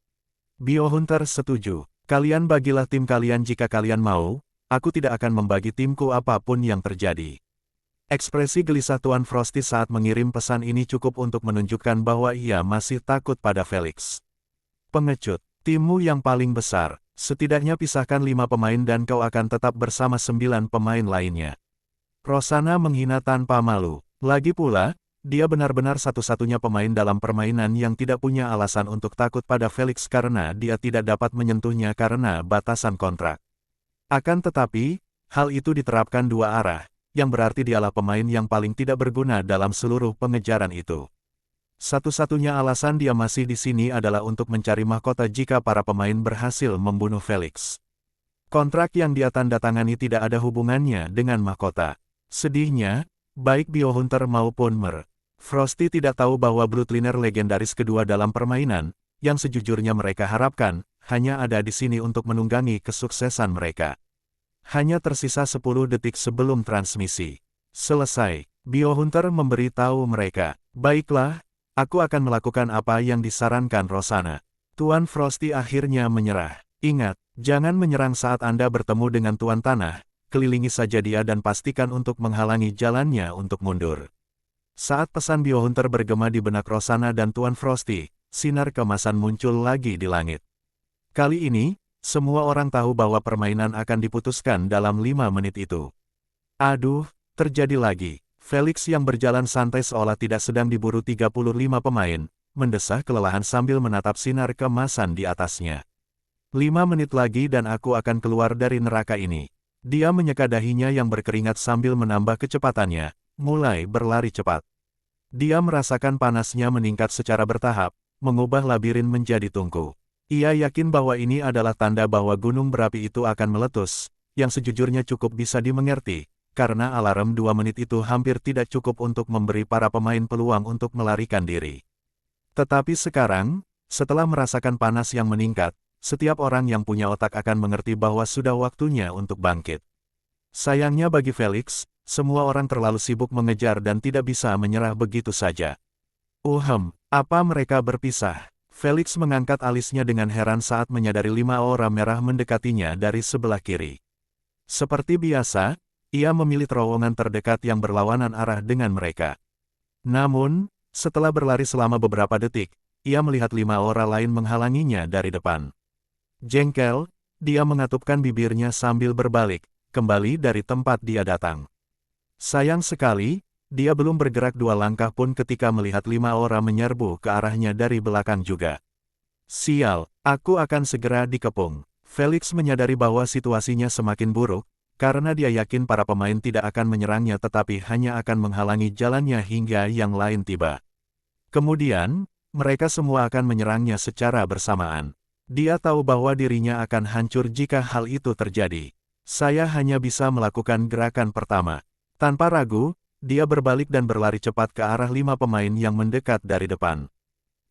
Biohunter setuju. Kalian bagilah tim kalian jika kalian mau, aku tidak akan membagi timku apapun yang terjadi. Ekspresi gelisah Tuan Frosty saat mengirim pesan ini cukup untuk menunjukkan bahwa ia masih takut pada Felix. Pengecut, timmu yang paling besar. Setidaknya pisahkan 5 pemain dan kau akan tetap bersama 9 pemain lainnya. Rosanna menghina tanpa malu. Lagi pula, dia benar-benar satu-satunya pemain dalam permainan yang tidak punya alasan untuk takut pada Felix karena dia tidak dapat menyentuhnya karena batasan kontrak. Akan tetapi, hal itu diterapkan dua arah, yang berarti dialah pemain yang paling tidak berguna dalam seluruh pengejaran itu. Satu-satunya alasan dia masih di sini adalah untuk mencari mahkota jika para pemain berhasil membunuh Felix. Kontrak yang dia tanda tangani tidak ada hubungannya dengan mahkota. Sedihnya, baik Biohunter maupun Frosty tidak tahu bahwa Bloodliner legendaris kedua dalam permainan, yang sejujurnya mereka harapkan, hanya ada di sini untuk menunggangi kesuksesan mereka. Hanya tersisa 10 detik sebelum transmisi selesai. Biohunter memberitahu mereka, baiklah, aku akan melakukan apa yang disarankan Rosanna. Tuan Frosty akhirnya menyerah. Ingat, jangan menyerang saat Anda bertemu dengan Tuan Tanah, kelilingi saja dia dan pastikan untuk menghalangi jalannya untuk mundur. Saat pesan Biohunter bergema di benak Rosanna dan Tuan Frosty, sinar kemasan muncul lagi di langit. Kali ini, semua orang tahu bahwa permainan akan diputuskan dalam 5 menit itu. Aduh, terjadi lagi. Felix yang berjalan santai seolah tidak sedang diburu 35 pemain, mendesah kelelahan sambil menatap sinar kemasan di atasnya. 5 menit lagi dan aku akan keluar dari neraka ini. Dia menyeka dahinya yang berkeringat sambil menambah kecepatannya, mulai berlari cepat. Dia merasakan panasnya meningkat secara bertahap, mengubah labirin menjadi tungku. Ia yakin bahwa ini adalah tanda bahwa gunung berapi itu akan meletus, yang sejujurnya cukup bisa dimengerti. Karena alarm 2 menit itu hampir tidak cukup untuk memberi para pemain peluang untuk melarikan diri. Tetapi sekarang, setelah merasakan panas yang meningkat, setiap orang yang punya otak akan mengerti bahwa sudah waktunya untuk bangkit. Sayangnya bagi Felix, semua orang terlalu sibuk mengejar dan tidak bisa menyerah begitu saja. Apa mereka berpisah? Felix mengangkat alisnya dengan heran saat menyadari 5 aura merah mendekatinya dari sebelah kiri. Seperti biasa, ia memilih terowongan terdekat yang berlawanan arah dengan mereka. Namun, setelah berlari selama beberapa detik, ia melihat 5 aura lain menghalanginya dari depan. Jengkel, dia mengatupkan bibirnya sambil berbalik, kembali dari tempat dia datang. Sayang sekali, dia belum bergerak 2 langkah pun ketika melihat 5 aura menyerbu ke arahnya dari belakang juga. Sial, aku akan segera dikepung. Felix menyadari bahwa situasinya semakin buruk, karena dia yakin para pemain tidak akan menyerangnya tetapi hanya akan menghalangi jalannya hingga yang lain tiba. Kemudian, mereka semua akan menyerangnya secara bersamaan. Dia tahu bahwa dirinya akan hancur jika hal itu terjadi. Saya hanya bisa melakukan gerakan pertama. Tanpa ragu, dia berbalik dan berlari cepat ke arah 5 pemain yang mendekat dari depan.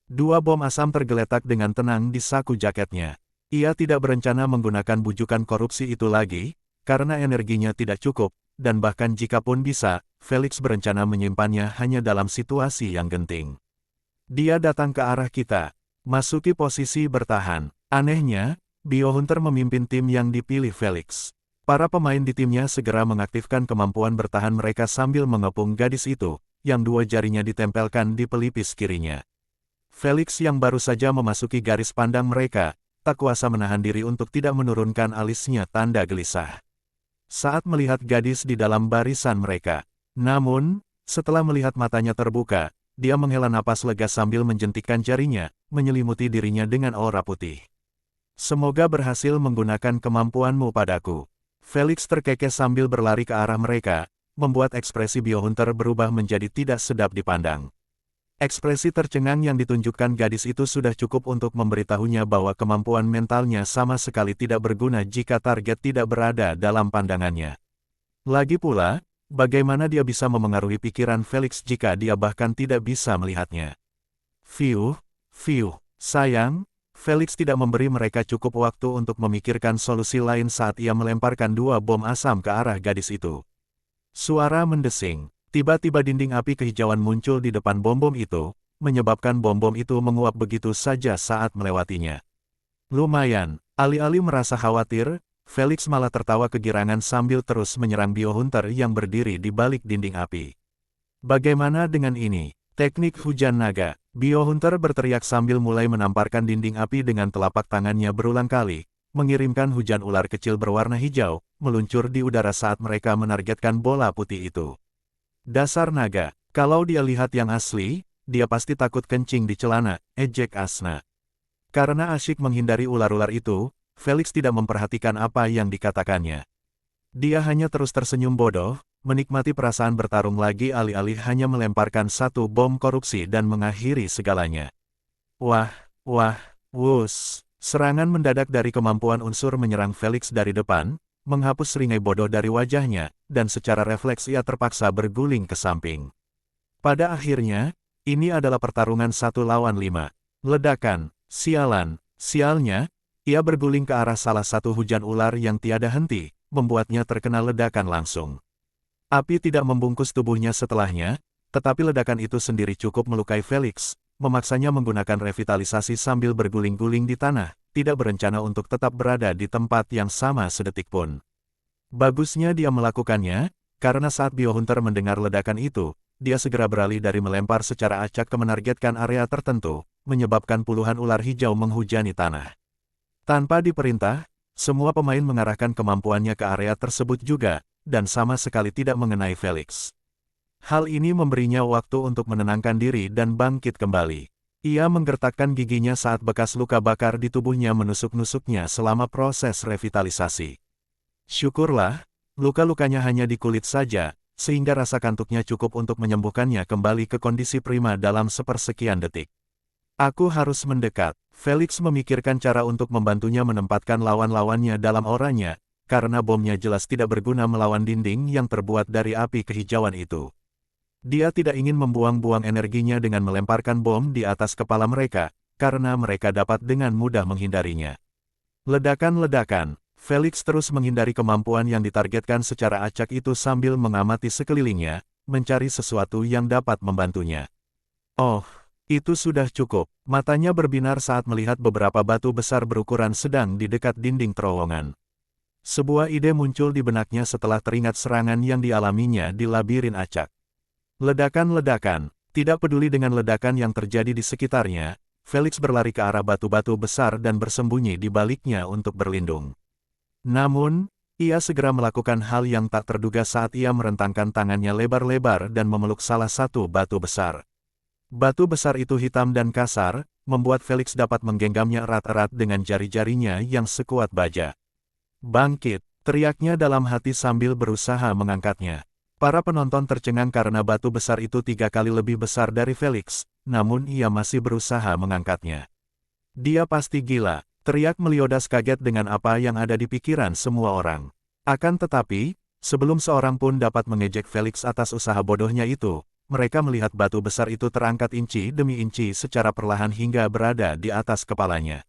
2 bom asam tergeletak dengan tenang di saku jaketnya. Ia tidak berencana menggunakan bujukan korupsi itu lagi, karena energinya tidak cukup, dan bahkan jikapun bisa, Felix berencana menyimpannya hanya dalam situasi yang genting. Dia datang ke arah kita. Masuki posisi bertahan. Anehnya, Biohunter memimpin tim yang dipilih Felix. Para pemain di timnya segera mengaktifkan kemampuan bertahan mereka sambil mengepung gadis itu, yang 2 jarinya ditempelkan di pelipis kirinya. Felix yang baru saja memasuki garis pandang mereka, tak kuasa menahan diri untuk tidak menurunkan alisnya tanda gelisah. saat melihat gadis di dalam barisan mereka. Namun, setelah melihat matanya terbuka, dia menghela napas lega sambil menjentikkan jarinya, menyelimuti dirinya dengan aura putih. Semoga berhasil menggunakan kemampuanmu padaku. Felix terkekeh sambil berlari ke arah mereka, membuat ekspresi Biohunter berubah menjadi tidak sedap dipandang. Ekspresi tercengang yang ditunjukkan gadis itu sudah cukup untuk memberitahunya bahwa kemampuan mentalnya sama sekali tidak berguna jika target tidak berada dalam pandangannya. Lagi pula, bagaimana dia bisa memengaruhi pikiran Felix jika dia bahkan tidak bisa melihatnya? Fiuh, sayang, Felix tidak memberi mereka cukup waktu untuk memikirkan solusi lain saat ia melemparkan 2 bom asam ke arah gadis itu. Suara mendesing. Tiba-tiba dinding api kehijauan muncul di depan bom-bom itu, menyebabkan bom-bom itu menguap begitu saja saat melewatinya. Lumayan, alih-alih merasa khawatir, Felix malah tertawa kegirangan sambil terus menyerang Biohunter yang berdiri di balik dinding api. Bagaimana dengan ini? Teknik hujan naga. Biohunter berteriak sambil mulai menamparkan dinding api dengan telapak tangannya berulang kali, mengirimkan hujan ular kecil berwarna hijau, meluncur di udara saat mereka menargetkan bola putih itu. Dasar naga, kalau dia lihat yang asli, dia pasti takut kencing di celana, ejek Asna. Karena asyik menghindari ular-ular itu, Felix tidak memperhatikan apa yang dikatakannya. Dia hanya terus tersenyum bodoh, menikmati perasaan bertarung lagi alih-alih hanya melemparkan 1 bom korupsi dan mengakhiri segalanya. Wah, wus. Serangan mendadak dari kemampuan unsur menyerang Felix dari depan, menghapus seringai bodoh dari wajahnya, dan secara refleks ia terpaksa berguling ke samping. Pada akhirnya, ini adalah pertarungan 1 lawan 5. Ledakan, sialnya, ia berguling ke arah salah satu hujan ular yang tiada henti, membuatnya terkena ledakan langsung. Api tidak membungkus tubuhnya setelahnya, tetapi ledakan itu sendiri cukup melukai Felix, memaksanya menggunakan revitalisasi sambil berguling-guling di tanah, tidak berencana untuk tetap berada di tempat yang sama sedetik pun. Bagusnya dia melakukannya, karena saat Biohunter mendengar ledakan itu, dia segera beralih dari melempar secara acak ke menargetkan area tertentu, menyebabkan puluhan ular hijau menghujani tanah. Tanpa diperintah, semua pemain mengarahkan kemampuannya ke area tersebut juga, dan sama sekali tidak mengenai Felix. Hal ini memberinya waktu untuk menenangkan diri dan bangkit kembali. Ia menggertakkan giginya saat bekas luka bakar di tubuhnya menusuk-nusuknya selama proses revitalisasi. Syukurlah, luka-lukanya hanya di kulit saja, sehingga rasa kantuknya cukup untuk menyembuhkannya kembali ke kondisi prima dalam sepersekian detik. Aku harus mendekat. Felix memikirkan cara untuk membantunya menempatkan lawan-lawannya dalam auranya, karena bomnya jelas tidak berguna melawan dinding yang terbuat dari api kehijauan itu. Dia tidak ingin membuang-buang energinya dengan melemparkan bom di atas kepala mereka, karena mereka dapat dengan mudah menghindarinya. Ledakan-ledakan, Felix terus menghindari kemampuan yang ditargetkan secara acak itu sambil mengamati sekelilingnya, mencari sesuatu yang dapat membantunya. Oh, itu sudah cukup. Matanya berbinar saat melihat beberapa batu besar berukuran sedang di dekat dinding terowongan. Sebuah ide muncul di benaknya setelah teringat serangan yang dialaminya di labirin acak. Ledakan-ledakan, tidak peduli dengan ledakan yang terjadi di sekitarnya, Felix berlari ke arah batu-batu besar dan bersembunyi di baliknya untuk berlindung. Namun, ia segera melakukan hal yang tak terduga saat ia merentangkan tangannya lebar-lebar dan memeluk salah satu batu besar. Batu besar itu hitam dan kasar, membuat Felix dapat menggenggamnya erat-erat dengan jari-jarinya yang sekuat baja. Bangkit, teriaknya dalam hati sambil berusaha mengangkatnya. Para penonton tercengang karena batu besar itu 3 kali lebih besar dari Felix, namun ia masih berusaha mengangkatnya. Dia pasti gila, teriak Meliodas kaget dengan apa yang ada di pikiran semua orang. Akan tetapi, sebelum seorang pun dapat mengejek Felix atas usaha bodohnya itu, mereka melihat batu besar itu terangkat inci demi inci secara perlahan hingga berada di atas kepalanya.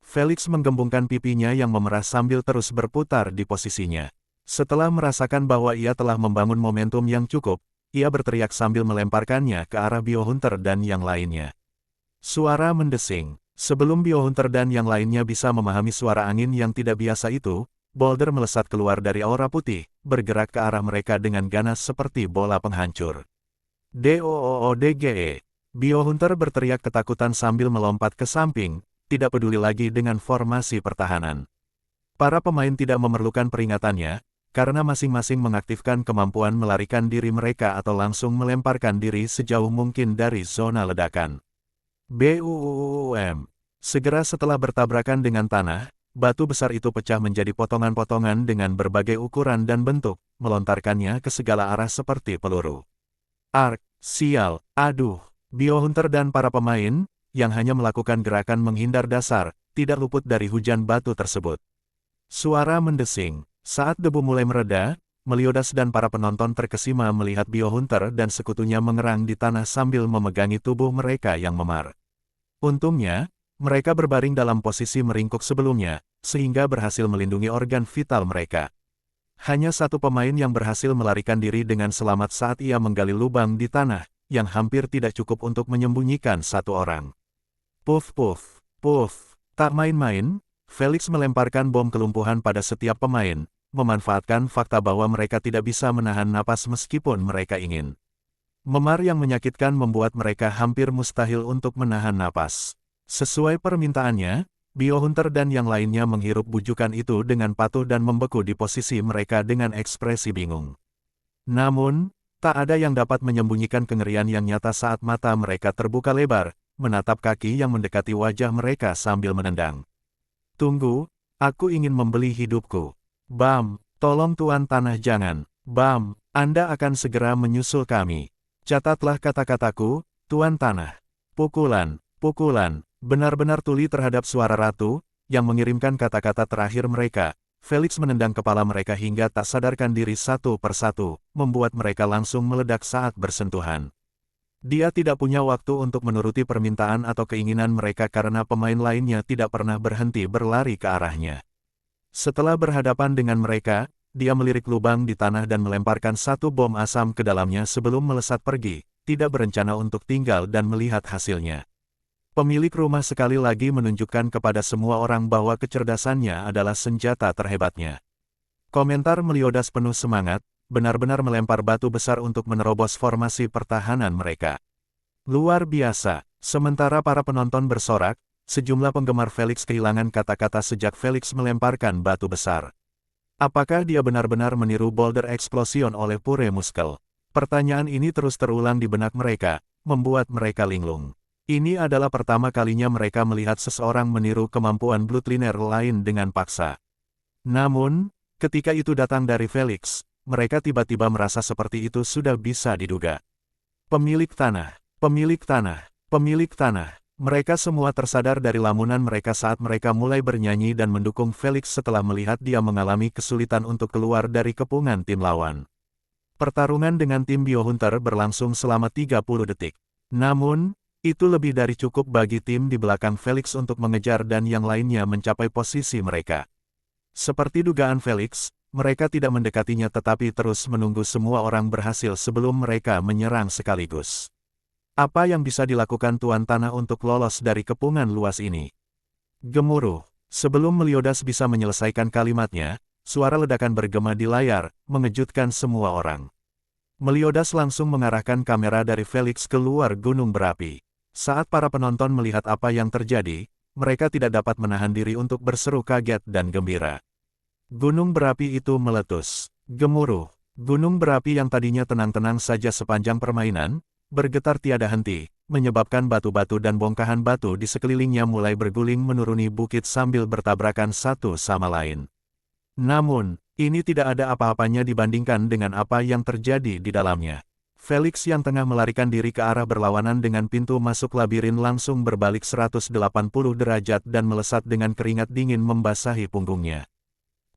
Felix menggembungkan pipinya yang memerah sambil terus berputar di posisinya. Setelah merasakan bahwa ia telah membangun momentum yang cukup, ia berteriak sambil melemparkannya ke arah Biohunter dan yang lainnya. Suara mendesing. Sebelum Biohunter dan yang lainnya bisa memahami suara angin yang tidak biasa itu, boulder melesat keluar dari aura putih, bergerak ke arah mereka dengan ganas seperti bola penghancur. DOOODGE. Biohunter berteriak ketakutan sambil melompat ke samping, tidak peduli lagi dengan formasi pertahanan. Para pemain tidak memerlukan peringatannya, karena masing-masing mengaktifkan kemampuan melarikan diri mereka atau langsung melemparkan diri sejauh mungkin dari zona ledakan. BUM. Segera setelah bertabrakan dengan tanah, batu besar itu pecah menjadi potongan-potongan dengan berbagai ukuran dan bentuk, melontarkannya ke segala arah seperti peluru. Ark, sial, aduh, Biohunter dan para pemain, yang hanya melakukan gerakan menghindar dasar, tidak luput dari hujan batu tersebut. Suara mendesing. Saat debu mulai mereda, Meliodas dan para penonton terkesima melihat Biohunter dan sekutunya mengerang di tanah sambil memegangi tubuh mereka yang memar. Untungnya, mereka berbaring dalam posisi meringkuk sebelumnya, sehingga berhasil melindungi organ vital mereka. Hanya satu pemain yang berhasil melarikan diri dengan selamat saat ia menggali lubang di tanah, yang hampir tidak cukup untuk menyembunyikan satu orang. Puff puff, puff. Tak main-main, Felix melemparkan bom kelumpuhan pada setiap pemain, memanfaatkan fakta bahwa mereka tidak bisa menahan napas meskipun mereka ingin. Memar yang menyakitkan membuat mereka hampir mustahil untuk menahan napas. Sesuai permintaannya, Biohunter dan yang lainnya menghirup bujukan itu dengan patuh dan membeku di posisi mereka dengan ekspresi bingung. Namun, tak ada yang dapat menyembunyikan kengerian yang nyata saat mata mereka terbuka lebar, menatap kaki yang mendekati wajah mereka sambil menendang. Tunggu, aku ingin membeli hidupku. Bam, tolong Tuan Tanah jangan. Bam, Anda akan segera menyusul kami. Catatlah kata-kataku, Tuan Tanah. Pukulan, pukulan, benar-benar tuli terhadap suara ratu, yang mengirimkan kata-kata terakhir mereka. Felix menendang kepala mereka hingga tak sadarkan diri satu persatu, membuat mereka langsung meledak saat bersentuhan. Dia tidak punya waktu untuk menuruti permintaan atau keinginan mereka karena pemain lainnya tidak pernah berhenti berlari ke arahnya. Setelah berhadapan dengan mereka, dia melirik lubang di tanah dan melemparkan satu bom asam ke dalamnya sebelum melesat pergi, tidak berencana untuk tinggal dan melihat hasilnya. Pemilik rumah sekali lagi menunjukkan kepada semua orang bahwa kecerdasannya adalah senjata terhebatnya. Komentar Meliodas penuh semangat, benar-benar melempar batu besar untuk menerobos formasi pertahanan mereka. Luar biasa, sementara para penonton bersorak, sejumlah penggemar Felix kehilangan kata-kata sejak Felix melemparkan batu besar. Apakah dia benar-benar meniru Boulder Explosion oleh Pure Muscle? Pertanyaan ini terus terulang di benak mereka, membuat mereka linglung. Ini adalah pertama kalinya mereka melihat seseorang meniru kemampuan Bloodliner lain dengan paksa. Namun, ketika itu datang dari Felix, mereka tiba-tiba merasa seperti itu sudah bisa diduga. Pemilik tanah, pemilik tanah, pemilik tanah. Mereka semua tersadar dari lamunan mereka saat mereka mulai bernyanyi dan mendukung Felix setelah melihat dia mengalami kesulitan untuk keluar dari kepungan tim lawan. Pertarungan dengan tim Biohunter berlangsung selama 30 detik. Namun, itu lebih dari cukup bagi tim di belakang Felix untuk mengejar dan yang lainnya mencapai posisi mereka. Seperti dugaan Felix, mereka tidak mendekatinya tetapi terus menunggu semua orang berhasil sebelum mereka menyerang sekaligus. Apa yang bisa dilakukan Tuan Tanah untuk lolos dari kepungan luas ini? Gemuruh. Sebelum Meliodas bisa menyelesaikan kalimatnya, suara ledakan bergema di layar, mengejutkan semua orang. Meliodas langsung mengarahkan kamera dari Felix keluar gunung berapi. Saat para penonton melihat apa yang terjadi, mereka tidak dapat menahan diri untuk berseru kaget dan gembira. Gunung berapi itu meletus. Gemuruh. Gunung berapi yang tadinya tenang-tenang saja sepanjang permainan, bergetar tiada henti, menyebabkan batu-batu dan bongkahan batu di sekelilingnya mulai berguling menuruni bukit sambil bertabrakan satu sama lain. Namun, ini tidak ada apa-apanya dibandingkan dengan apa yang terjadi di dalamnya. Felix yang tengah melarikan diri ke arah berlawanan dengan pintu masuk labirin langsung berbalik 180 derajat dan melesat dengan keringat dingin membasahi punggungnya.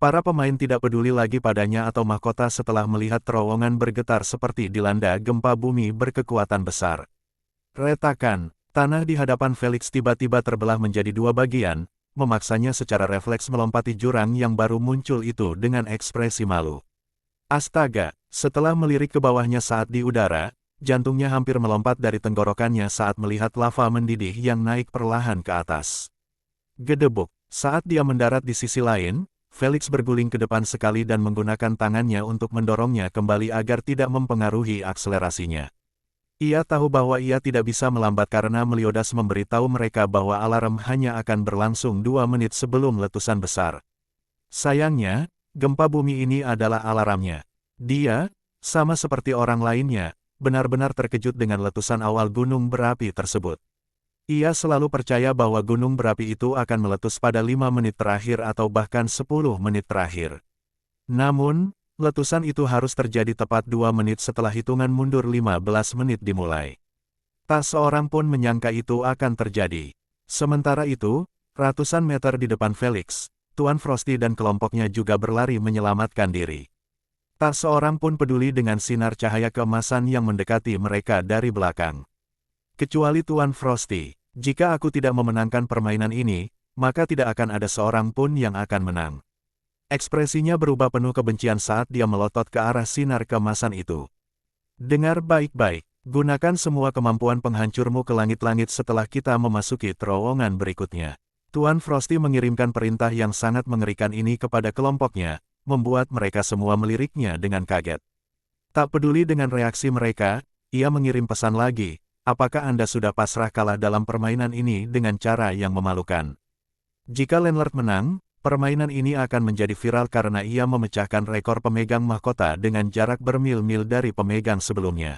Para pemain tidak peduli lagi padanya atau mahkota setelah melihat terowongan bergetar seperti dilanda gempa bumi berkekuatan besar. Retakan, tanah di hadapan Felix tiba-tiba terbelah menjadi dua bagian, memaksanya secara refleks melompati jurang yang baru muncul itu dengan ekspresi malu. Astaga, setelah melirik ke bawahnya saat di udara, jantungnya hampir melompat dari tenggorokannya saat melihat lava mendidih yang naik perlahan ke atas. Gedebuk, saat dia mendarat di sisi lain, Felix berguling ke depan sekali dan menggunakan tangannya untuk mendorongnya kembali agar tidak mempengaruhi akselerasinya. Ia tahu bahwa ia tidak bisa melambat karena Meliodas memberitahu mereka bahwa alarm hanya akan berlangsung 2 menit sebelum letusan besar. Sayangnya, gempa bumi ini adalah alarmnya. Dia, sama seperti orang lainnya, benar-benar terkejut dengan letusan awal gunung berapi tersebut. Ia selalu percaya bahwa gunung berapi itu akan meletus pada 5 menit terakhir atau bahkan 10 menit terakhir. Namun, letusan itu harus terjadi tepat 2 menit setelah hitungan mundur 15 menit dimulai. Tak seorang pun menyangka itu akan terjadi. Sementara itu, ratusan meter di depan Felix, Tuan Frosty dan kelompoknya juga berlari menyelamatkan diri. Tak seorang pun peduli dengan sinar cahaya keemasan yang mendekati mereka dari belakang. Kecuali Tuan Frosty, jika aku tidak memenangkan permainan ini, maka tidak akan ada seorang pun yang akan menang. Ekspresinya berubah penuh kebencian saat dia melotot ke arah sinar keemasan itu. Dengar baik-baik, gunakan semua kemampuan penghancurmu ke langit-langit setelah kita memasuki terowongan berikutnya. Tuan Frosty mengirimkan perintah yang sangat mengerikan ini kepada kelompoknya, membuat mereka semua meliriknya dengan kaget. Tak peduli dengan reaksi mereka, ia mengirim pesan lagi, apakah Anda sudah pasrah kalah dalam permainan ini dengan cara yang memalukan? Jika Landlord menang, permainan ini akan menjadi viral karena ia memecahkan rekor pemegang mahkota dengan jarak bermil-mil dari pemegang sebelumnya.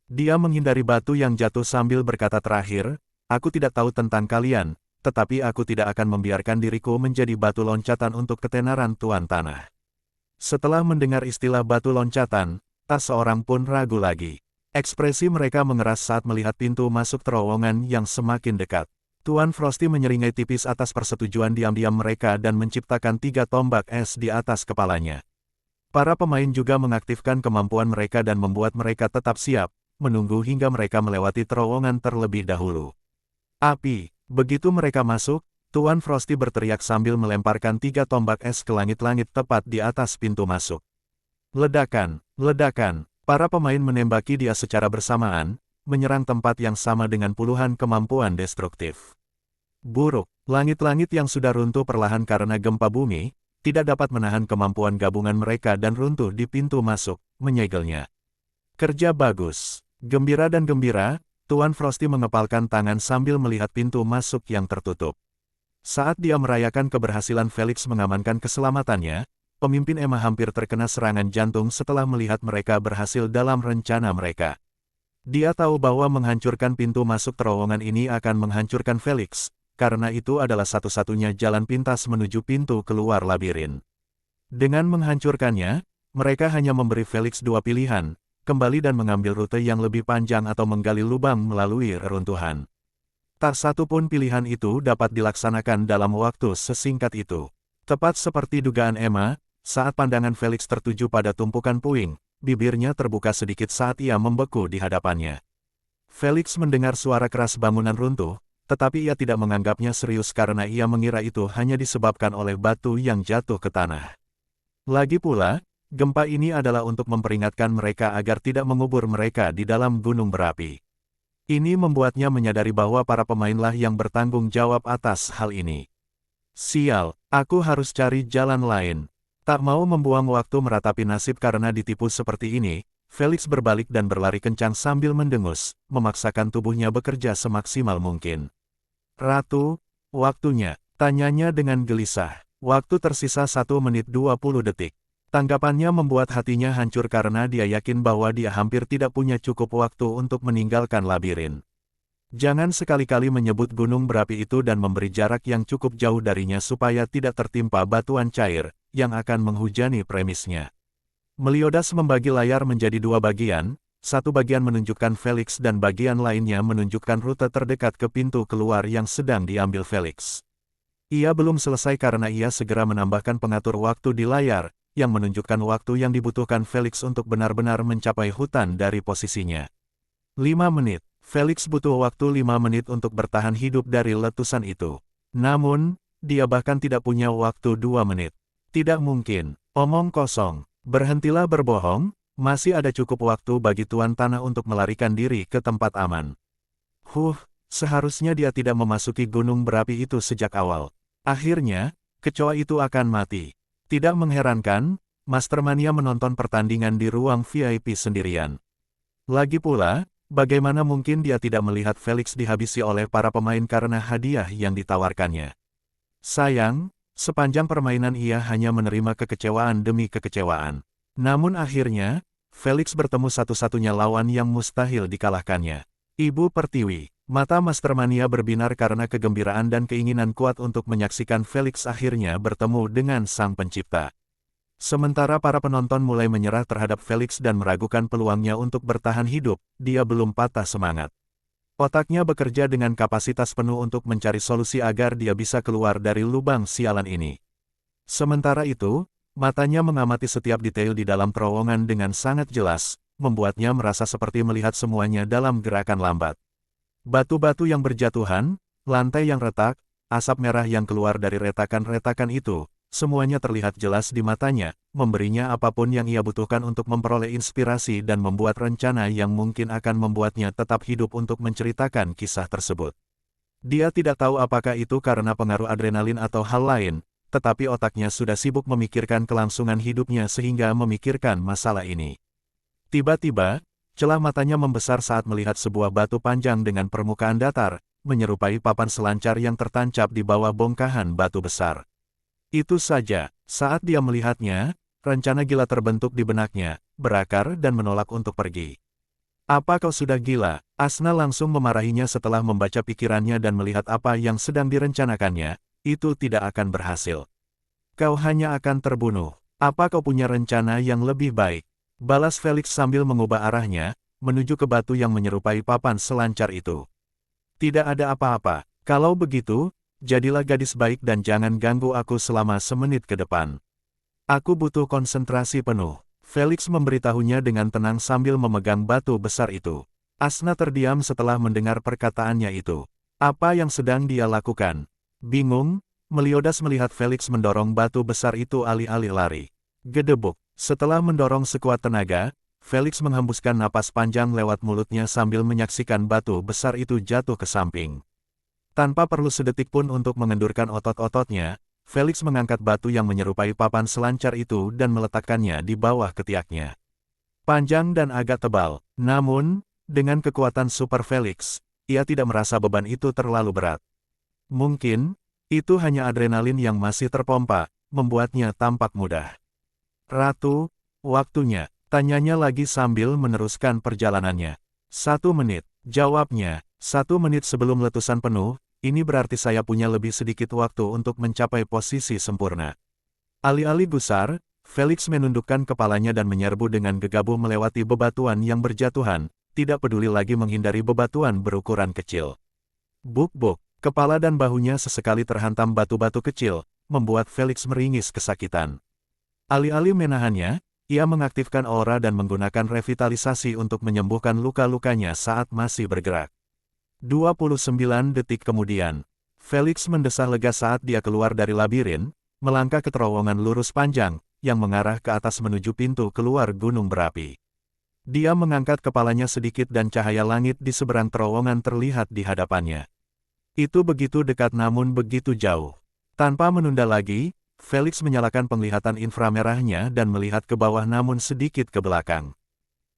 Dia menghindari batu yang jatuh sambil berkata terakhir, aku tidak tahu tentang kalian, tetapi aku tidak akan membiarkan diriku menjadi batu loncatan untuk ketenaran Tuan Tanah. Setelah mendengar istilah batu loncatan, tak seorang pun ragu lagi. Ekspresi mereka mengeras saat melihat pintu masuk terowongan yang semakin dekat. Tuan Frosty menyeringai tipis atas persetujuan diam-diam mereka dan menciptakan 3 tombak es di atas kepalanya. Para pemain juga mengaktifkan kemampuan mereka dan membuat mereka tetap siap, menunggu hingga mereka melewati terowongan terlebih dahulu. Api, begitu mereka masuk, Tuan Frosty berteriak sambil melemparkan 3 tombak es ke langit-langit tepat di atas pintu masuk. Ledakan, ledakan, para pemain menembaki dia secara bersamaan, menyerang tempat yang sama dengan puluhan kemampuan destruktif. Buruk, langit-langit yang sudah runtuh perlahan karena gempa bumi, tidak dapat menahan kemampuan gabungan mereka dan runtuh di pintu masuk, menyegelnya. Kerja bagus, gembira dan gembira, Tuan Frosty mengepalkan tangan sambil melihat pintu masuk yang tertutup. Saat dia merayakan keberhasilan Felix mengamankan keselamatannya, pemimpin Emma hampir terkena serangan jantung setelah melihat mereka berhasil dalam rencana mereka. Dia tahu bahwa menghancurkan pintu masuk terowongan ini akan menghancurkan Felix, karena itu adalah satu-satunya jalan pintas menuju pintu keluar labirin. Dengan menghancurkannya, mereka hanya memberi Felix 2 pilihan, kembali dan mengambil rute yang lebih panjang atau menggali lubang melalui reruntuhan. Tak satu pun pilihan itu dapat dilaksanakan dalam waktu sesingkat itu. Tepat seperti dugaan Emma, saat pandangan Felix tertuju pada tumpukan puing, bibirnya terbuka sedikit saat ia membeku di hadapannya. Felix mendengar suara keras bangunan runtuh, tetapi ia tidak menganggapnya serius karena ia mengira itu hanya disebabkan oleh batu yang jatuh ke tanah. Lagi pula, gempa ini adalah untuk memperingatkan mereka agar tidak mengubur mereka di dalam gunung berapi. Ini membuatnya menyadari bahwa para pemainlah yang bertanggung jawab atas hal ini. Sial, aku harus cari jalan lain. Tak mau membuang waktu meratapi nasib karena ditipu seperti ini, Felix berbalik dan berlari kencang sambil mendengus, memaksakan tubuhnya bekerja semaksimal mungkin. Ratu, waktunya, tanyanya dengan gelisah. Waktu tersisa 1 menit 20 detik. Tanggapannya membuat hatinya hancur karena dia yakin bahwa dia hampir tidak punya cukup waktu untuk meninggalkan labirin. Jangan sekali-kali menyebut gunung berapi itu dan memberi jarak yang cukup jauh darinya supaya tidak tertimpa batuan cair, yang akan menghujani premisnya. Meliodas membagi layar menjadi 2 bagian, satu bagian menunjukkan Felix dan bagian lainnya menunjukkan rute terdekat ke pintu keluar yang sedang diambil Felix. Ia belum selesai karena ia segera menambahkan pengatur waktu di layar, yang menunjukkan waktu yang dibutuhkan Felix untuk benar-benar mencapai hutan dari posisinya. 5 menit. Felix butuh waktu 5 menit untuk bertahan hidup dari letusan itu. Namun, dia bahkan tidak punya waktu 2 menit. Tidak mungkin. Omong kosong. Berhentilah berbohong, masih ada cukup waktu bagi Tuan Tanah untuk melarikan diri ke tempat aman. Seharusnya dia tidak memasuki gunung berapi itu sejak awal. Akhirnya, kecoa itu akan mati. Tidak mengherankan, Mastermania menonton pertandingan di ruang VIP sendirian. Lagi pula, bagaimana mungkin dia tidak melihat Felix dihabisi oleh para pemain karena hadiah yang ditawarkannya. Sayang, Sepanjang permainan ia hanya menerima kekecewaan demi kekecewaan. Namun akhirnya, Felix bertemu satu-satunya lawan yang mustahil dikalahkannya. Ibu Pertiwi. Mata Mastermania berbinar karena kegembiraan dan keinginan kuat untuk menyaksikan Felix akhirnya bertemu dengan Sang Pencipta. Sementara para penonton mulai menyerah terhadap Felix dan meragukan peluangnya untuk bertahan hidup, dia belum patah semangat. Otaknya bekerja dengan kapasitas penuh untuk mencari solusi agar dia bisa keluar dari lubang sialan ini. Sementara itu, matanya mengamati setiap detail di dalam terowongan dengan sangat jelas, membuatnya merasa seperti melihat semuanya dalam gerakan lambat. Batu-batu yang berjatuhan, lantai yang retak, asap merah yang keluar dari retakan-retakan itu, semuanya terlihat jelas di matanya, memberinya apapun yang ia butuhkan untuk memperoleh inspirasi dan membuat rencana yang mungkin akan membuatnya tetap hidup untuk menceritakan kisah tersebut. Dia tidak tahu apakah itu karena pengaruh adrenalin atau hal lain, tetapi otaknya sudah sibuk memikirkan kelangsungan hidupnya sehingga memikirkan masalah ini. Tiba-tiba, celah matanya membesar saat melihat sebuah batu panjang dengan permukaan datar, menyerupai papan selancar yang tertancap di bawah bongkahan batu besar. Itu saja, saat dia melihatnya, rencana gila terbentuk di benaknya, berakar dan menolak untuk pergi. "Apa kau sudah gila?" Asna langsung memarahinya setelah membaca pikirannya dan melihat apa yang sedang direncanakannya, itu tidak akan berhasil. "Kau hanya akan terbunuh. Apa kau punya rencana yang lebih baik?" Balas Felix sambil mengubah arahnya, menuju ke batu yang menyerupai papan selancar itu. "Tidak ada apa-apa. Kalau begitu, jadilah gadis baik dan jangan ganggu aku selama semenit ke depan. Aku butuh konsentrasi penuh." Felix memberitahunya dengan tenang sambil memegang batu besar itu. Asna terdiam setelah mendengar perkataannya itu. Apa yang sedang dia lakukan? Bingung, Meliodas melihat Felix mendorong batu besar itu alih-alih lari. Gedebuk. Setelah mendorong sekuat tenaga, Felix menghembuskan napas panjang lewat mulutnya sambil menyaksikan batu besar itu jatuh ke samping. Tanpa perlu sedetik pun untuk mengendurkan otot-ototnya, Felix mengangkat batu yang menyerupai papan selancar itu dan meletakkannya di bawah ketiaknya. Panjang dan agak tebal, namun, dengan kekuatan super Felix, ia tidak merasa beban itu terlalu berat. Mungkin, itu hanya adrenalin yang masih terpompa, membuatnya tampak mudah. "Ratu, waktunya," tanyanya lagi sambil meneruskan perjalanannya. 1 menit, jawabnya. 1 menit sebelum letusan penuh, ini berarti saya punya lebih sedikit waktu untuk mencapai posisi sempurna. Alih-alih gusar, Felix menundukkan kepalanya dan menyerbu dengan gegabah melewati bebatuan yang berjatuhan, tidak peduli lagi menghindari bebatuan berukuran kecil. Buk-buk, kepala dan bahunya sesekali terhantam batu-batu kecil, membuat Felix meringis kesakitan. Alih-alih menahannya, ia mengaktifkan aura dan menggunakan revitalisasi untuk menyembuhkan luka-lukanya saat masih bergerak. 29 detik kemudian, Felix mendesah lega saat dia keluar dari labirin, melangkah ke terowongan lurus panjang, yang mengarah ke atas menuju pintu keluar gunung berapi. Dia mengangkat kepalanya sedikit dan cahaya langit di seberang terowongan terlihat di hadapannya. Itu begitu dekat namun begitu jauh. Tanpa menunda lagi, Felix menyalakan penglihatan inframerahnya dan melihat ke bawah namun sedikit ke belakang.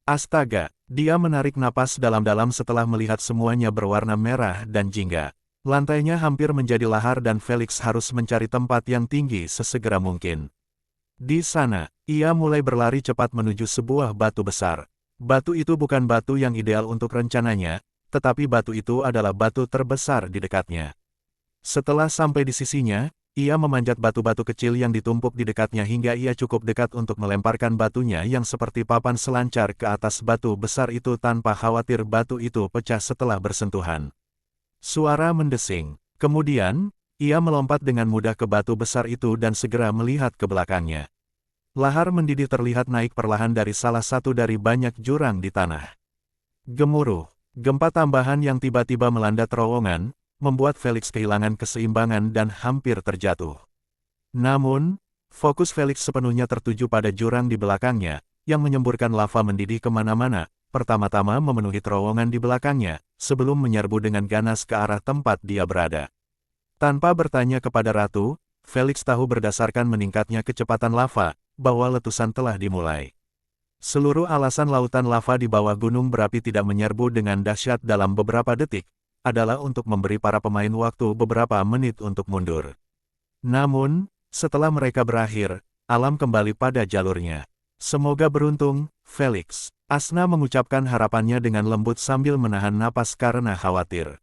Astaga, dia menarik napas dalam-dalam setelah melihat semuanya berwarna merah dan jingga. Lantainya hampir menjadi lahar dan Felix harus mencari tempat yang tinggi sesegera mungkin. Di sana, ia mulai berlari cepat menuju sebuah batu besar. Batu itu bukan batu yang ideal untuk rencananya, tetapi batu itu adalah batu terbesar di dekatnya. Setelah sampai di sisinya, ia memanjat batu-batu kecil yang ditumpuk di dekatnya hingga ia cukup dekat untuk melemparkan batunya yang seperti papan selancar ke atas batu besar itu tanpa khawatir batu itu pecah setelah bersentuhan. Suara mendesing. Kemudian, ia melompat dengan mudah ke batu besar itu dan segera melihat ke belakangnya. Lahar mendidih terlihat naik perlahan dari salah satu dari banyak jurang di tanah. Gemuruh. Gempa tambahan yang tiba-tiba melanda terowongan, membuat Felix kehilangan keseimbangan dan hampir terjatuh. Namun, fokus Felix sepenuhnya tertuju pada jurang di belakangnya, yang menyemburkan lava mendidih kemana-mana, pertama-tama memenuhi terowongan di belakangnya, sebelum menyerbu dengan ganas ke arah tempat dia berada. Tanpa bertanya kepada Ratu, Felix tahu berdasarkan meningkatnya kecepatan lava, bahwa letusan telah dimulai. Seluruh alasan lautan lava di bawah gunung berapi tidak menyerbu dengan dahsyat dalam beberapa detik, adalah untuk memberi para pemain waktu beberapa menit untuk mundur. Namun, setelah mereka berakhir, alam kembali pada jalurnya. Semoga beruntung, Felix. Asna mengucapkan harapannya dengan lembut sambil menahan napas karena khawatir.